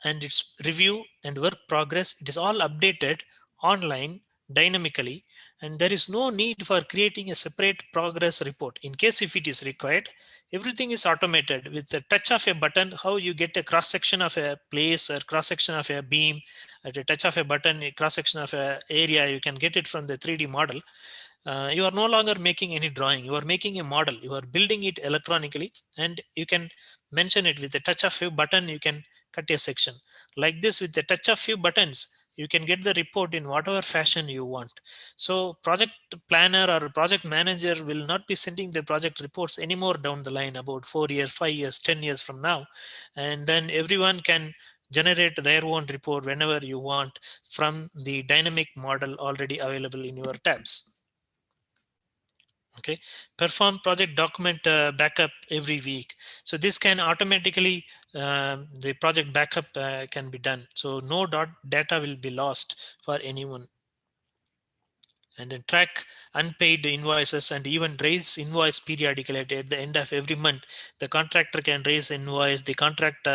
and its review and work progress, it is all updated online dynamically, and there is no need for creating a separate progress report. In case if it is required, everything is automated with the touch of a button. How you get a cross section of a place or cross section of a beam at a touch of a button, a cross section of a area, you can get it from the 3D model. You are no longer making any drawing. You are making a model. You are building it electronically, and you can mention it with the touch of a button. You can cut a section like this with the touch of few buttons. You can get the report in whatever fashion you want. So project planner or project manager will not be sending the project reports anymore down the line about 4 years, 5 years, 10 years from now. And then everyone can generate their own report whenever you want from the dynamic model already available in your tabs. Okay, perform project document backup every week. So this can automatically the project backup can be done, so no data will be lost for anyone. And then track unpaid invoices and even raise invoice periodically. At the end of every month, the contractor can raise invoice. The contract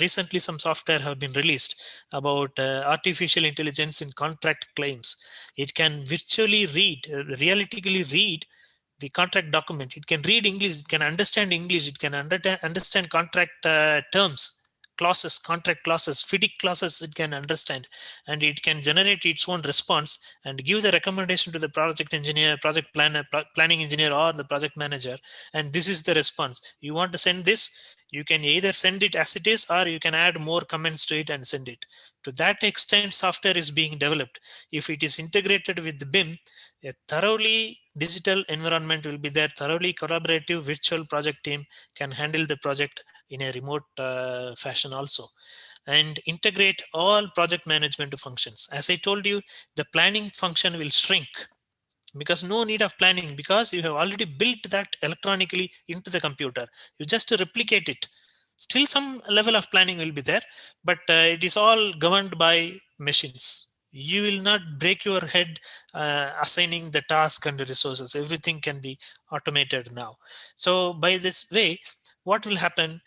recently some software have been released about artificial intelligence in contract claims. It can virtually read, realistically read the contract document. It can read English, it can understand English, it can understand contract terms, clauses, contract clauses, FIDIC clauses, it can understand, and it can generate its own response and give the recommendation to the project engineer, project planner, planning engineer, or the project manager. And this is the response. You want to send this, you can either send it as it is, or you can add more comments to it and send it. To that extent, software is being developed. If it is integrated with the BIM, a thoroughly digital environment will be there. Thoroughly collaborative virtual project team can handle the project in a remote fashion also, and integrate all project management functions. As I told you, the planning function will shrink because no need of planning, because you have already built that electronically into the computer. You just replicate it. Still some level of planning will be there, but it is all governed by machines. You will not break your head assigning the task and the resources. Everything can be automated now. So by this way, what will happen?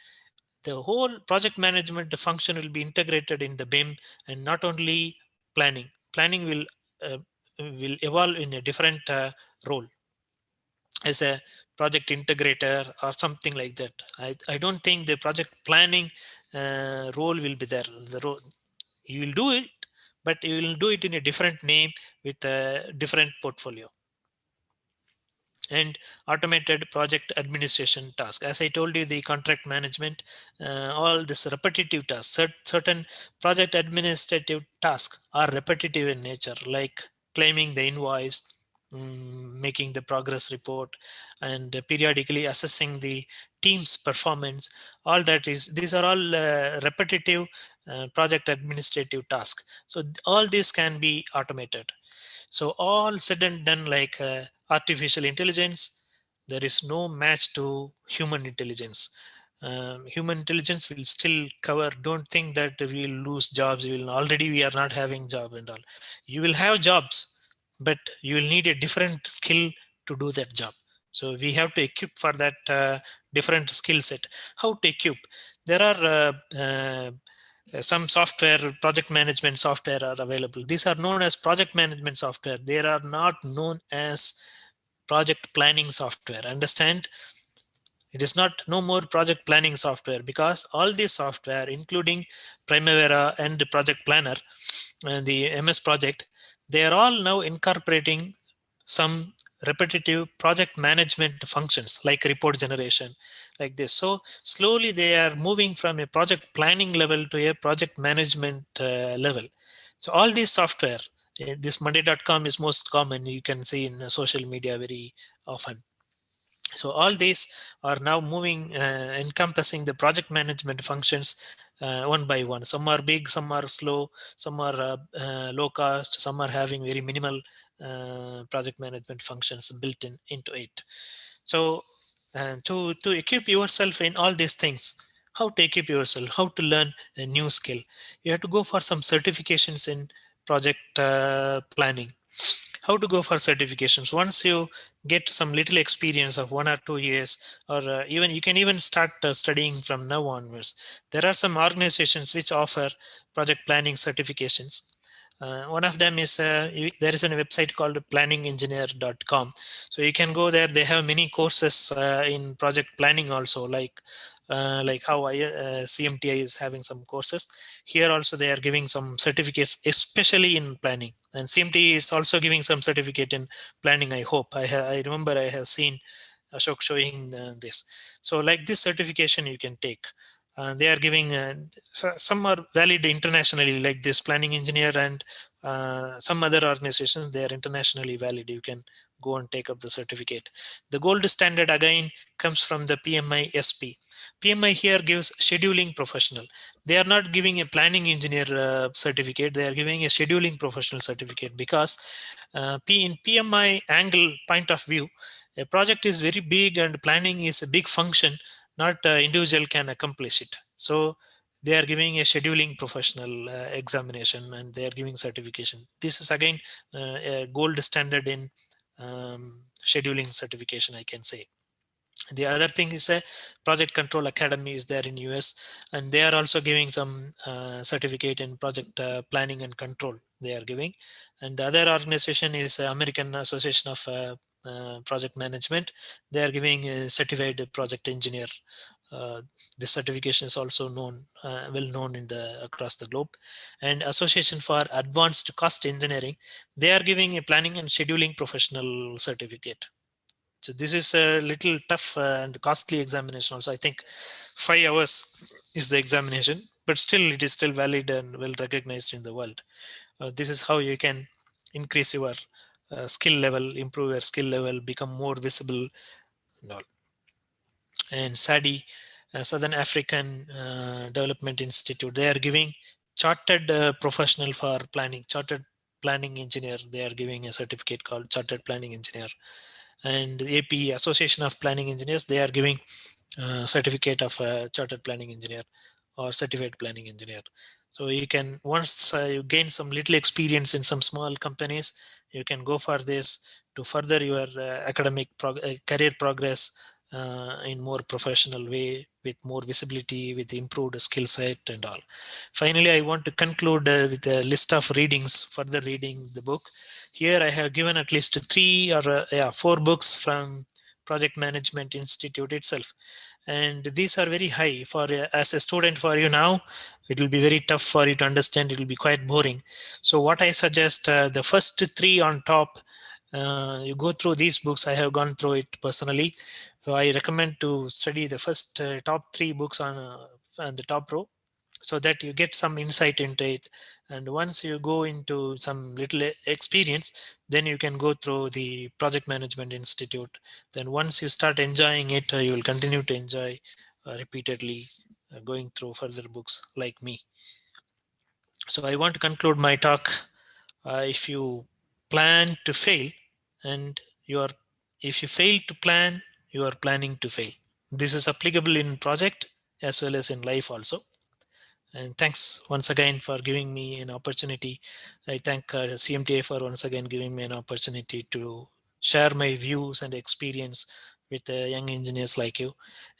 The whole project management function will be integrated in the BIM, and not only planning. Planning will evolve in a different role as a project integrator or something like that. I don't think the project planning role will be there. You will do it, but you will do it in a different name with a different portfolio. And automated project administration task. As I told you, the contract management, all this repetitive tasks, certain project administrative tasks are repetitive in nature, like claiming the invoice, making the progress report, and periodically assessing the team's performance. All that is, these are all repetitive project administrative tasks. So all this can be automated. So all said and done, like artificial intelligence, there is no match to human intelligence. Human intelligence will still cover. Don't think that we will lose jobs. We are not having job and all. You will have jobs, but you will need a different skill to do that job. So we have to equip for that different skill set. How to equip? There are some software, project management software are available. These are known as project management software. They are not known as project planning software. Understand? It is not no more project planning software, because all these software, including Primavera and the Project Planner and the MS Project, they are all now incorporating some repetitive project management functions like report generation, like this. So slowly they are moving from a project planning level to a project management level. So all these software, this Monday.com is most common. You can see in social media very often. So all these are now moving, encompassing the project management functions one by one. Some are big, some are slow, some are low cost, some are having very minimal project management functions built into it. So to equip yourself in all these things, how to equip yourself, how to learn a new skill, you have to go for some certifications in project planning. How to go for certifications? Once you get some little experience of 1 or 2 years, or even you can even start studying from now onwards. There are some organizations which offer project planning certifications. One of them is there is a website called planningengineer.com. So you can go there. They have many courses in project planning also, like how CMTI is having some courses. Here also they are giving some certificates, especially in planning. And CMTI is also giving some certificate in planning. I hope I remember I have seen Ashok showing this. So like this certification you can take. They are giving some are valid internationally, like this planning engineer, and some other organizations, they are internationally valid. You can go and take up the certificate. The gold standard again comes from the PMI SP. PMI here gives scheduling professional. They are not giving a planning engineer certificate. They are giving a scheduling professional certificate, because in PMI angle point of view, a project is very big and planning is a big function. Not individual can accomplish it. So they are giving a scheduling professional examination, and they are giving certification. This is again a gold standard in scheduling certification, I can say. The other thing is a Project Control Academy is there in US, and they are also giving some certificate in project planning and control they are giving. And the other organization is American Association of Project Management. They are giving a certified project engineer. This certification is also known, well known in across the globe. And Association for Advanced Cost Engineering, they are giving a planning and scheduling professional certificate. So this is a little tough and costly examination also. I think 5 hours is the examination, but still it is still valid and well recognized in the world. This is how you can increase your skill level, improve your skill level, become more visible and all. And SADI, Southern African Development Institute, they are giving chartered professional for planning, chartered planning engineer. They are giving a certificate called chartered planning engineer. And AP, Association of Planning Engineers, they are giving certificate of chartered planning engineer or certified planning engineer. So you can, once you gain some little experience in some small companies, you can go for this to further your academic career progress in more professional way, with more visibility, with improved skill set and all. Finally, I want to conclude with a list of readings, further reading the book. Here I have given at least 3 or 4 books from Project Management Institute itself. And these are very high for as a student. For you now, it will be very tough for you to understand. It will be quite boring. So what I suggest, the first 3 on top, you go through these books. I have gone through it personally, so I recommend to study the first top 3 books on the top row, so that you get some insight into it. And once you go into some little experience, then you can go through the Project Management Institute. Then once you start enjoying it, you will continue to enjoy repeatedly going through further books like me. So I want to conclude my talk. If you plan to fail, and if you fail to plan, you are planning to fail. This is applicable in project as well as in life also. And thanks once again for giving me an opportunity. I thank CMTI for once again giving me an opportunity to share my views and experience with young engineers like you.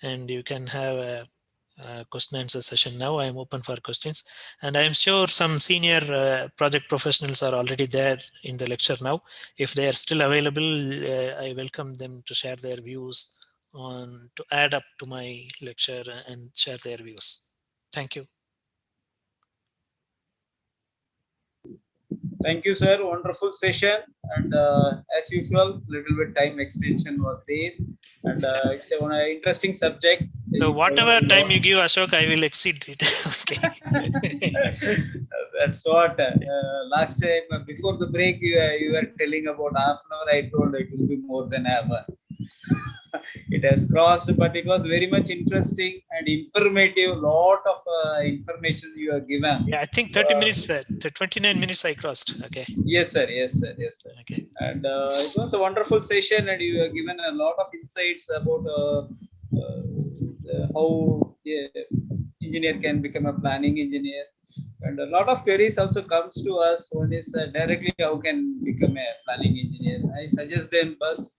And you can have a question answer session now. I am open for questions, and I am sure some senior project professionals are already there in the lecture now. If they are still available, I welcome them to share their views to add up to my lecture and share their views. Thank you. Thank you, sir. Wonderful session. And as usual, little bit time extension was there. And it's an interesting subject. So whatever time you give, Ashok, I will exceed it. Okay. That's what. Last time, before the break, you were telling about half an hour. I told it will be more than an hour. It has crossed, but it was very much interesting and informative. Lot of information you have given. Yeah, I think 30 minutes, 29 minutes I crossed. Okay. Yes, sir. Yes, sir. Yes, sir. Okay. And it was a wonderful session, and you have given a lot of insights about how engineer can become a planning engineer. And a lot of queries also comes to us. One is directly how can become a planning engineer. I suggest them first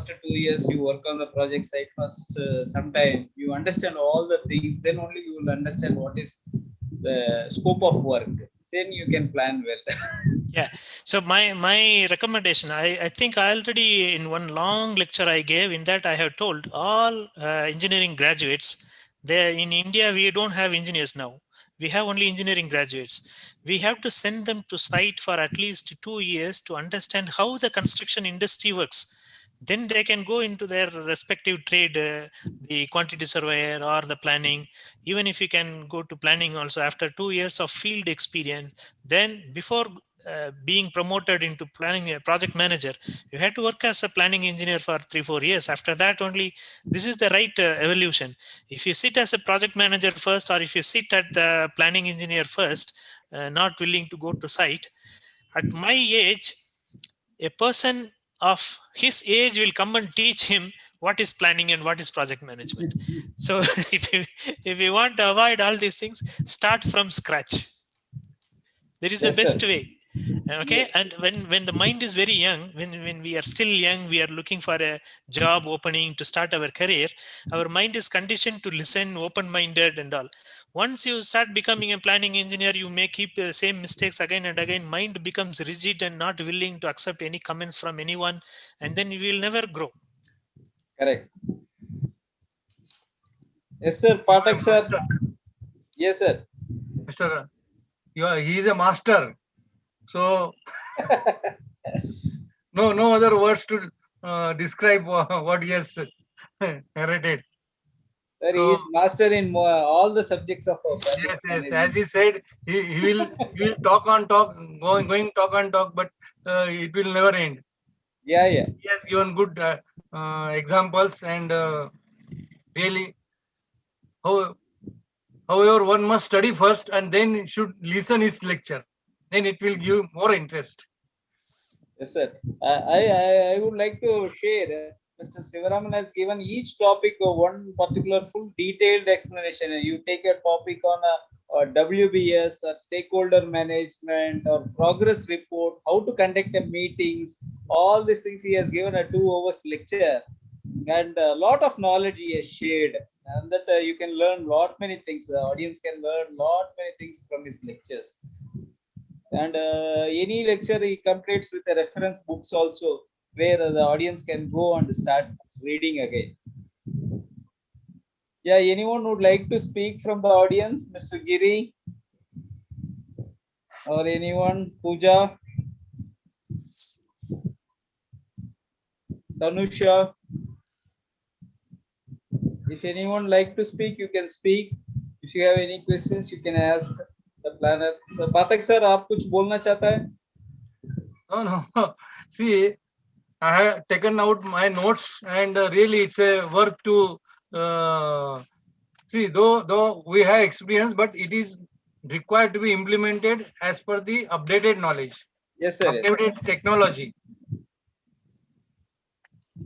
2 years you work on the project site first. Sometime you understand all the things, then only you will understand what is the scope of work. Then you can plan well. Yeah. So my recommendation, I think I already in one long lecture I gave, in that I have told all engineering graduates, there in India we don't have engineers now. We have only engineering graduates. We have to send them to site for at least 2 years to understand how the construction industry works. Then they can go into their respective trade, the quantity surveyor or the planning. Even if you can go to planning also after 2 years of field experience, then before being promoted into planning project manager, you have to work as a planning engineer for 3-4 years. After that only, this is the right evolution. If you sit as a project manager first, or if you sit at the planning engineer first, not willing to go to site, at my age, a person of his age will come and teach him what is planning and what is project management. So if you want to avoid all these things, start from scratch. There is the best way. Okay. Yes. And when the mind is very young, when we are still young, we are looking for a job opening to start our career, our mind is conditioned to listen, open-minded and all. Once you start becoming a planning engineer, you may keep the same mistakes again and again. Mind becomes rigid and not willing to accept any comments from anyone, and then you will never grow. Correct. Yes, sir. Patak, sir. Yes, sir. Mr. He is a master. So no other words to describe what he has narrated. Sir, he is master in all the subjects of our project. Yes. As he said, he will talk on talk, going talk on talk, but it will never end. Yeah. He has given good examples, and really, however, one must study first and then should listen his lecture. Then it will give more interest. Yes, sir. I would like to share. Mr. Sivaraman has given each topic one particular full detailed explanation. You take a topic on a WBS or stakeholder management or progress report, how to conduct a meetings, all these things he has given a 2 hours lecture, and a lot of knowledge he has shared, and that you can learn many things. The audience can learn many things from his lectures. And any lecture he completes with the reference books also, where the audience can go and start reading again. Yeah, anyone would like to speak from the audience? Mr. Giri or anyone? Pooja, Tanusha. If anyone like to speak, you can speak. If you have any questions, you can ask the planner. So, Pathak sir, आप कुछ बोलना चाहता है? No, no. See, I have taken out my notes, and really it's a work to see. Though we have experience, but it is required to be implemented as per the updated knowledge, Yes, sir. updated technology.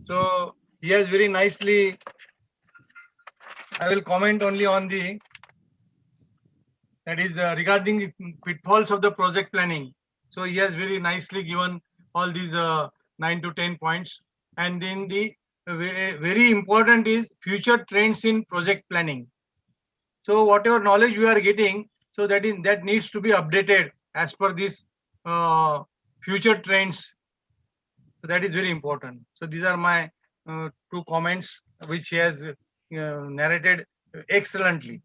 So he has very nicely. I will comment only on the that is regarding the pitfalls of the project planning. So he has very nicely given all these 9 to 10 points. And then the very important is future trends in project planning. So whatever knowledge we are getting, so that needs to be updated as per this future trends. So that is very important. So these are my two comments which he has narrated excellently.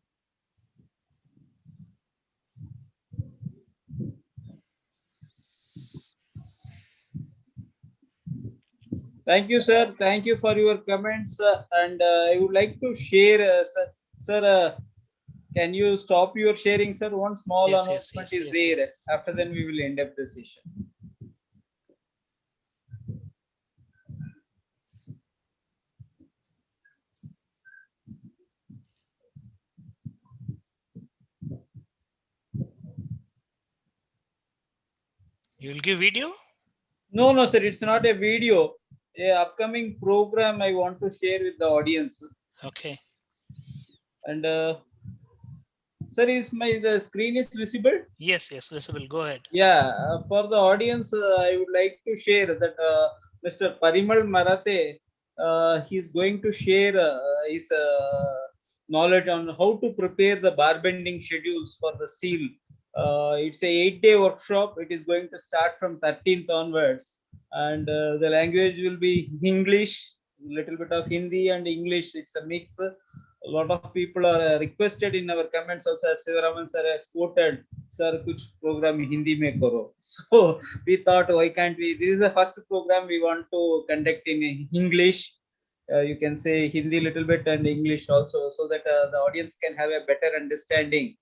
Thank you, sir. Thank you for your comments. And I would like to share, sir, can you stop your sharing, sir? One small announcement is there. Yes. After then, we will end up the session. You will give video? No, no, sir. It's not a video. A upcoming program I want to share with the audience. Okay. And sir, is the screen is visible? Yes, visible. Go ahead. Yeah, for the audience, I would like to share that Mr. Parimal Marathe, he is going to share his knowledge on how to prepare the bar bending schedules for the steel. It's a 8-day workshop. It is going to start from 13th onwards, and the language will be English, little bit of Hindi and English. It's a mix. A lot of people are requested in our comments also, as Sivaraman sir has quoted, sir, kuch program Hindi mein karo. So we thought, why can't we? This is the first program we want to conduct in English. You can say Hindi little bit and English also, so that the audience can have a better understanding.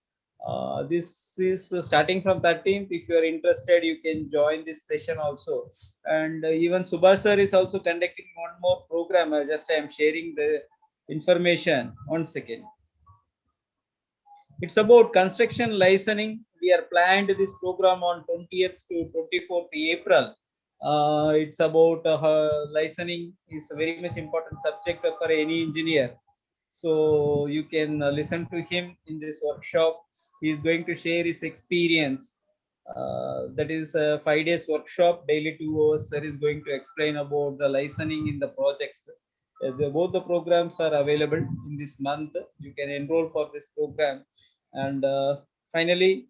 This is starting from 13th. If you are interested, you can join this session also. And even Subhash sir is also conducting one more program. Just I am sharing the information. 1 second. It's about construction licensing. We are planned this program on 20th to 24th April. It's about licensing is a very much important subject for any engineer. So you can listen to him in this workshop. He is going to share his experience. That is a 5 days workshop. Daily 2 hours. Sir is going to explain about the licensing in the projects. Both the programs are available in this month. You can enroll for this program. And finally,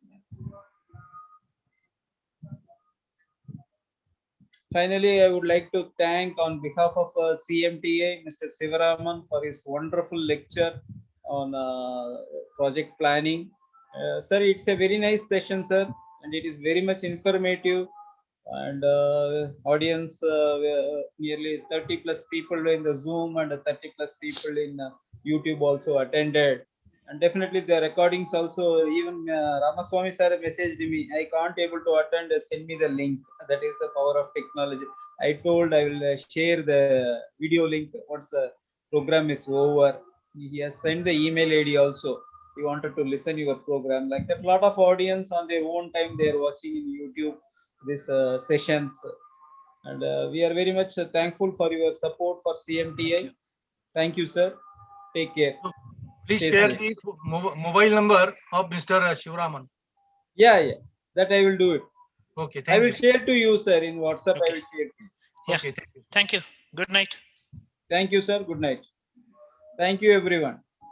I would like to thank on behalf of CMTI, Mr. Sivaraman, for his wonderful lecture on project planning. Sir, it's a very nice session, sir, and it is very much informative. And audience, nearly 30 plus people in the Zoom and 30 plus people in YouTube also attended. And definitely the recordings also, even Ramaswamy sir messaged me, I can't able to attend, send me the link. That is the power of technology. I told I will share the video link once the program is over. He has sent the email ID also. He wanted to listen your program. Like that, a lot of audience on their own time, they are watching in YouTube these sessions. And we are very much thankful for your support for CMTI. Thank you, sir. Take care. Please share the mobile number of Mr. Shivaraman. Yeah, that I will do it. Okay, I will share to you, sir, in WhatsApp. Okay. I will share to you. Yeah. Okay, Thank you. Good night. Thank you, sir. Good night. Thank you, everyone.